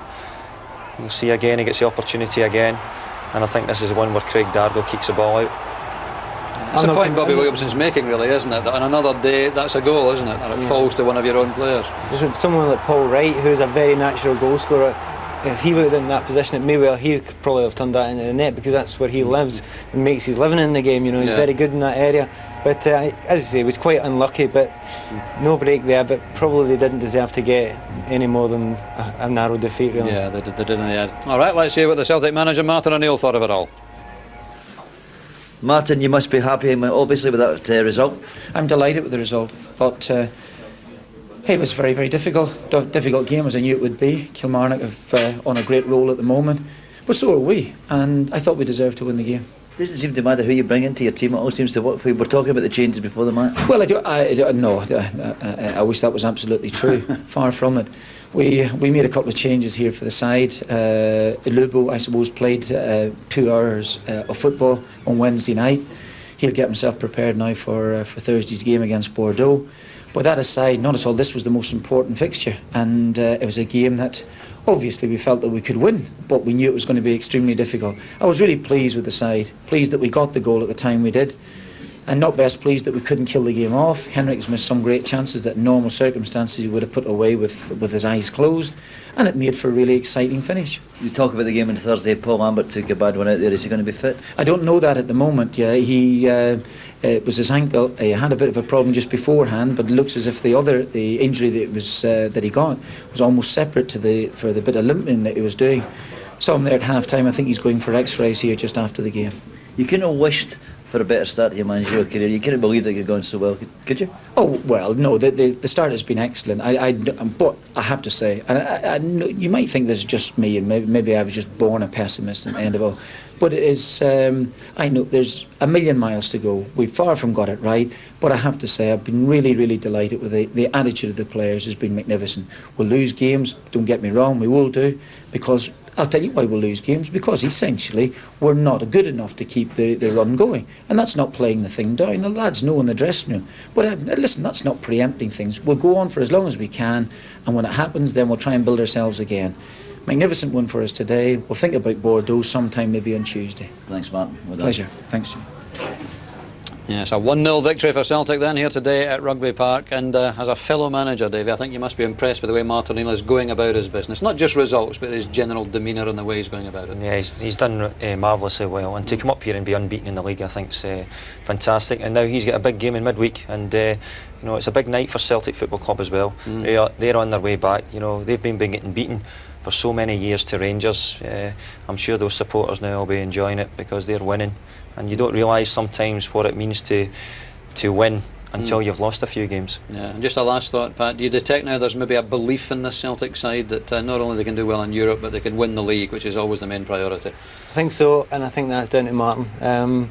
You'll see again, he gets the opportunity again, and I think this is the one where Craig Dargo kicks the ball out. That's the point Bobby Williamson's making, really, isn't it? That on another day, that's a goal, isn't it? And it falls to one of your own players. There's someone like Paul Wright, who's a very natural goal scorer. If he was in that position, it may well he could probably have turned that into the net, because that's where he lives and makes his living in the game. You know, he's very good in that area. But as I say, he was quite unlucky, but no break there. But probably they didn't deserve to get any more than a narrow defeat, really. Yeah, they did in the end. All right, let's hear what the Celtic manager Martin O'Neill thought of it all. Martin, you must be happy, obviously, with that result. I'm delighted with the result. Thought it was very, very difficult game, as I knew it would be. Kilmarnock have on a great roll at the moment, but so are we, and I thought we deserved to win the game. It doesn't seem to matter who you bring into your team, it all seems to work for you. We're talking about the changes before the match. Well, I wish that was absolutely true. Far from it. We made a couple of changes here for the side. Lubo, I suppose, played 2 hours of football on Wednesday night. He'll get himself prepared now for Thursday's game against Bordeaux. But that aside, not at all, this was the most important fixture, and it was a game that obviously we felt that we could win, but we knew it was going to be extremely difficult. I was really pleased with the side, pleased that we got the goal at the time we did, and not best pleased that we couldn't kill the game off. Henrik's missed some great chances that in normal circumstances he would have put away with his eyes closed, and it made for a really exciting finish. You talk about the game on Thursday. Paul Lambert took a bad one out there. Is he going to be fit? I don't know that at the moment. Yeah, it was his ankle. He had a bit of a problem just beforehand, but it looks as if the injury that he got was almost separate for the bit of limping that he was doing. Saw him there at half time. I think he's going for X-rays here just after the game. You couldn't have wished for a better start to your managerial career. You couldn't believe that you'd gone so well, could you? Oh well, no. The start has been excellent. But I have to say, and you might think this is just me, and maybe I was just born a pessimist at the end of all. But it is. I know there's a million miles to go. We've far from got it right. But I have to say, I've been really, really delighted with the attitude of the players. Has been magnificent. We'll lose games. Don't get me wrong. We will do, because I'll tell you why we'll lose games, because essentially we're not good enough to keep the run going, and that's not playing the thing down. The lads know in the dressing room. But listen, that's not preempting things. We'll go on for as long as we can, and when it happens, then we'll try and build ourselves again. Magnificent one for us today. We'll think about Bordeaux sometime, maybe on Tuesday. Thanks, Martin. Well done. Pleasure. Thanks. Yes, a 1-0 victory for Celtic then here today at Rugby Park, and as a fellow manager, Davey, I think you must be impressed with the way Martin O'Neill is going about his business. Not just results, but his general demeanour and the way he's going about it. Yeah, he's done marvellously well, and to come up here and be unbeaten in the league, I think is fantastic. And now he's got a big game in midweek, and it's a big night for Celtic Football Club as well. They're on their way back. They've been getting beaten for so many years to Rangers. I'm sure those supporters now will be enjoying it because they're winning. And you don't realise sometimes what it means to win until you've lost a few games. Yeah, and just a last thought, Pat, do you detect now there's maybe a belief in the Celtic side that not only they can do well in Europe, but they can win the league, which is always the main priority? I think so, and I think that's down to Martin.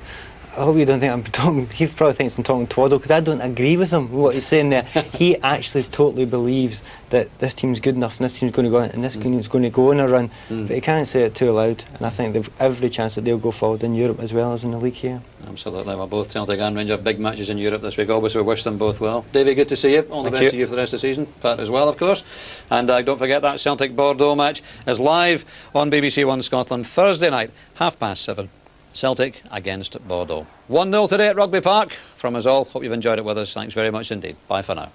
I hope you don't think I'm talking. He probably thinks I'm talking twaddle, because I don't agree with him what he's saying there. He actually totally believes that this team's good enough, and this team's going to go in, and this team's going to go on a run. But he can't say it too loud, and I think they've every chance that they'll go forward in Europe as well as in the league here. Absolutely. Well, both Celtic and Rangers have big matches in Europe this week. Obviously, we wish them both well. Davey, good to see you. All the best to you for the rest of the season. Pat as well, of course. And don't forget that Celtic Bordeaux match is live on BBC One Scotland Thursday night, 7:30. Celtic against Bordeaux. 1-0 today at Rugby Park. From us all, hope you've enjoyed it with us. Thanks very much indeed. Bye for now.